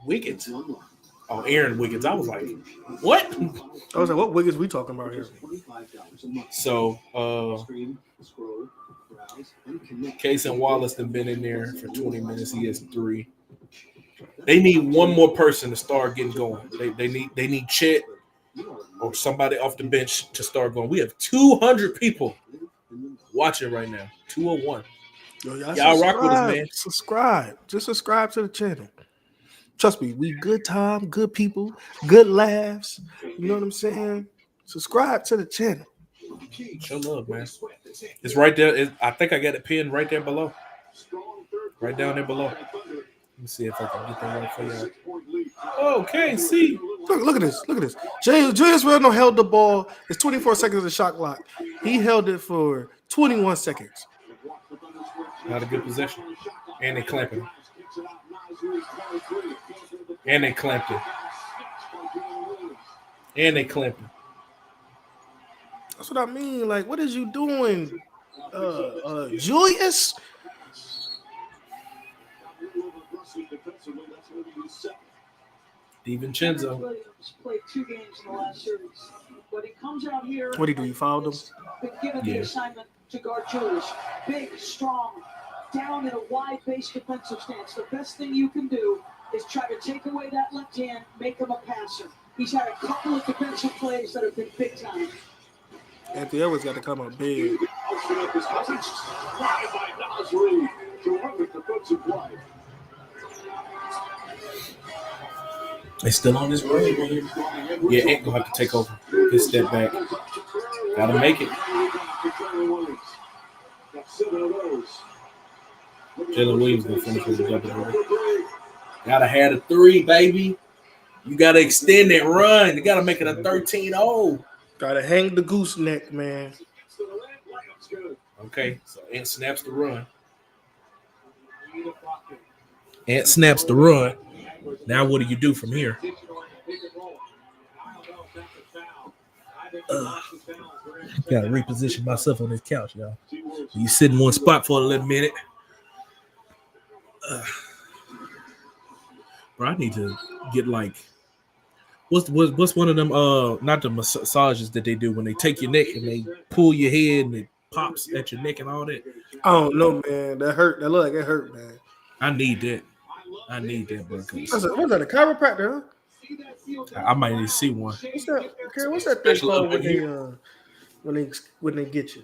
Wiggins? Oh, Aaron Wiggins. I was like, what? I was like, what Wiggins we talking about here? So, Case and Wallace have been in there for 20 minutes. He has 3. They need one more person to start getting going. They need Chet or somebody off the bench to start going. We have 200 people watching right now. 201. Yo, y'all rock with us, man. Subscribe. Just subscribe to the channel. Trust me, we good time, good people, good laughs. You know what I'm saying? Subscribe to the channel. Show love, man. It's right there. I think I got it pinned right there below. Right down there below. Let me see if I can get that right for y'all. Okay, see. Look at this. Look at this. Julius Randle held the ball. It's 24 seconds of the shot clock. He held it for 21 seconds. Not a good possession. And they clamped him. And they clamped him. And they clamped him. That's what I mean. Like, what is you doing, Julius? DiVincenzo. Played 2 games in the last series, but he comes out here. What did he do? He fouled him. Been given the assignment to guard Julius. Big, strong, down in a wide base defensive stance. The best thing you can do is try to take away that left hand, make him a passer. He's had a couple of defensive plays that have been big time. Anthony Edwards got to come up big. They still on this road. Yeah, Ant gonna have to take over. His step back. Gotta make it. Jalen Williams gonna finish with a double. Gotta have a 3, baby. You gotta extend that run. You gotta make it a 13-0. Gotta hang the gooseneck, man. Okay, so Ant snaps the run. Ant snaps the run. Now what do you do from here? Gotta reposition myself on this couch, y'all. You sit in one spot for a little minute. Bro, I need to get like what's one of them not the massages that they do when they take your neck and they pull your head and it pops at your neck and all that. I don't know, man. That hurt. That look like it hurt, man. I need that. I need that, bro. What's that? A chiropractor, huh? I might need to see one. What's that? Karen, what's that thing Special called up here. when they get you?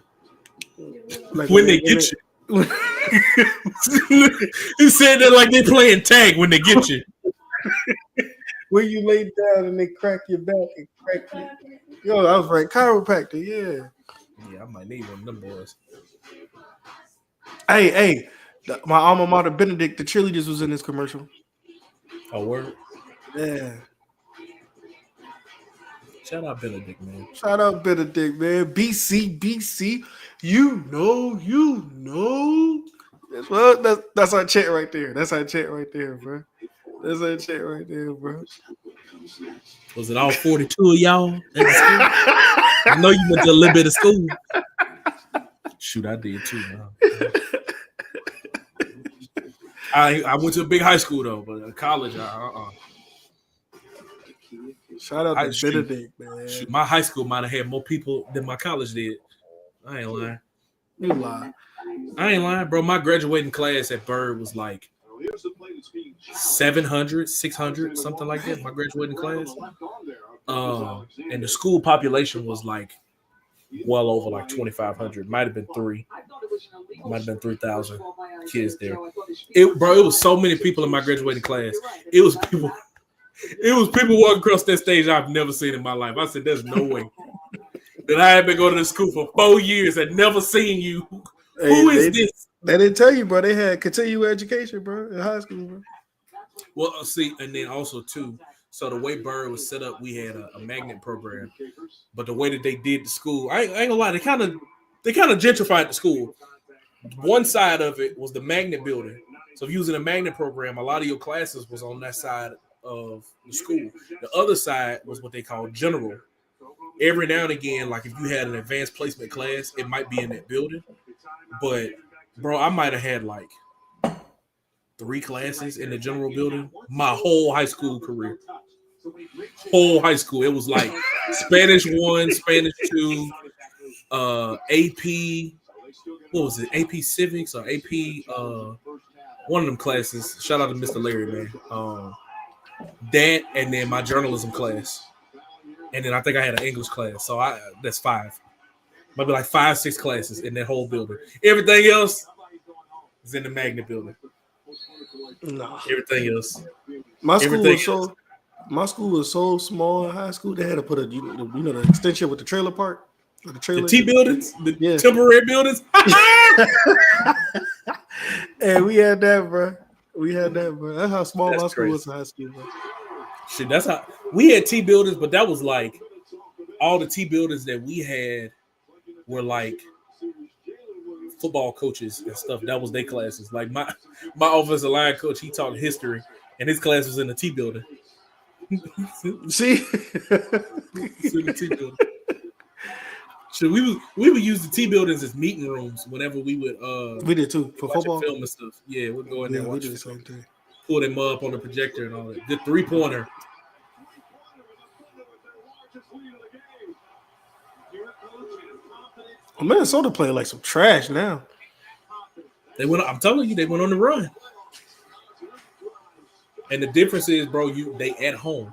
Like When they get you. You said that like they playing tag when they get you. Where you lay down and they crack your back and crack you. Yo, I was right. Chiropractor, yeah. Yeah, I might need one of them boys. Hey, my alma mater, Benedict, the cheerleaders was in this commercial. Oh, word. Yeah. Shout out Benedict, man. Shout out Benedict, man. BC. You know. That's our chat right there. That's our chat right there, bro. That's our chat right there, bro. Was it all 42 of y'all at the school? I know you went to a little bit of school. Shoot, I did too, man. I went to a big high school though, but college, Shout out to Benedict, man. Shoot, my high school might have had more people than my college did. I ain't lying. You lie. I ain't lying, bro. My graduating class at Bird was like 700, 600, something like that. My graduating class. And the school population was like well over like 2,500. Might have been 3,000 kids there. It was so many people in my graduating class. It was people walking across that stage I've never seen in my life. I said, "There's no way that I had been going to this school for 4 years and never seen you. Who is this?" They didn't tell you, bro. They had continuing education, bro, in high school, bro. Well, see, and then also too. So the way Bird was set up, we had a magnet program, but the way that they did the school, I ain't gonna lie, they kind of gentrified the school. One side of it was the magnet building. So if you was in a magnet program, a lot of your classes was on that side of the school. The other side was what they call general. Every now and again, like if you had an advanced placement class, it might be in that building. But bro, I might have had like 3 classes in the general building my whole high school career. Whole high school. It was like Spanish 1, Spanish 2, AP, what was it? AP Civics or AP one of them classes. Shout out to Mr. Larry, man. That and then my journalism class. And then I think I had an English class. So that's 5. Maybe like 5, 6 classes in that whole building. Everything else is in the magnet building. No. Everything else. My school was so small in high school. They had to put the extension with the trailer park. The T buildings, the temporary buildings. And we had that, bro. That's how small my school was in high school, bro. Shit, that's how we had T buildings, but that was like all the T buildings that we had were like football coaches and stuff. That was their classes. Like my offensive line coach, he taught history, and his class was in the T building. See, the T building. So we would use the T buildings as meeting rooms whenever we would. We did too for football, film and stuff. Yeah, we'd go in there and watch we did the same thing. Pull them up on the projector and all that. Good 3-pointer. Well, Minnesota playing like some trash now. I'm telling you, they went on the run. And the difference is, bro, they at home.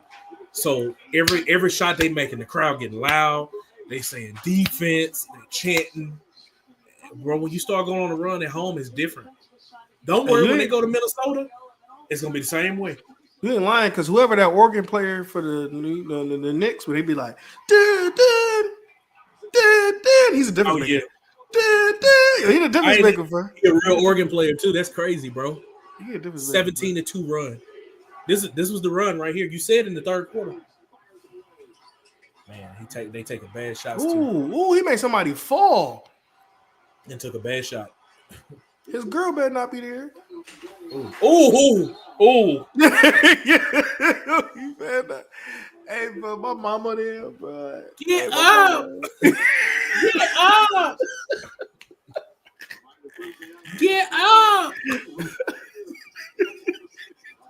So every shot they making, the crowd getting loud. They saying defense, they chanting. Bro, when you start going on a run at home, it's different. Don't worry, when they go to Minnesota, it's gonna be the same way. You ain't lying, because whoever that organ player for the Knicks, would he be like, dun, he's a difference maker. He's a difference maker, bro. He's a real organ player too. That's crazy, bro. 17-2 run. This was the run right here. You said in the third quarter. Man, they take a bad shot. He made somebody fall. And took a bad shot. His girl better not be there. Oh. You better not. Hey, bro, my mama there, bro. Get up! Get up! Get up!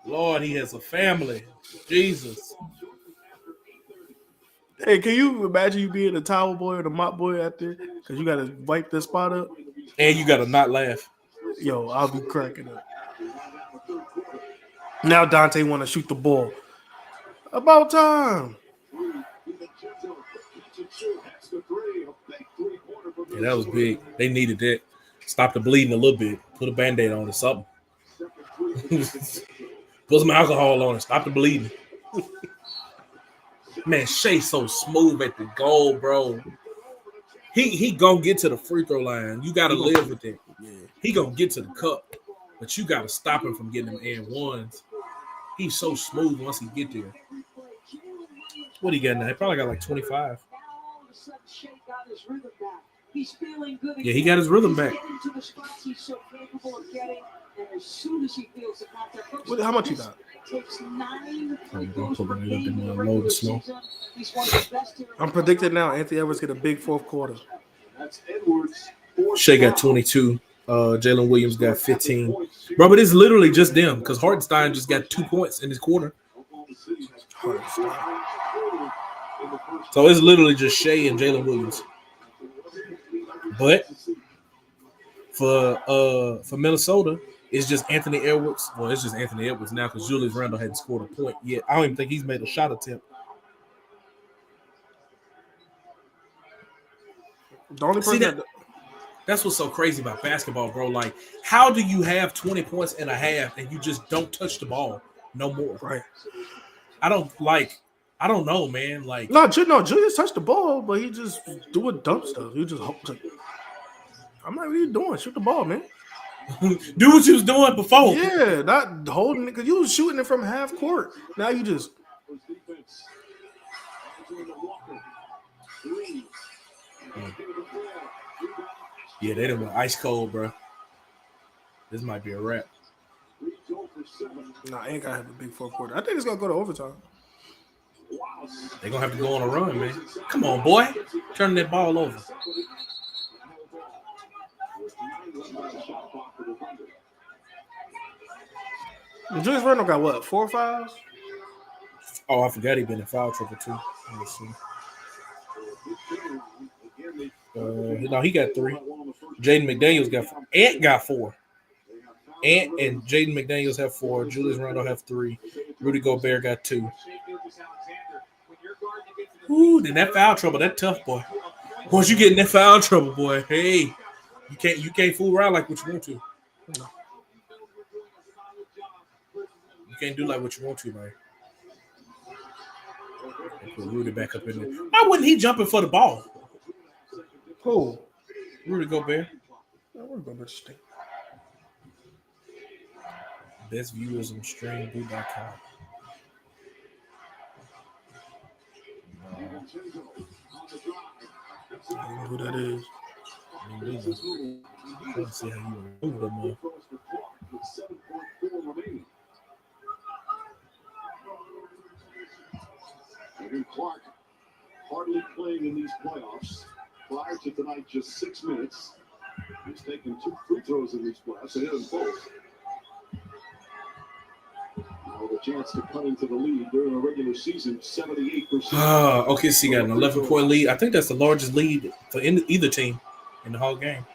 Lord, he has a family. Jesus. Hey, can you imagine you being a towel boy or the mop boy out there? Because you got to wipe this spot up. And you got to not laugh. Yo, I'll be cracking up. Now Dante want to shoot the ball. About time. Yeah, that was big. They needed that. Stop the bleeding a little bit. Put a Band-Aid on or something. Put some alcohol on it. Stop the bleeding. Man, Shai so smooth at the goal, bro. He gonna get to the free throw line. You gotta live with it. Yeah. He gonna get to the cup, but you gotta stop him from getting them and ones. He's so smooth once he get there. What he got now? He probably got like 25. Now all of a sudden, Shai got his rhythm back. He's feeling good. Yeah, he got his rhythm back. He's getting to the spots he's so capable of getting, and as soon as he feels the contact, How much he got? takes 9 free I'm throws per pulling it up game in in the the load regular slow. season. He's one of the best here. I'm predicting now Anthony Edwards get a big fourth quarter. That's Edwards. Shai got 22. Jalen Williams got 15. Bro, but it's literally just them because Hartenstein just got 2 points in this quarter. So it's literally just Shai and Jalen Williams. But for Minnesota, it's just Anthony Edwards. Well, it's just Anthony Edwards now because Julius Randle hadn't scored a point yet. I don't even think he's made a shot attempt. The only person That's what's so crazy about basketball, bro. Like, how do you have 20 points and a half and you just don't touch the ball no more? right. I don't know, man. Like, No, Julius touched the ball, but he just doing dumb stuff. He just like, I'm like, what are you doing? Shoot the ball, man. do what you was doing before. Yeah, not holding it because you was shooting it from half court. Now you just Yeah, they done went ice cold, bro. This might be a wrap. I ain't gonna have a big fourth quarter. I think it's gonna go to overtime. They're gonna have to go on a run, man. Come on, boy. Turn that ball over. Julius Randle got what, 4 fouls? Oh, I forgot he been in foul trouble too. Let me see. No, he got 3. Jaden McDaniels got 4. Ant got 4. Ant and Jaden McDaniels have 4. Julius Randle have 3. Rudy Gobert got 2. Ooh, then that foul trouble, that tough, boy. Once you get in that foul trouble, boy, hey, you can't fool around like what you want to. You can't do like what you want to, man. Put Rudy back up in there. Why wasn't he jumping for the ball? Who? Rudy Gobert. Best viewers on streamblue.com. I don't know who that is. Let's see how you remove them, man. And Clark hardly playing in these playoffs. Prior to tonight, just 6 minutes. He's taken 2 free throws in these playoffs. They hit them both. Now the chance to cut into the lead during the regular season, 78%. OKC got an 11-point lead. I think that's the largest lead for either team in the whole game.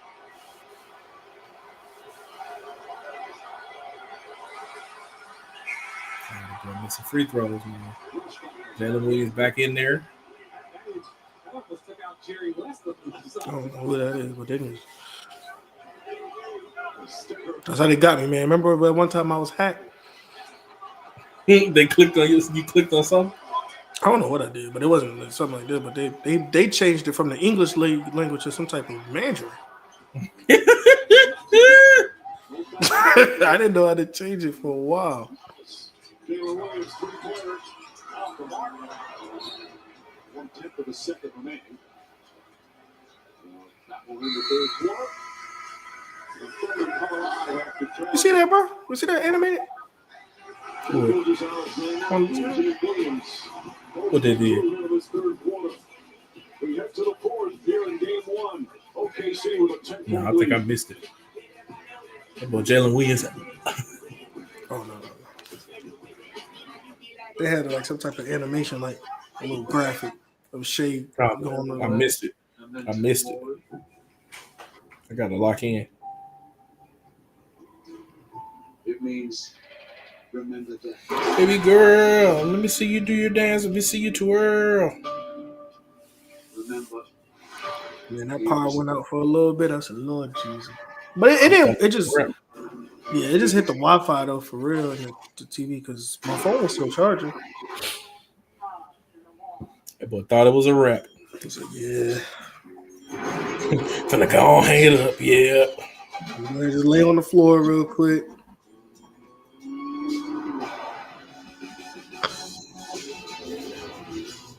They're missing free throws, man. Jalen Williams back in there. I don't know who that is, but they didn't. That's how they got me, man. Remember one time I was hacked? They clicked on you. You clicked on something? I don't know what I did, but it wasn't like something like that. But they changed it from the English language to some type of Mandarin. I didn't know how to change it for a while. Williams, 3-pointer, off the mark. 1/10 of a second remaining. That will win the third quarter. You see that, bro? You see that animated? What they did? We head to the fourth here in game 1. OKC with a 10-point No, I think I missed it. That boy Jalen Williams. Oh no. They had like some type of animation, like a little graphic of Shai going on. I missed it. I got to lock in. It means Remember that. Baby girl, let me see you do your dance. Let me see you twirl. Remember. Man, that power went out for a little bit. I said, Lord Jesus. But it didn't. It just hit the Wi-Fi though for real and the TV because my phone was still charging. That boy thought it was a wrap. I said, yeah. Finna go on, hang it up. Yeah. Just lay on the floor real quick.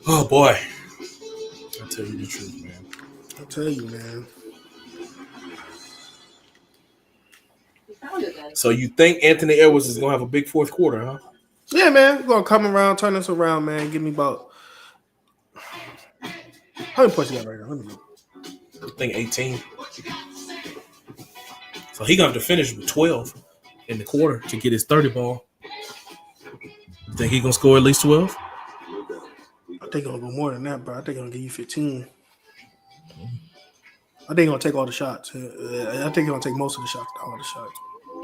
Oh boy. I'll tell you the truth, man. I'll tell you, man. So you think Anthony Edwards is gonna have a big fourth quarter, huh? Yeah, man. We're gonna come around, turn this around, man. Give me about how many points you got right now? Let me look. I think 18. So he gonna have to finish with 12 in the quarter to get his 30 ball. You think he gonna score at least 12? I think I'm gonna go more than that, bro. I think I'm gonna give you 15. I think I'm gonna take all the shots. I think I'm gonna take most of the shots, not all the shots.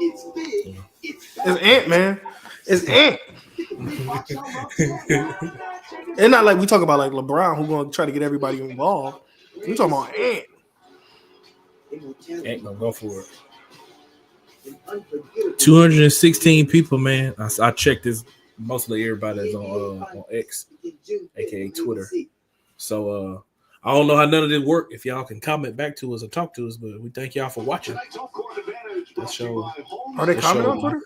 It's big. It's Ant, man. It's Ant. It's not like we talk about like LeBron who's gonna try to get everybody involved. We talking about Ant. Ant gonna go for it. 216 people, man. I checked this. Mostly everybody is on X, aka Twitter. So I don't know how none of this work. If y'all can comment back to us or talk to us, but we thank y'all for watching. That show. Are they commenting on Twitter?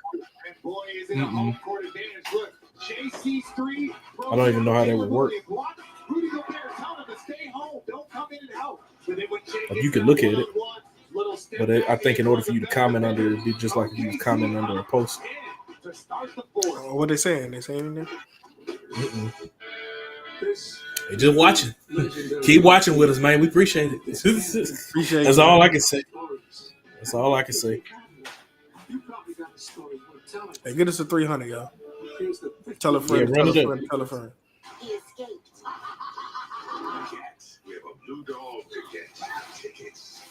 I don't even know how that would work. But you can look at it. But I think in order for you to comment under it, it'd be just like if you was commenting under a post. What they saying? They saying anything? They just watching. Keep watching with us, man. We appreciate it. Appreciate That's it. all I can say. That's all I can say. Hey, get us a 300, y'all. Tell a friend. Yeah, run it up. Tell a friend. We have a blue dog tickets.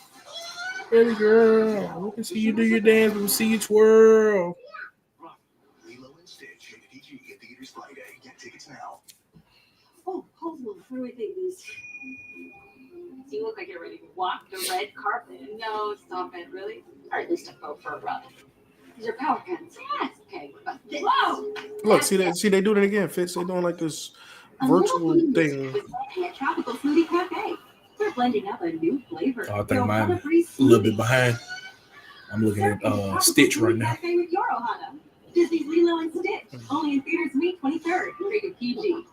Baby girl, we can see you do your dance. We can see you twirl. Lilo and Stitch, rated PG in theaters Friday. Get tickets now. Oh, hold on. What do we think these? So you look like you're ready to walk the red carpet. No, stop it. Really? Or at least to go for a run. These are power pants. Yes. Okay. What about this? Whoa! Look, see that? See they doing it again. Fitz, they doing like this virtual thing. At Tropical Smoothie Cafe. We're blending up a new flavor. Oh, I think mine a little bit behind. I'm looking at Stitch right now. Cafe with your Ohana. Disney's Lilo and Stitch. Only in theaters May 23rd. Rated PG.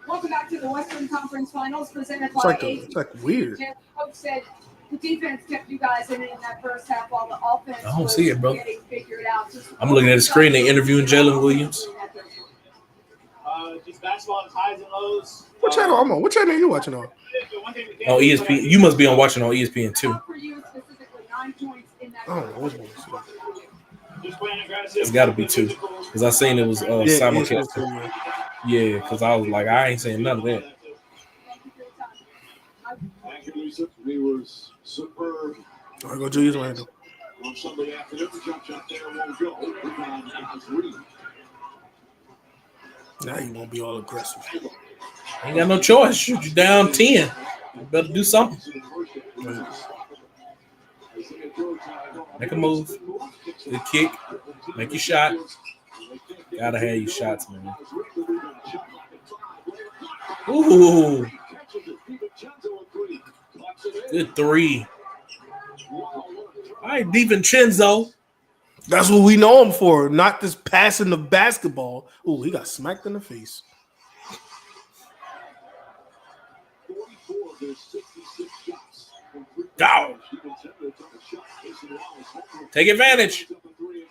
Welcome back to the Western Conference Finals presented by It's like weird. Coach said the defense kept you guys in that first half while the offense I don't see it, bro. getting figured out. I'm looking at the screen. They interviewing Jalen Williams. Just basketball highs and lows. What channel I'm on? What channel are you watching on? On ESPN. You must be on watching on ESPN too. I don't know what's going on. It's got to be two, because I seen it was simulcast. Yeah, because I was like, I ain't saying none of that. Thank you, Lisa. He was superb. All right, go Julius Randle. On Sunday afternoon, jump shot there won't go. Rebound number 3. Now you won't be all aggressive. Ain't got no choice. Shoot you down 10. You better do something. Make a move. Good kick. Make your shot. Gotta have your shots, man. Ooh. Good 3. All right, DiVincenzo. That's what we know him for, not just passing the basketball. Ooh, he got smacked in the face. 44 of their 66 shots. Go. Take advantage.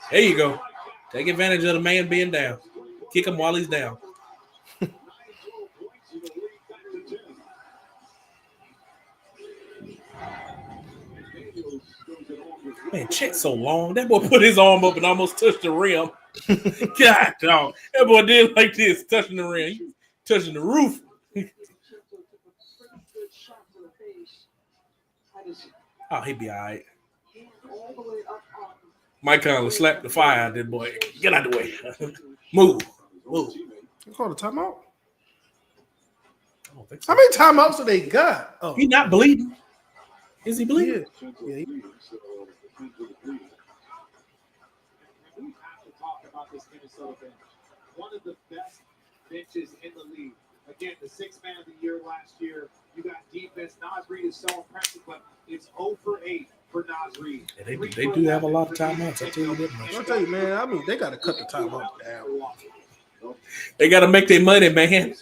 There you go. Take advantage of the man being down. Kick him while he's down. Man, check so long. That boy put his arm up and almost touched the rim. God, dog. That boy did like this, touching the rim. He touching the roof. Oh, he'd be all right. Mike Conley slapped the fire out of that boy. Get out of the way. Move. You called a timeout? I don't think so. How many timeouts do they got? Oh, He not bleeding. Is he bleeding? yeah. We have to talk about this Minnesota bench. One of the best benches in the league. Again, the sixth man of the year last year. You got defense. Nas Reed is so impressive, but it's 0 for 8 for Nas Reed. Yeah, they do have a lot of timeouts. I tell you that much. I'll tell you, man. I mean, they got to cut the timeout down. They got to make their money, man.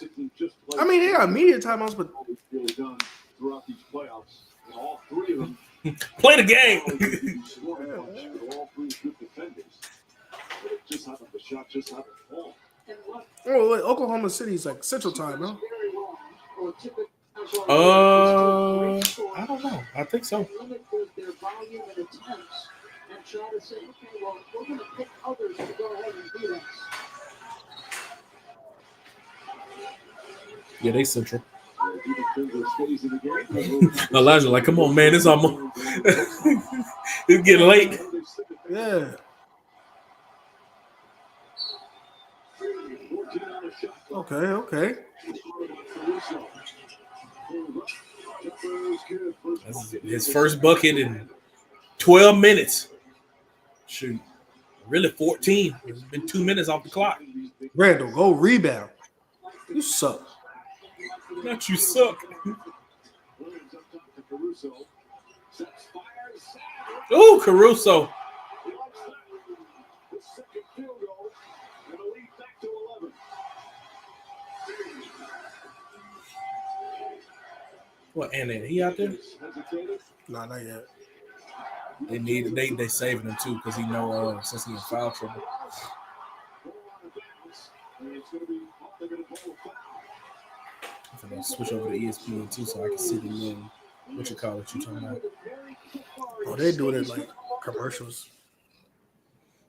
I mean, they got immediate timeouts, but throughout these playoffs, and all three of them Play the game. all three good defenders. But it just happened. The shot just happened to fall. oh, wait, Oklahoma City's like Central Time, no? I don't know. I think so. Limit their volume and attempts and try to say, okay, well, we're going to pick others to go ahead and beat us. Yeah, they Central. Elijah, like, come on, man. It's almost it's getting late. Yeah. Okay. That's his first bucket in 12 minutes. Shoot. Really 14. It's been 2 minutes off the clock. Randall, go rebound. You suck. Not you suck. Oh, Caruso. What, and he out there? Nah, not yet. They saving him too because he know since he in foul trouble. I'm gonna switch over to ESPN too so I can see the little what you call it you talking about. Oh, they doing it like commercials.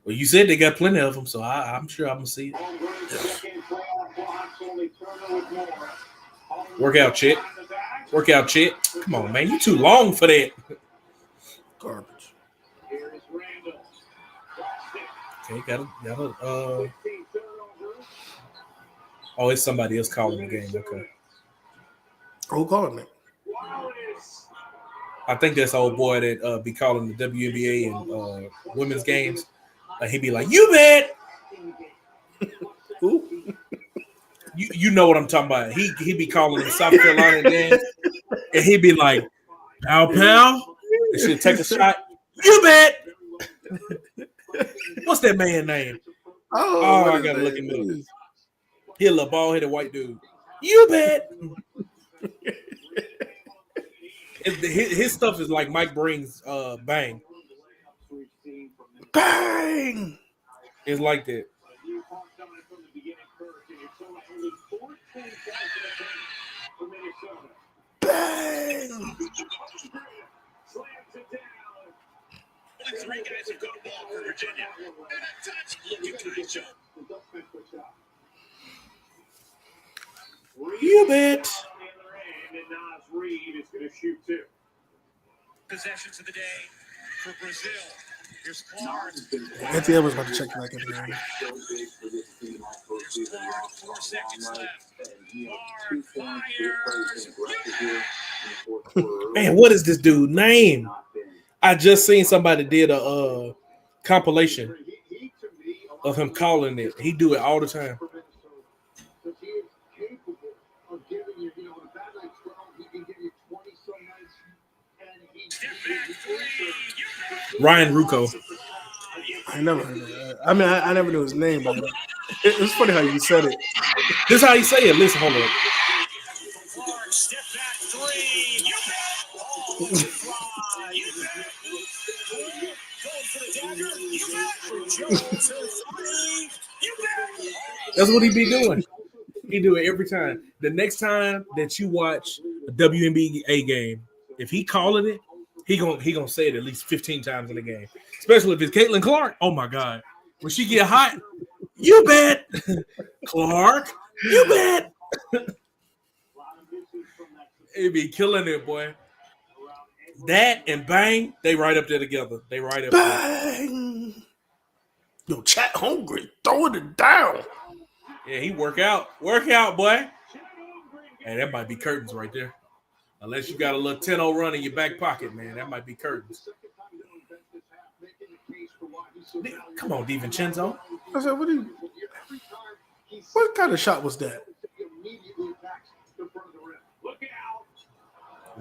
Well, you said they got plenty of them, so I'm sure I'm gonna see it. Workout, Chet. Come on, man, you too long for that. Garbage. Okay, got oh, it's somebody else calling the game. Okay. Who calling it? I think that's old boy that be calling the WNBA and women's games. He be like, "You bet." Who? You know what I'm talking about. He be calling the South Carolina games, and he be like, "Pal, they should take a shot." You bet. What's that man's name? Oh, I gotta look him up. He a little bald-headed white dude. You bet. His stuff is like Mike Brings Bang. Bang! It's like that. Bang! The three guys have got a ball for Virginia. And a touch. Looking kind of jump. You bet. And Nas Reed is going to shoot two. Possessions of the day for Brazil. Here's Clark. Anthony Edwards about to check back in there. Here's Clark. 4 seconds left. Clark fires. Man, what is this dude name? I just seen somebody did a compilation of him calling it. He do it all the time. Ryan Rucco. I never heard of that. I mean, I never knew his name, but it's funny how you said it. This is how you say it. Listen, hold on. Step back three. You bet. You bet. Going for the dagger. You bet. Jones three. You bet. That's what he be doing. He do it every time. The next time that you watch a WNBA game, if he calling it, he gonna say it at least 15 times in the game. Especially if it's Caitlin Clark. Oh my God. When she get hot, you bet. Clark, you bet. He be killing it, boy. That and Bang, they right up there together. They right up there. Bang! Yo, Chat hungry, throwing it down. Yeah, he work out, boy. Hey, that might be curtains right there. Unless you got a little 10-0 run in your back pocket, man, that might be curtains. Come on, DiVincenzo. I said, what kind of shot was that?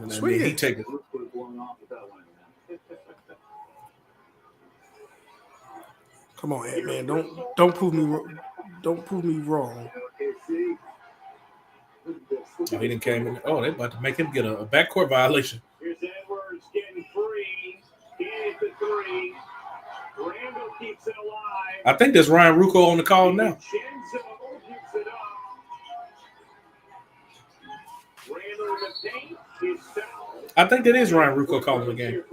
Sweet. He take it. Come on, Ant-Man. Don't prove me wrong. Oh, he didn't came in. Oh, they about to make him get a backcourt violation. Here's Edwards getting free. He hit the three. Randall keeps it alive. I think there's Ryan Rucco on the call now. Chenzo gives it up. Randall in the paint is fouled. I think that is Ryan Rucco calling the game.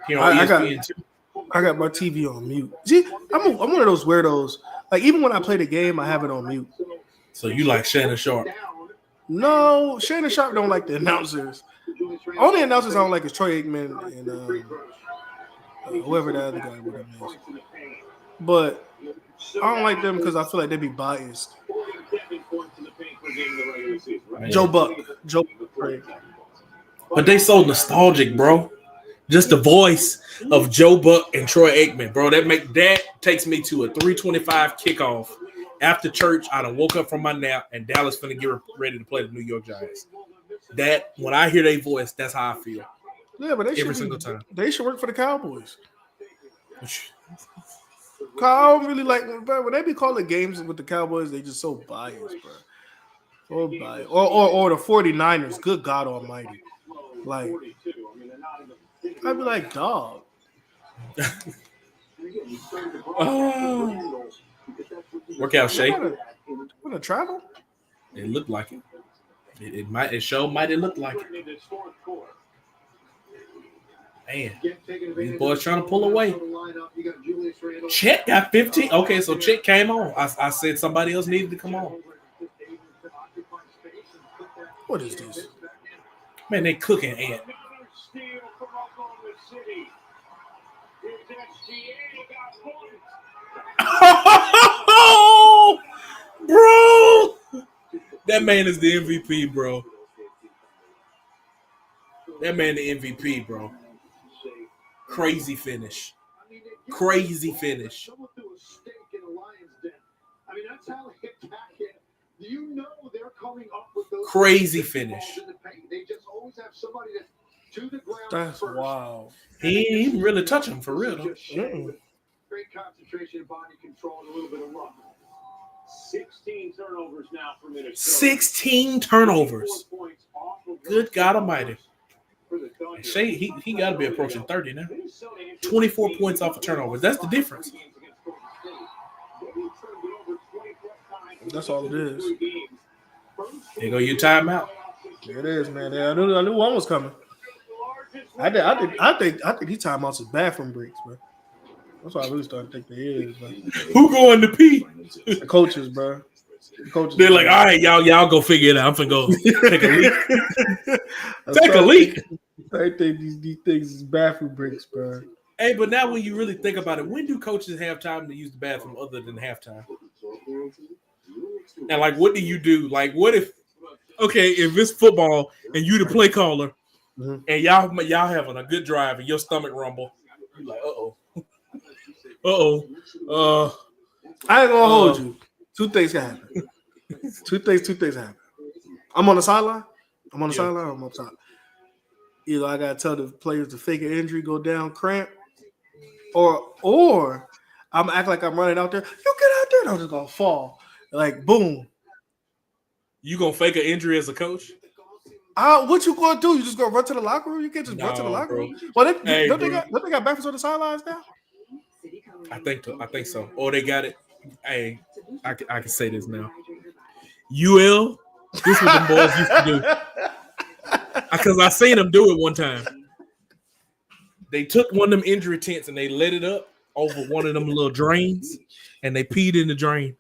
Here on ESPN too. I got my TV on mute. See, I'm one of those weirdos. Like, even when I play the game, I have it on mute. So you like Shannon Sharp? No, Shannon Sharp don't like the announcers. Only announcers I don't like is Troy Aikman and whoever the other guy with him is. But I don't like them because I feel like they be biased. Joe Buck. But they so nostalgic, bro. Just the voice of Joe Buck and Troy Aikman, bro. That takes me to a 3:25 kickoff. After church, I done woke up from my nap and Dallas finna get ready to play the New York Giants. That when I hear their voice, that's how I feel. Yeah, but every single time. They should work for the Cowboys. I don't really like, bro, when they be calling games with the Cowboys, they just so biased, bro. So biased. Or the 49ers. Good God Almighty. Like, I'd be like, dog. Work out, Shai. Want to travel? It looked like it. It might have looked like it. Man, these boys trying to pull away. Chet got 15. Okay, so Chet came on. I said somebody else needed to come on. What is this? Man, they cooking, Ant. Oh, bro. That man is the MVP, bro. That man the MVP, bro. Crazy finish. Crazy finish. Crazy finish. That's wild. He ain't even really touch him for real, though. Great concentration, body control, and a little bit of luck. 16 turnovers now for Minnesota. 16 turnovers. Good God Almighty. Shai, he got to be approaching 30 now. 24 points off of turnovers. That's the difference. That's all it is. There go your timeout. There it is, man. I knew one was coming. I think these timeouts is bathroom breaks, bro. That's why I really started to think they is, bro. Who going to pee? The coaches, bro. They're like, all right, y'all go figure it out. I'm finna go take a leak. Take a leak. I think these things is bathroom breaks, bro. Hey, but now when you really think about it, when do coaches have time to use the bathroom other than halftime? And like, what do you do? Like, what if it's football and you the play caller, and y'all having a good drive and your stomach rumble, you're like, I ain't gonna hold you. Two things can happen. Two things happen. I'm on the sideline. I'm on top. Either I gotta tell the players to fake an injury, go down, cramp, or I'm act like I'm running out there. You get out there, and I'm just gonna fall. Like boom. You gonna fake an injury as a coach? What you gonna do? You just gonna run to the locker room? You can't just run to the locker room. Well, they got backwards on the sidelines now? I think so. Or they got it. Hey, I can say this now. UL, this is what them boys used to do. Because I seen them do it one time. They took one of them injury tents and they lit it up over one of them little drains, and they peed in the drain.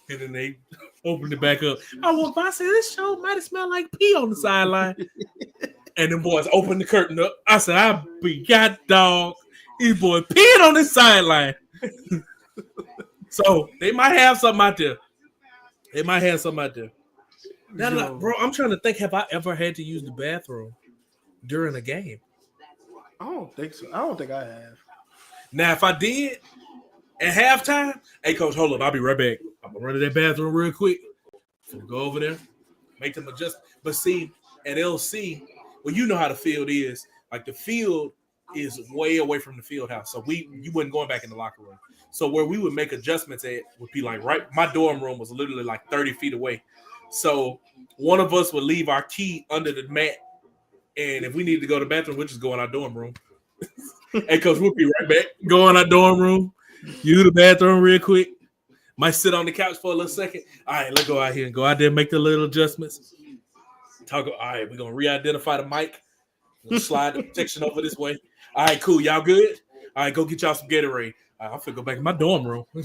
And then they opened it back up. I said, this show might have smelled like pee on the sideline. And them boys opened the curtain up. I said, I be god dog. These boys peeing on the sideline. So they might have something out there. Now, bro, I'm trying to think. Have I ever had to use the bathroom during a game? I don't think so. I don't think I have. Now, if I did at halftime, hey, coach, hold up. I'll be right back. I'm going to run to that bathroom real quick. Gonna go over there, make them adjust. But see, at LC, well, you know how the field is. Like, the field is way away from the field house. So you wasn't going back in the locker room. So where we would make adjustments at would be like my dorm room was literally like 30 feet away. So one of us would leave our key under the mat. And if we needed to go to the bathroom, we'll just go in our dorm room. Hey, coach, we'll be right back. Go in our dorm room, use the bathroom real quick. Might sit on the couch for a little second. All right, let's go out here and go out there and make the little adjustments. All right, we're going to re-identify the mic. We'll slide the protection over this way. All right, cool. Y'all good? All right, go get y'all some Gatorade. All right, I'm finna go back in my dorm room. I'm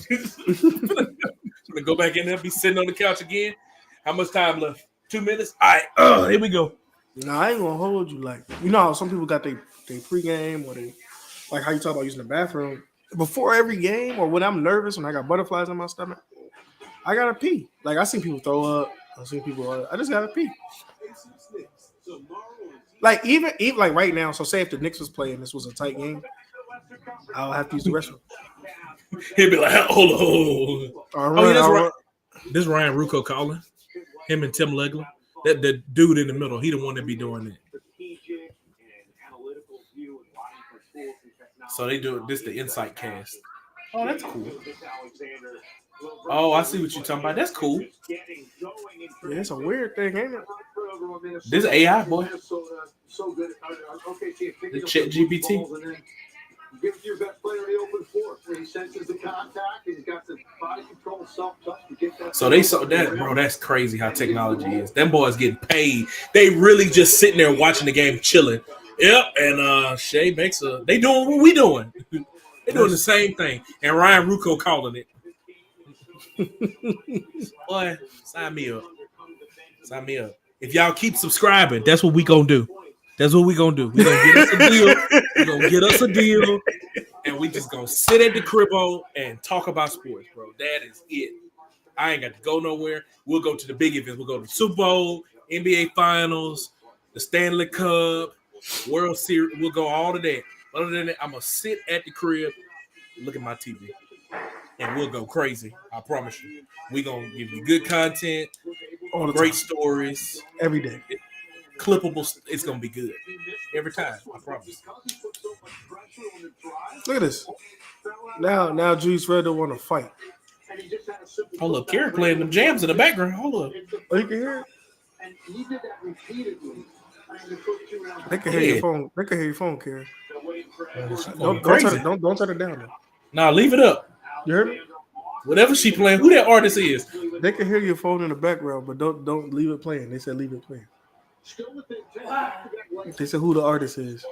gonna go back in there, be sitting on the couch again. How much time left? 2 minutes? All right, here we go. Nah, I ain't gonna hold you. Like, you know how some people got their pregame or they like how you talk about using the bathroom. Before every game or when I'm nervous, when I got butterflies in my stomach, I gotta pee. Like, I seen people throw up. I seen people, I just gotta pee. Like, even like right now, so say if the Knicks was playing, this was a tight game, I'll have to use the restroom. He'd be like, hold on. Oh, yeah, that's right. This is Ryan Rucco calling. Him and Tim Legler. That the dude in the middle, he the one that be doing that. So they do this the Insight Cast. Oh, that's cool. Oh, I see what you're talking about. That's cool. Yeah, it's a weird thing, ain't it? This is AI, boy. The Chat GPT. Give it to your best player the open floor. He senses the contact. He's got the body control, self-touch to get that. So they saw that, bro. That's crazy how technology is. Them boys getting paid. They really just sitting there watching the game, chilling. Yep, and Shai makes a. They doing what we doing. They doing the same thing. And Ryan Rucco calling it. Boy, sign me up. Sign me up. If y'all keep subscribing, that's what we gonna do. That's what we gonna do. We gonna get us a deal. We gonna get us a deal, and we just gonna sit at the cribbo and talk about sports, bro. That is it. I ain't got to go nowhere. We'll go to the big events. We'll go to the Super Bowl, NBA Finals, the Stanley Cup, World Series. We'll go all of that. Other than that, I'm gonna sit at the crib, look at my TV, and we'll go crazy. I promise you. We gonna give you good content, all the great time. stories Every day. Clippable, it's gonna be good every time. I promise. Look at this. Now Juice Red don't want to fight. Hold up, Kerry playing them jams in the background. Hold up. Oh, you can hear it? They can hear your phone. They can hear your phone, Kerry. Don't turn it down. Nah, leave it up. You heard me? Whatever she playing, who that artist is. They can hear your phone in the background, but don't leave it playing. They said leave it playing. They said who the artist is.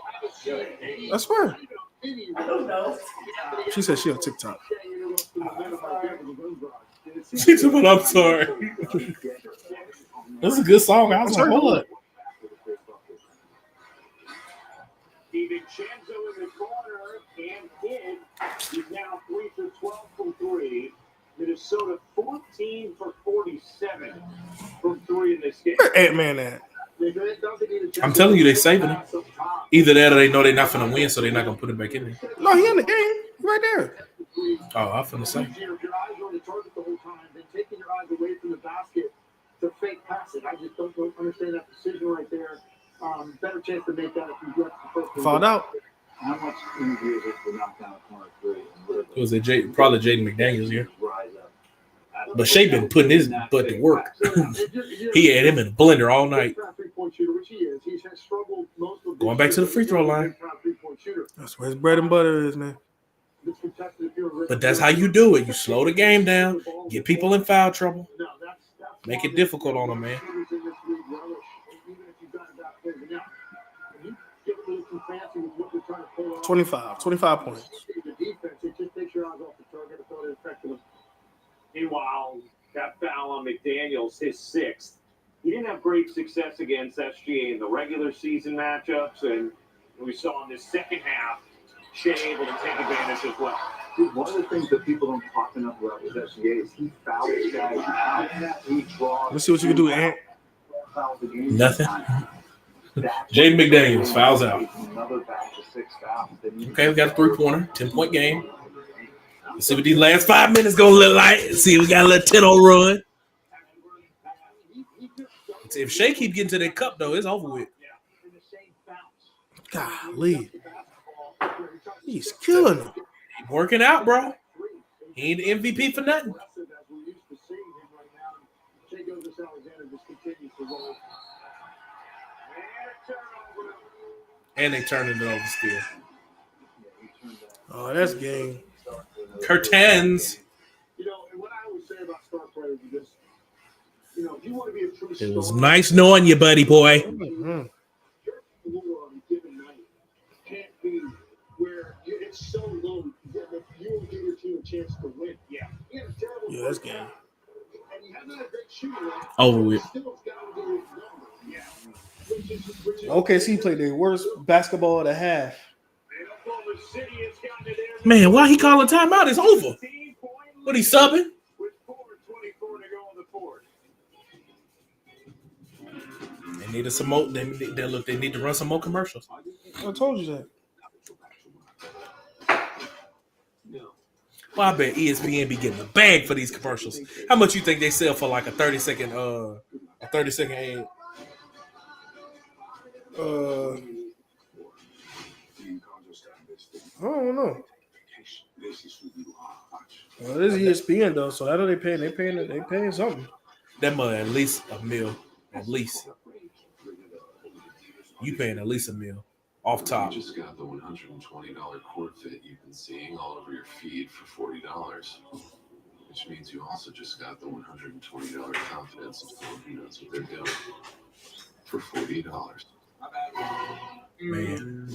I swear. I don't know. She said she on TikTok. She told me, I'm sorry. That's a good song. I was like, hold up. DiVincenzo in the corner and in. He's now 3 for 12 from 3. Minnesota 14 for 47 from 3 in this game. Where Ant-Man at? I'm telling you, they saving him. Either that or they know they're not finna win, so they're not gonna put him back in there. No, he in the game. He right there. Oh, I'm finna say. Your eyes are on the target the whole time, then taking your eyes away from the basket to fake pass it. I just don't understand that decision right there. Better chance to make that if you get the first one. Fouled out. How much interview is it for knocking out corner three? It was probably Jaden McDaniels here. But Shai been putting his butt to work. He had him in a blender all night. Going back to the free throw line. That's where his bread and butter is, man. But that's how you do it. You slow the game down, get people in foul trouble, make it difficult on them, man. 25 points. Meanwhile, that foul on McDaniels, his 6th. He didn't have great success against SGA in the regular season matchups, and we saw in this second half, Shai able to take advantage as well. Dude, one of the things that people don't talk enough about with SGA is he fouls guys out. He draws. Let's see what you can do, Ant. Nothing. Jaden McDaniels fouls out. Okay, we got a 3-pointer, 10-point game. Let's see what these last 5 minutes gonna look like. Let's see, we got a little 10-0 run. Let's see, if Shai keep getting to that cup though, it's over with. Golly, he's killing him. He's working out, bro. He ain't the MVP for nothing. And they turned it over still. Oh, that's game. Curtains. You know, and what I always say about star players is this, you know, if you want to be a true It was star, nice knowing you, buddy boy. Mm-hmm. your floor on a given night can't be where it's so low that you will give your team a chance to win. Yeah. Yeah, that's game. And you have not a great shooting line, Over with. still got to do it. Yeah. Which is OKC played their worst basketball at a half. Man, why he calling timeout? It's over. What, he subbing? They need some more. They need to run some more commercials. I told you that. Well, I bet ESPN be getting a bag for these commercials. How much you think they sell for like a 30-second ad? I don't know. Well, it is ESPN though, so I know they paying something. That money at least a mil. At least. You paying at least a mil. Off top. You just got the $120 cord fit you've been seeing all over your feed for $40. Which means you also just got the $120 confidence of someone who knows what they're doing for $40. Man.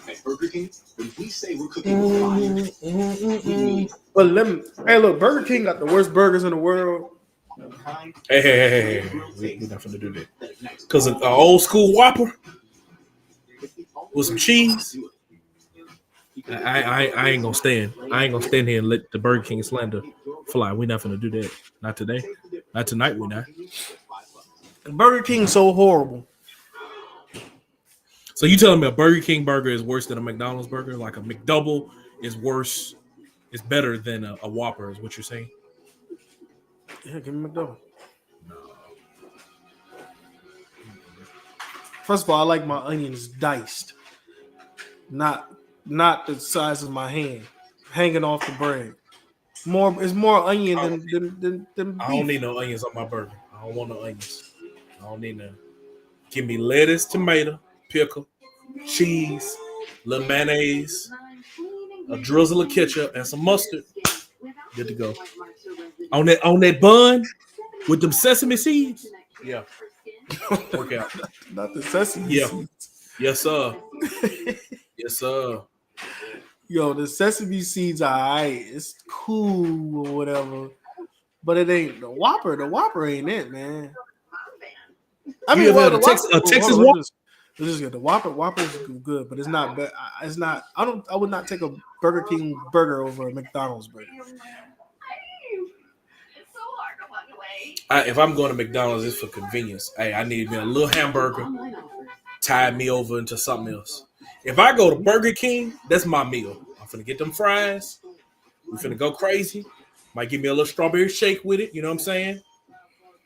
At Burger King, when we say we're cooking with fire, we mean But hey, look, Burger King got the worst burgers in the world. Hey. We're not gonna do that. Because an old school Whopper with some cheese. I ain't gonna stand. I ain't gonna stand here and let the Burger King slander fly. We're not gonna do that. Not today. Not tonight. We're not. Burger King's so horrible. So you telling me a Burger King burger is worse than a McDonald's burger? Like a McDouble is worse, is better than a Whopper, is what you're saying? Yeah, give me McDonald's. First of all, I like my onions diced, not the size of my hand, hanging off the bread. It's more onion than beef. I don't need no onions on my burger. I don't want no onions. I don't need none. Give me lettuce, tomato, pickle, cheese, little mayonnaise, a drizzle of ketchup, and some mustard. Good to go. On that bun with them sesame seeds. Yeah. Work out. Not the sesame seeds. Yes, sir. Yes, sir. Yo, the sesame seeds are alright. It's cool or whatever. But it ain't the Whopper. The Whopper ain't it, man. I mean, a Texas Whopper. Let's just the Whopper. Whopper is good, but it's not. It's not. I would not take a Burger King burger over a McDonald's burger. If I'm going to McDonald's, it's for convenience. Hey, I need me a little hamburger, tide me over into something else. If I go to Burger King, that's my meal. I'm finna get them fries. We finna go crazy. Might give me a little strawberry shake with it. You know what I'm saying?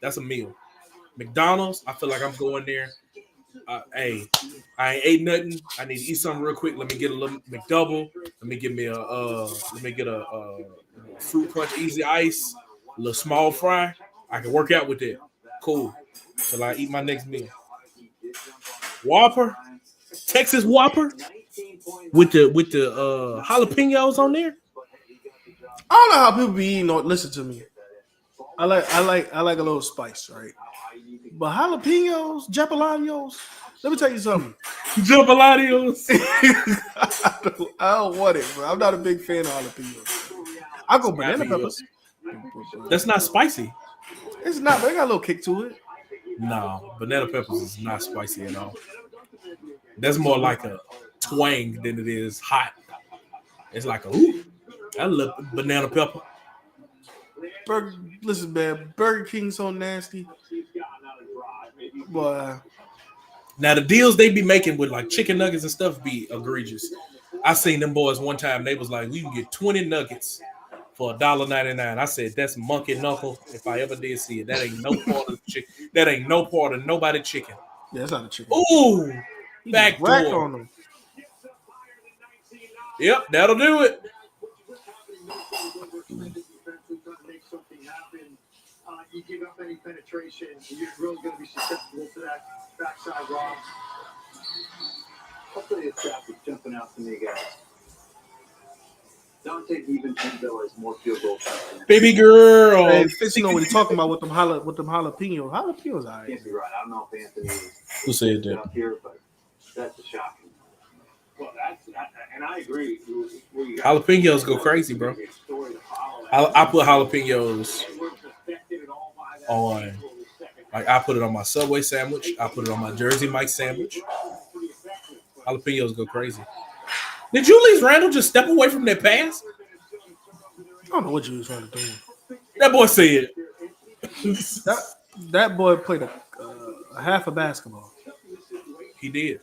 That's a meal. McDonald's, I feel like I'm going there. Hey, I ain't ate nothing. I need to eat something real quick. Let me get a little McDouble. Let me get a fruit punch easy ice, a little small fry. I can work out with that. Cool. Till I eat my next meal. Whopper, Texas Whopper, with the jalapenos on there. I don't know how people be eating. Listen to me. I like a little spice, right? But jalapenos, let me tell you something. Jalapenos. I don't want it, bro. I'm not a big fan of jalapenos. I go banana peppers. That's not spicy. It's not, but they got a little kick to it. No, banana peppers is not spicy at all. That's more like a twang than it is hot. It's like a ooh. I love banana pepper. Listen, man, Burger King's so nasty. Boy. Now the deals they be making with like chicken nuggets and stuff be egregious. I seen them boys one time. They was like, we can get 20 nuggets for $1.99. I said, that's monkey knuckle. If I ever did see it, that ain't no part of chicken. That ain't no part of nobody chicken. Yeah, it's not a chicken. Ooh, back door. On them. Yep, that'll do it. You give up any penetration, you're really going to be susceptible to that backside lob. Hopefully it's traffic jumping out to me, guys. Dante even Villa is more field goal. Baby girl. Hey, Fitz, you know what he's talking about with them jalapenos. Jalapenos, all right. Can't be right. I don't know if Anthony is Who said that? up here, but that's a shocking. Well, and I agree. Jalapenos go crazy, bro. I put jalapenos on, like I put it on my Subway sandwich. I put it on my Jersey Mike sandwich. Jalapenos go crazy. Did Julius Randle just step away from that pass? I don't know what you was trying to do. That boy said. that boy played a half of basketball. He did.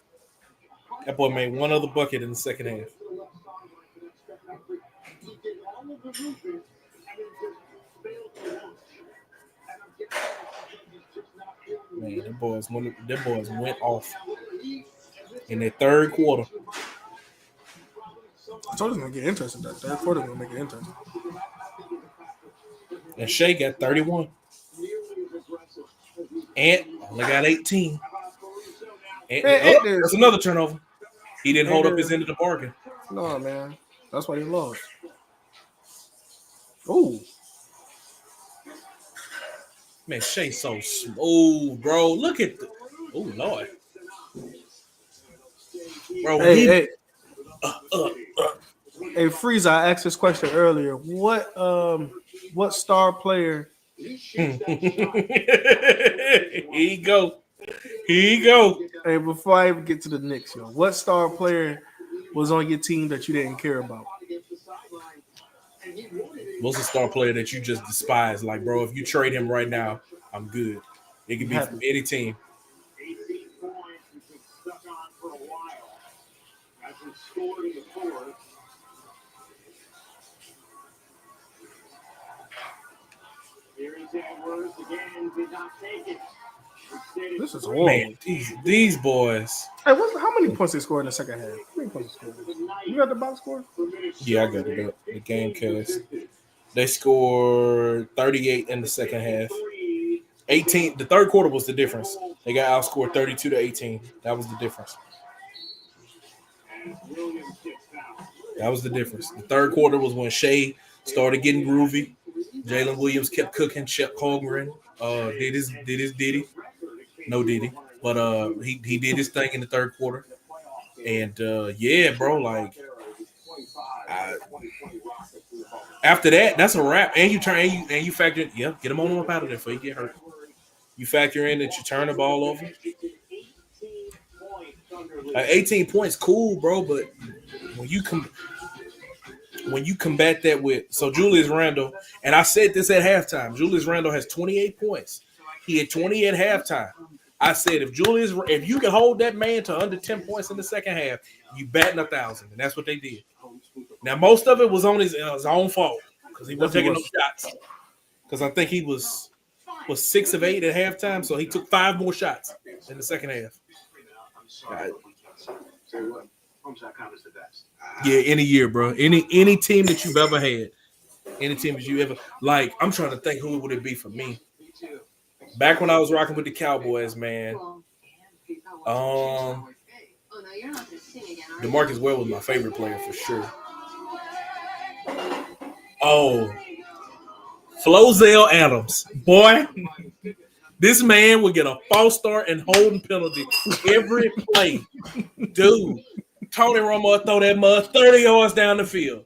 That boy made one other bucket in the second half. Man, them boys went off in their third quarter. I told you it's gonna get interesting. That third quarter gonna make it interesting. And Shai got 31. Ant only got 18. That's another turnover. He didn't hold up his end of the bargain. No, man. That's why he lost. Oh. Man, Shai's so smooth, bro. Look at the. Oh, Lord. Bro, hey, Freeze, I asked this question earlier. What star player? Here you go. Hey, before I even get to the Knicks, yo, what star player was on your team that you didn't care about? What's a star player that you just despise? Like, bro, if you trade him right now, I'm good. It could be from any team. 18 points. He's been stuck on for a while. Hasn't scored in the fourth. Here is Edwards again. Did not take it. This is horrible. Man, these boys. Hey, how many points they scored in the second half? How many points they scored? You got the box score? Yeah, I got it up. The game cast. They scored 38 in the second half. 18. The third quarter was the difference. They got outscored 32-18. That was the difference. That was the difference. The third quarter was when Shai started getting groovy. Jalen Williams kept cooking. Chet Holmgren did his ditty. No ditty. But he did his thing in the third quarter. And yeah, bro, like after that, that's a wrap. And you factor in, get him on up out of there before you get hurt. You factor in that you turn the ball over. 18 points, cool, bro. But when you combat that with Julius Randle, and I said this at halftime, Julius Randle has 28 points. He had 20 at halftime. I said if you can hold that man to under 10 points in the second half, you batting 1,000, and that's what they did. Now most of it was on his own fault because he wasn't taking no shots. Because I think he was 6 of 8 at halftime, so he took 5 more shots in the second half. Yeah, any year, bro. Any team that you've ever had, any team that you ever like. I'm trying to think who would it be for me. Back when I was rocking with the Cowboys, man. DeMarcus Ware was my favorite player for sure. Oh, Flozell Adams, boy. This man would get a false start and holding penalty every play. Dude, Tony Romo throw that mud 30 yards down the field.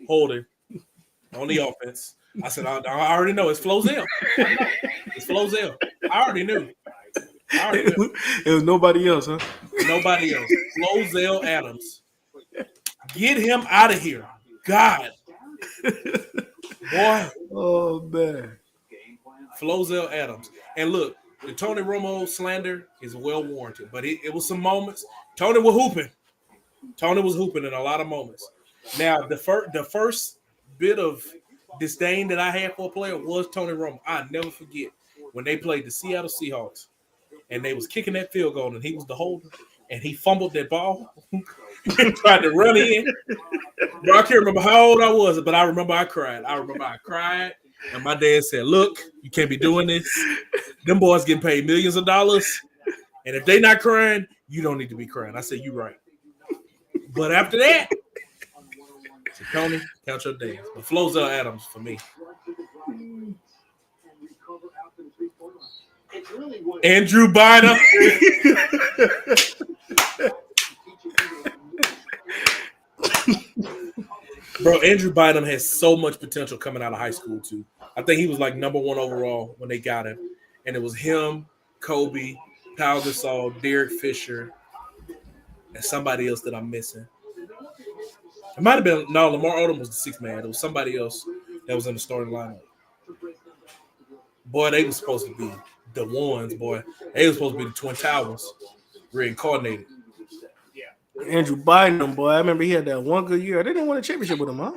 Holding on the offense. I said, I already know. It's Flozell. It's Flozell. I already knew. It was nobody else, huh? Nobody else. Flozell Adams. Get him out of here. God. Boy, Oh man. Flozell Adams. And look, the Tony Romo slander is well warranted, but it was some moments. Tony was hooping. Tony was hooping in a lot of moments. Now, the first bit of disdain that I had for a player was Tony Romo. I never forget when they played the Seattle Seahawks and they was kicking that field goal and he was the holder and he fumbled that ball and tried to run in. Bro, I can't remember how old I was, but I remember I cried. And my dad said, look, you can't be doing this. Them boys getting paid millions of dollars. And if they not crying, you don't need to be crying. I said, you right. But after that, so Tony, count your days. But Flozell Adams for me. Andrew Bynum. Bro, Andrew Bynum has so much potential coming out of high school, too. I think he was like number 1 overall when they got him. And it was him, Kobe, Pau Gasol, Derek Fisher, and somebody else that I'm missing. It might have been, no, Lamar Odom was the 6th man. It was somebody else that was in the starting lineup. Boy, they were supposed to be the ones, boy. They were supposed to be the Twin Towers reincarnated. Andrew Bynum, boy. I remember he had that one good year. They didn't win a championship with him, huh?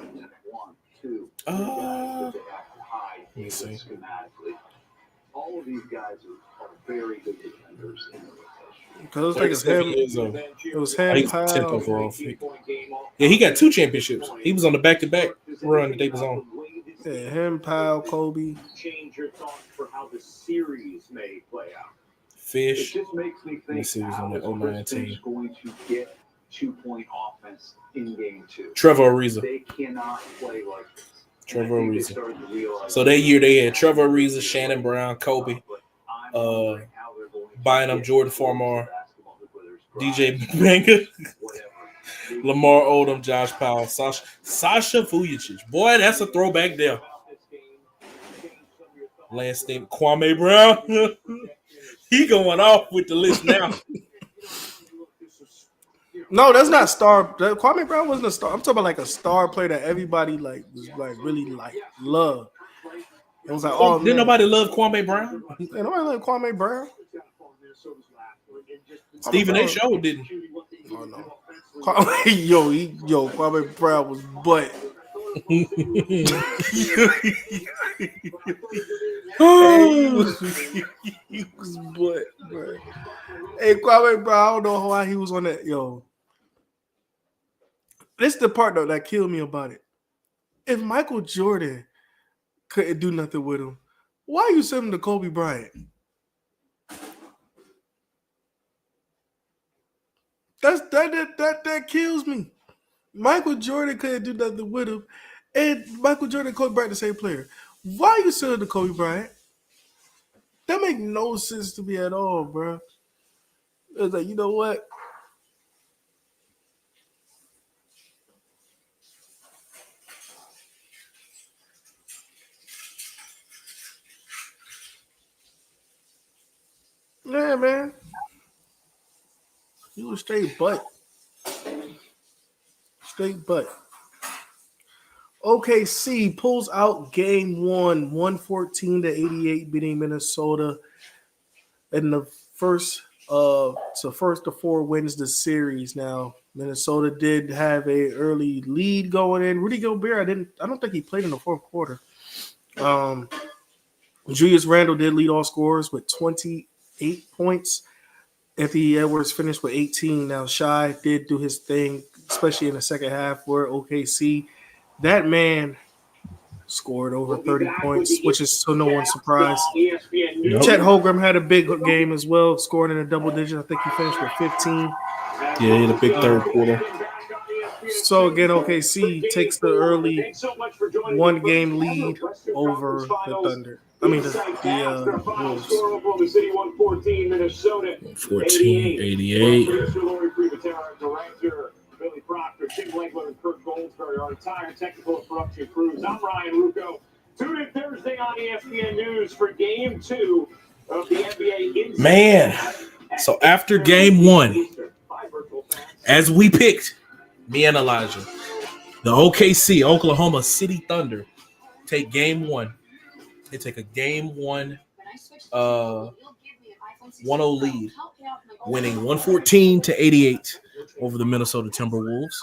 Let me see. All of these guys are very good defenders. Because it was him. It was him. He was 10th overall. Yeah, he got 2 championships. He was on the back-to-back run that they was on. Yeah, him, Powell, Kobe. Change your thoughts for how the series may play out. Fish. It just makes me think how is Chris Finch going to get 2-point offense in game 2. Trevor Ariza. They cannot play like this. Trevor Ariza. So that year they had Trevor Ariza, Shannon Brown, Kobe, Bynum, Jordan Farmar, DJ Banga, Lamar Odom, Josh Powell, Sasha Vujicic. Boy, that's a throwback there. Lance Steen, Kwame Brown. He going off with the list now. No, that's not star. Kwame Brown wasn't a star. I'm talking about like a star player that everybody like was like really like loved. It was like, oh, didn't nobody love Kwame Brown? Yeah, nobody loved Kwame Brown. Stephen A. Show didn't. Oh no. Kwame Brown was butt. He was butt, bro. Hey, Kwame Brown, I don't know why he was on that. Yo, this is the part though that killed me about it. If Michael Jordan couldn't do nothing with him, why you send him to Kobe Bryant? That kills me. Michael Jordan couldn't do nothing with him, and Michael Jordan and Kobe Bryant the same player. Why you send him to Kobe Bryant? That make no sense to me at all, bro. It's like, you know what? Yeah, man. He was straight butt. Straight butt. OKC pulls out game 1, 114-88, beating Minnesota in the first of the 4 wins the series. Now, Minnesota did have a early lead going in. Rudy Gobert, I don't think he played in the fourth quarter. Julius Randle did lead all scorers with 28 points. Anthony Edwards finished with 18. Now, Shai did do his thing, especially in the second half where OKC, that man scored over 30 points, which is so no one's surprised. Nope. Chet Holmgren had a big game as well, scoring in a double digit. I think he finished with 15. Yeah, he had a big third quarter. So, again, OKC takes the early 1-game lead over the Thunder. I mean, the Wolves. 14-88. Billy Proctor, Tim Langler, and Kurt Goldsberry, our entire technical and production crews. I'm Ryan Rucco. Tune in Thursday on ESPN News for Game 2 of the NBA. Man, so after Game 1, as we picked, me and Elijah, The OKC, Oklahoma City Thunder, take game one. They take a game one 1-0 lead, winning 114-88 over the Minnesota Timberwolves.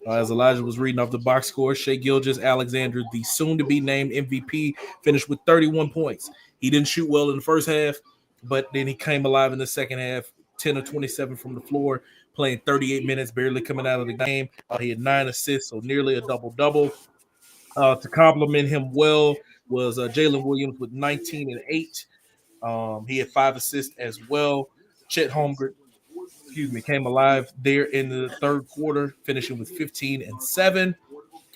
As Elijah was reading off the box score, Shai Gilgeous-Alexander, the soon-to-be named MVP, finished with 31 points. He didn't shoot well in the first half, but then he came alive in the second half, 10 of 27 from the floor, playing 38 minutes, barely coming out of the game. He had 9 assists, so nearly a double-double. To compliment him well was Jalen Williams with 19 and 8. He had 5 assists as well. Chet Holmgren, came alive there in the third quarter, finishing with 15 and 7.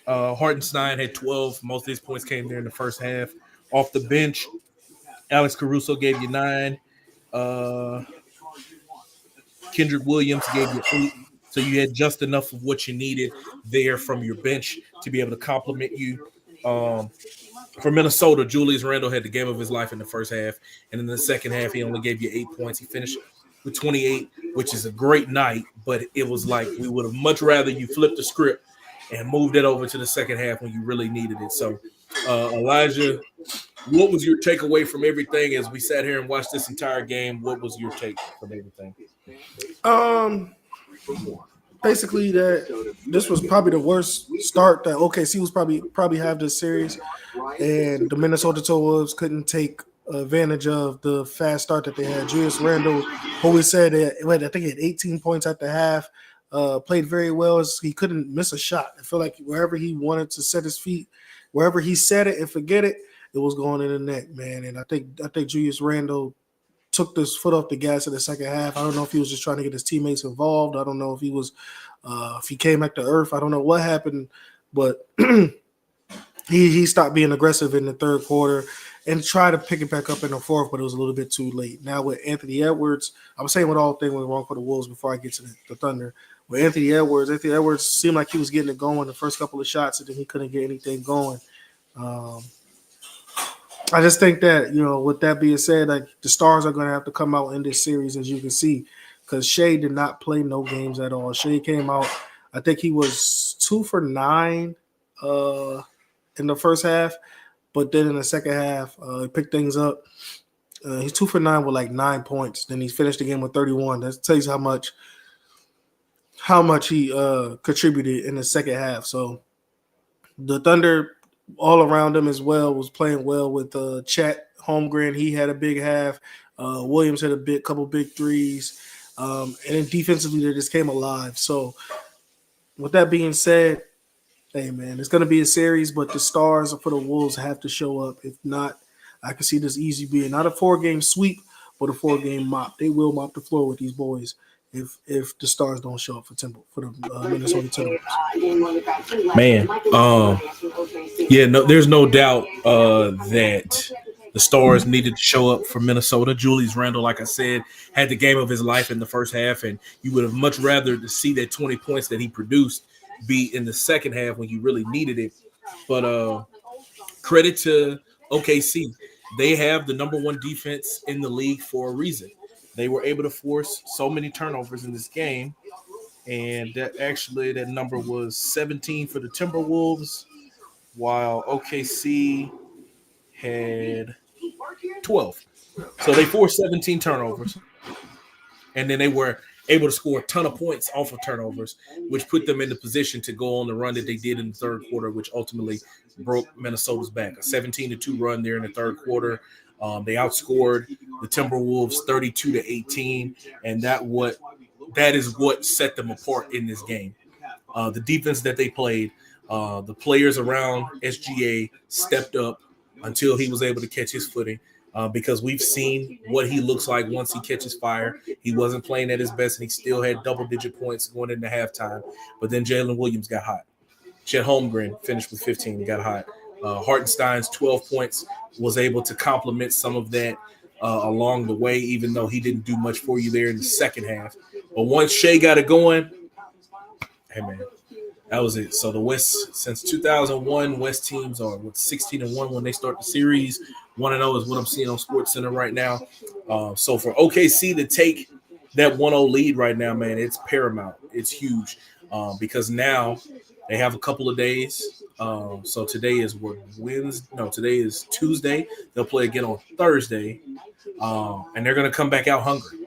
Hartenstein had 12. Most of his points came there in the first half. Off the bench, Alex Caruso gave you 9. Kendrick Williams gave you 8. So you had just enough of what you needed there from your bench to be able to complement you. For Minnesota, Julius Randle had the game of his life in the first half. And in the second half, he only gave you 8 points. He finished with 28, which is a great night. But it was like we would have much rather you flip the script and moved it over to the second half when you really needed it. So, Elijah, what was your takeaway from everything as we sat here and watched this entire game? What was your take from everything? Basically, that this was probably the worst start that OKC was probably have this series, and the Minnesota Timberwolves couldn't take advantage of the fast start that they had. Julius Randle, who we said, I think he had 18 points at the half, played very well. He couldn't miss a shot. I feel like wherever he wanted to set his feet, wherever he set it and forget it, it was going in the net, man. And I think Julius Randle took this foot off the gas in the second half. I don't know if he was just trying to get his teammates involved. I don't know if he was, if he came back to earth. I don't know what happened, but he stopped being aggressive in the third quarter and tried to pick it back up in the fourth, but it was a little bit too late. Now with Anthony Edwards, I was saying what all thing went wrong for the Wolves before I get to the Thunder. With Anthony Edwards seemed like he was getting it going the first couple of shots, and then he couldn't get anything going. I just think that, with that being said, like the stars are going to have to come out in this series, as you can see, because Shai did not play no games at all. Shai came out, I think he was 2 for 9 in the first half, but then in the second half, he picked things up. He's 2 for 9 with like 9 points. Then he finished the game with 31. That tells you how much he contributed in the second half. So the Thunder, all around him as well, was playing well with Chet Holmgren. He had a big half. Williams had a couple big threes. And then defensively, they just came alive. So with that being said, hey, man, it's going to be a series, but the stars for the Wolves have to show up. If not, I can see this easy being not a 4-game sweep, but a 4-game mop. They will mop the floor with these boys if the stars don't show up for the Minnesota Timberwolves. Man, there's no doubt that the stars needed to show up for Minnesota. Julius Randle, like I said, had the game of his life in the first half, and you would have much rather to see that 20 points that he produced be in the second half when you really needed it. But credit to OKC. They have the number 1 defense in the league for a reason. They were able to force so many turnovers in this game, and that number was 17 for the Timberwolves, while OKC had 12. So they forced 17 turnovers, and then they were able to score a ton of points off of turnovers, which put them in the position to go on the run that they did in the third quarter, which ultimately broke Minnesota's back. A 17-2 run there in the third quarter. They outscored the Timberwolves 32-18, and that is what set them apart in this game. The defense that they played, the players around SGA stepped up until he was able to catch his footing, because we've seen what he looks like once he catches fire. He wasn't playing at his best, and he still had double-digit points going into halftime. But then Jalen Williams got hot. Chet Holmgren finished with 15 and got hot. Hartenstein's 12 points was able to complement some of that along the way, even though he didn't do much for you there in the second half. But once Shai got it going, hey, man, that was it. So the West, since 2001, West teams are 16-1 when they start the series. 1-0 is what I'm seeing on SportsCenter right now. So for OKC to take that 1-0 lead right now, man, it's paramount. It's huge because now They have a couple of days. So today is what, Wednesday? No, today is Tuesday. They'll play again on Thursday, and they're going to come back out hungry.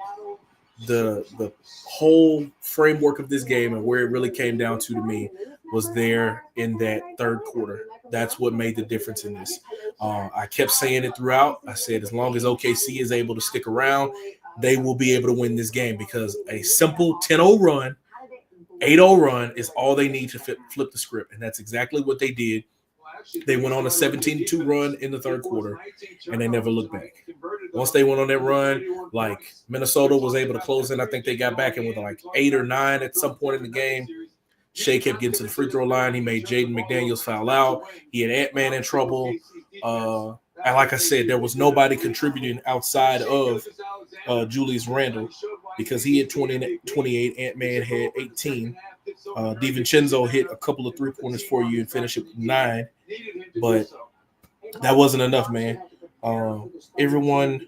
The whole framework of this game and where it really came down to me was there in that third quarter. That's what made the difference in this. I kept saying it throughout. I said as long as OKC is able to stick around, they will be able to win this game because a simple 10-0 run, 8-0 run is all they need to flip the script, and that's exactly what they did. They went on a 17-2 run in the third quarter, and they never looked back. Once they went on that run, like Minnesota was able to close in. I think they got back in with like 8 or 9 at some point in the game. Shai kept getting to the free throw line. He made Jaden McDaniels foul out. He had Ant-Man in trouble. And like I said, there was nobody contributing outside of Julius Randle because he had 28. Ant-Man had 18. DiVincenzo hit a couple of three-pointers for you and finished it with 9. But that wasn't enough, man. Everyone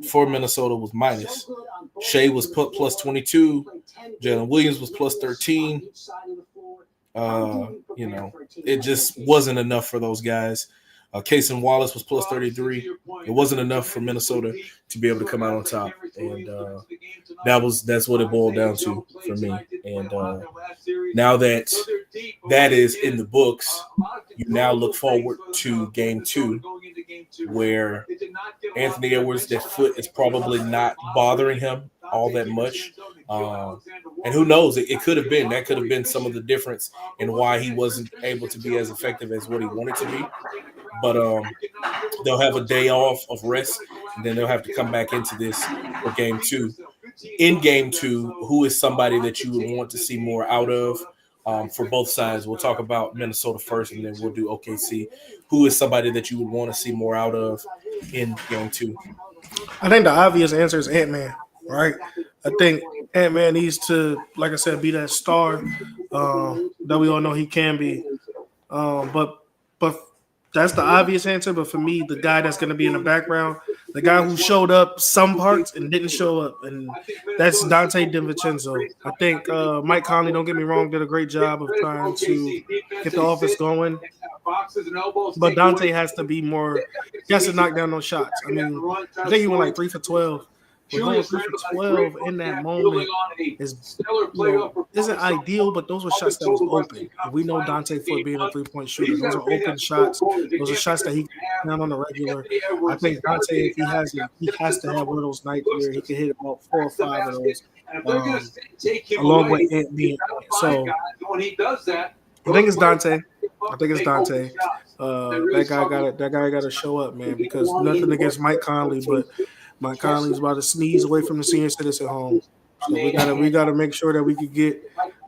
for Minnesota was minus. Shai was plus 22. Jalen Williams was plus 13. It just wasn't enough for those guys. Cason Wallace was plus 33. It wasn't enough for Minnesota to be able to come out on top. And that's what it boiled down to for me. And now that is in the books, you now look forward to game 2, where Anthony Edwards, that foot is probably not bothering him all that much. And who knows, it could have been. That could have been some of the difference in why he wasn't able to be as effective as what he wanted to be. But they'll have a day off of rest, and then they'll have to come back into this for game 2. In game 2, who is somebody that you would want to see more out of for both sides? We'll talk about Minnesota first, and then we'll do OKC. Who is somebody that you would want to see more out of in game 2? I think the obvious answer is Ant-Man, right? I think Ant-Man needs to, like I said, be that star that we all know he can be. But that's the obvious answer. But for me, the guy that's going to be in the background, the guy who showed up some parts and didn't show up, and that's Dante DiVincenzo. I think Mike Conley, don't get me wrong, did a great job of trying to get the offense going. But Dante has to be more – he has to knock down those shots. I mean, I think he went like 3 for 12. But going 3 for 12 in that moment isn't ideal, but those were shots that was open. And we know Dante for being a three-point shooter. Those are open shots. Those are shots that he can down on the regular. I think Dante, if he has to have one of those nights where he can hit about 4 or 5 of those, along with Ant being. So I think it's Dante. That guy got to show up, man, because nothing against Mike Conley, but Mike Conley's about to sneeze away from the senior citizen home. So we gotta make sure that we could get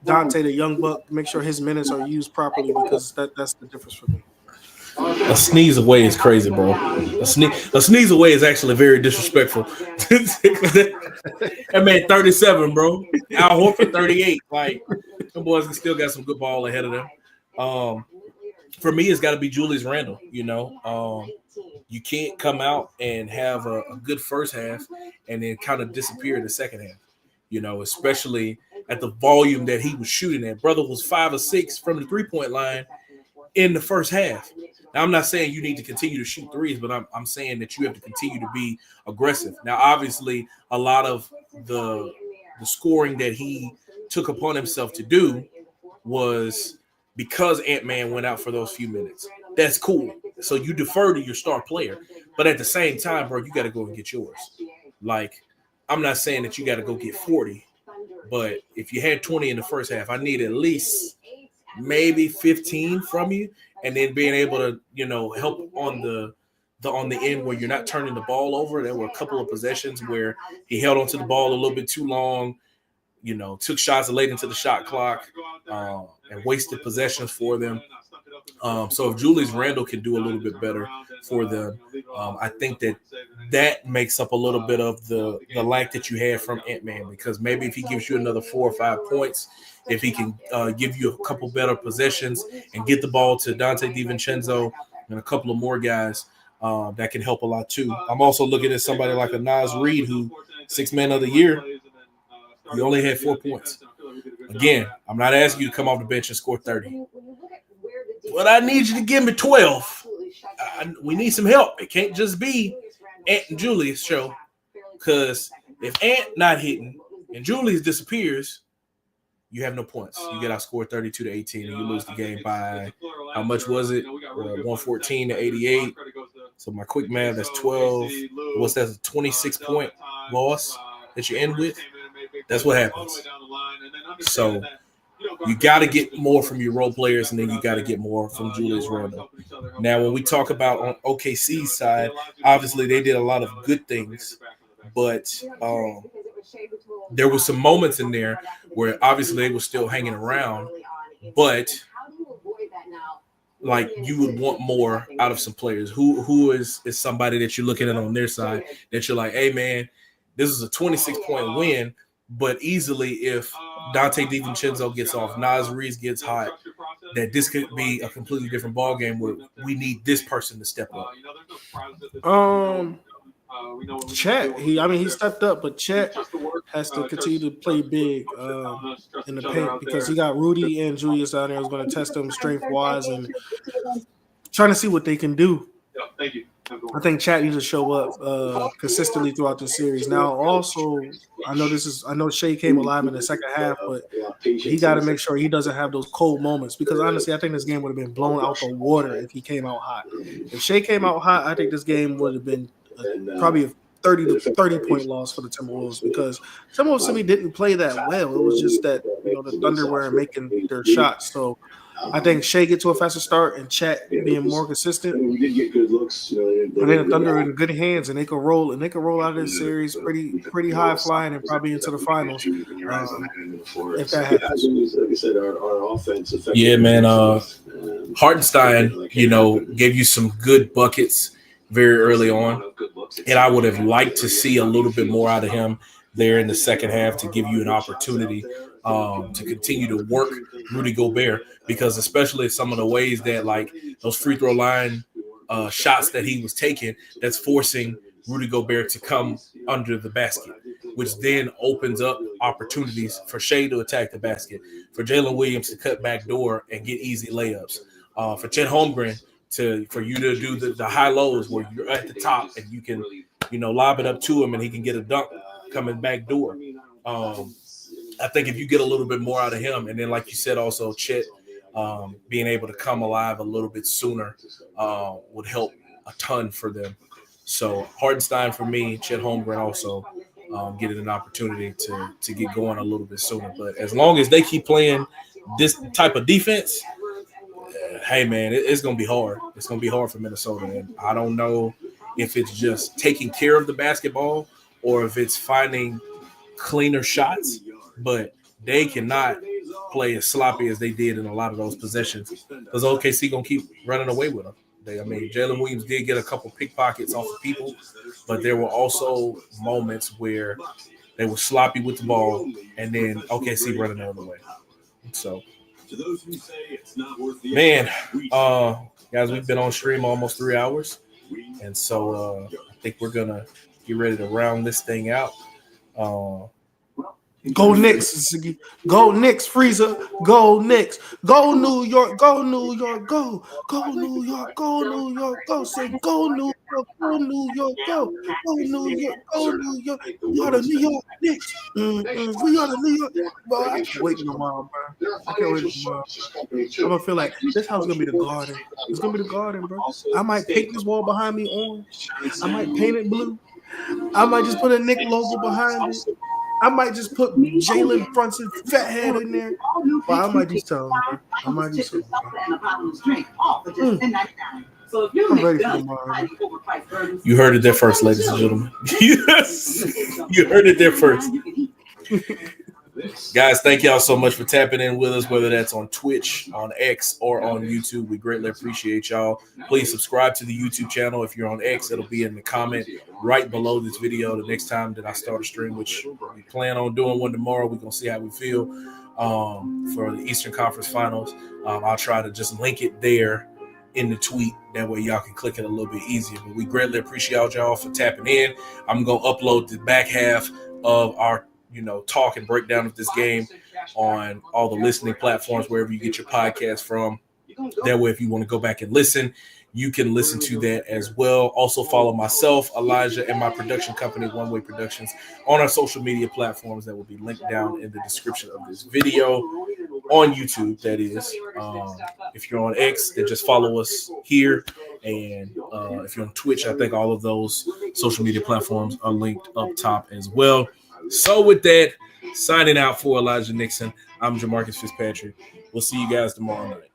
Dante, the young buck, make sure his minutes are used properly, because that's the difference for me. A sneeze away is crazy, bro. A sneeze away is actually very disrespectful. That man 37, bro. Al Horford 38. Like, them boys still got some good ball ahead of them. For me, it's got to be Julius Randle. You can't come out and have a good first half and then kind of disappear in the second half, especially at the volume that he was shooting at. Brother was 5 or 6 from the three-point line in the first half. Now, I'm not saying you need to continue to shoot threes, but I'm saying that you have to continue to be aggressive. Now, obviously, a lot of the scoring that he took upon himself to do was because Ant-Man went out for those few minutes. That's cool. So you defer to your star player. But at the same time, bro, you got to go and get yours. Like, I'm not saying that you got to go get 40, but if you had 20 in the first half, I need at least maybe 15 from you, and then being able to, help on the end where you're not turning the ball over. There were a couple of possessions where he held onto the ball a little bit too long, took shots late into the shot clock, and wasted possessions for them. So if Julius Randle can do a little bit better for them, I think that makes up a little bit of the lack that you had from Ant-Man, because maybe if he gives you another 4 or 5 points, if he can give you a couple better possessions and get the ball to Dante DiVincenzo and a couple of more guys, that can help a lot too. I'm also looking at somebody like a Naz Reid, who 6th man of the year, he only had 4 points. Again, I'm not asking you to come off the bench and score 30. But I need you to give me 12. We need some help. It can't just be Ant and Julius show. Because if Ant not hitting and Julius disappears, you have no points. You get outscored 32-18, and you lose the game by how much was it? 114-88. So my quick math, that's 12. What's that? A 26-point loss that you end with? That's what happens. So you got to get more from your role players, and then you got to get more from Julius Randle. Now, when we talk about on OKC's side, obviously they did a lot of good things, but there were some moments in there where obviously they were still hanging around, but like you would want more out of some players. Who is somebody that you're looking at on their side that you're like, hey man, this is a 26-point win, but easily if Dante DiVincenzo gets off, Naz Reese gets hot, that this could be a completely different ball game where we need this person to step up. Chet, he stepped up, but Chet has to continue to play big in the paint because he got Rudy and Julius out there who's going to test them strength-wise and trying to see what they can do. Thank you. I think Chet needs to show up consistently throughout the series. Now, also, I know Shai came alive in the second half, but he got to make sure he doesn't have those cold moments because honestly, I think this game would have been blown out the water if he came out hot. If Shai came out hot, I think this game would have been probably a 30-point loss for the Timberwolves because Timberwolves to me didn't play that well. It was just that the Thunder were making their shots. So I think Shai get to a faster start and Chet being more consistent. We did get good looks. And then the Thunder in good hands and they could roll out of this series pretty high flying and probably into the finals. If that happens. Like I said, our offense. Yeah, man. Hartenstein, gave you some good buckets very early on, and I would have liked to see a little bit more out of him there in the second half to give you an opportunity to continue to work Rudy Gobert, because especially some of the ways that like those free throw line shots that he was taking, that's forcing Rudy Gobert to come under the basket, which then opens up opportunities for Shai to attack the basket, for Jalen Williams to cut back door and get easy layups, for Chet Holmgren for you to do the high lows where you're at the top and you can, lob it up to him and he can get a dunk coming back door. I think if you get a little bit more out of him, and then like you said, also Chet being able to come alive a little bit sooner would help a ton for them. So Hartenstein for me, Chet Holmgren also getting an opportunity to get going a little bit sooner. But as long as they keep playing this type of defense, hey, man, it's going to be hard. It's going to be hard for Minnesota. And I don't know if it's just taking care of the basketball or if it's finding cleaner shots, but they cannot play as sloppy as they did in a lot of those possessions because OKC going to keep running away with them. Jalen Williams did get a couple pickpockets off of people, but there were also moments where they were sloppy with the ball and then OKC running the other way. So, man, guys, we've been on stream almost 3 hours, and so I think we're gonna get ready to round this thing out. Go Knicks, go Knicks, Freezer, go Knicks, go New York, go New York, go New York, go New York, go say go New York, go New York, go New York, go New York. We are the New York Knicks. We are the New York. Bro, I can't wait tomorrow, bro. I can't wait tomorrow. I'm gonna feel like this house is gonna be the Garden. It's gonna be the Garden, bro. I might paint this wall behind me orange. I might paint it blue. I might just put a Knick logo behind it. I might just put Jalen Brunson's fat head in there. But I might just tell him, bro. I might just tell him. I'm ready for tomorrow. You heard it there first, ladies and gentlemen. Yes. You heard it there first. Guys, thank y'all so much for tapping in with us, whether that's on Twitch, on X, or on YouTube. We greatly appreciate y'all. Please subscribe to the YouTube channel. If you're on X, it'll be in the comment right below this video the next time that I start a stream, which we plan on doing one tomorrow. We're going to see how we feel for the Eastern Conference Finals. I'll try to just link it there in the tweet. That way y'all can click it a little bit easier. But we greatly appreciate y'all for tapping in. I'm going to upload the back half of our talk and breakdown of this game on all the listening platforms, wherever you get your podcast from. That way, if you want to go back and listen, you can listen to that as well. Also follow myself, Elijah, and my production company, One Way Productions, on our social media platforms that will be linked down in the description of this video on YouTube, that is. If you're on X, then just follow us here. And if you're on Twitch, I think all of those social media platforms are linked up top as well. So with that, signing out for Elijah Nixon, I'm Jamarcus Fitzpatrick. We'll see you guys tomorrow night.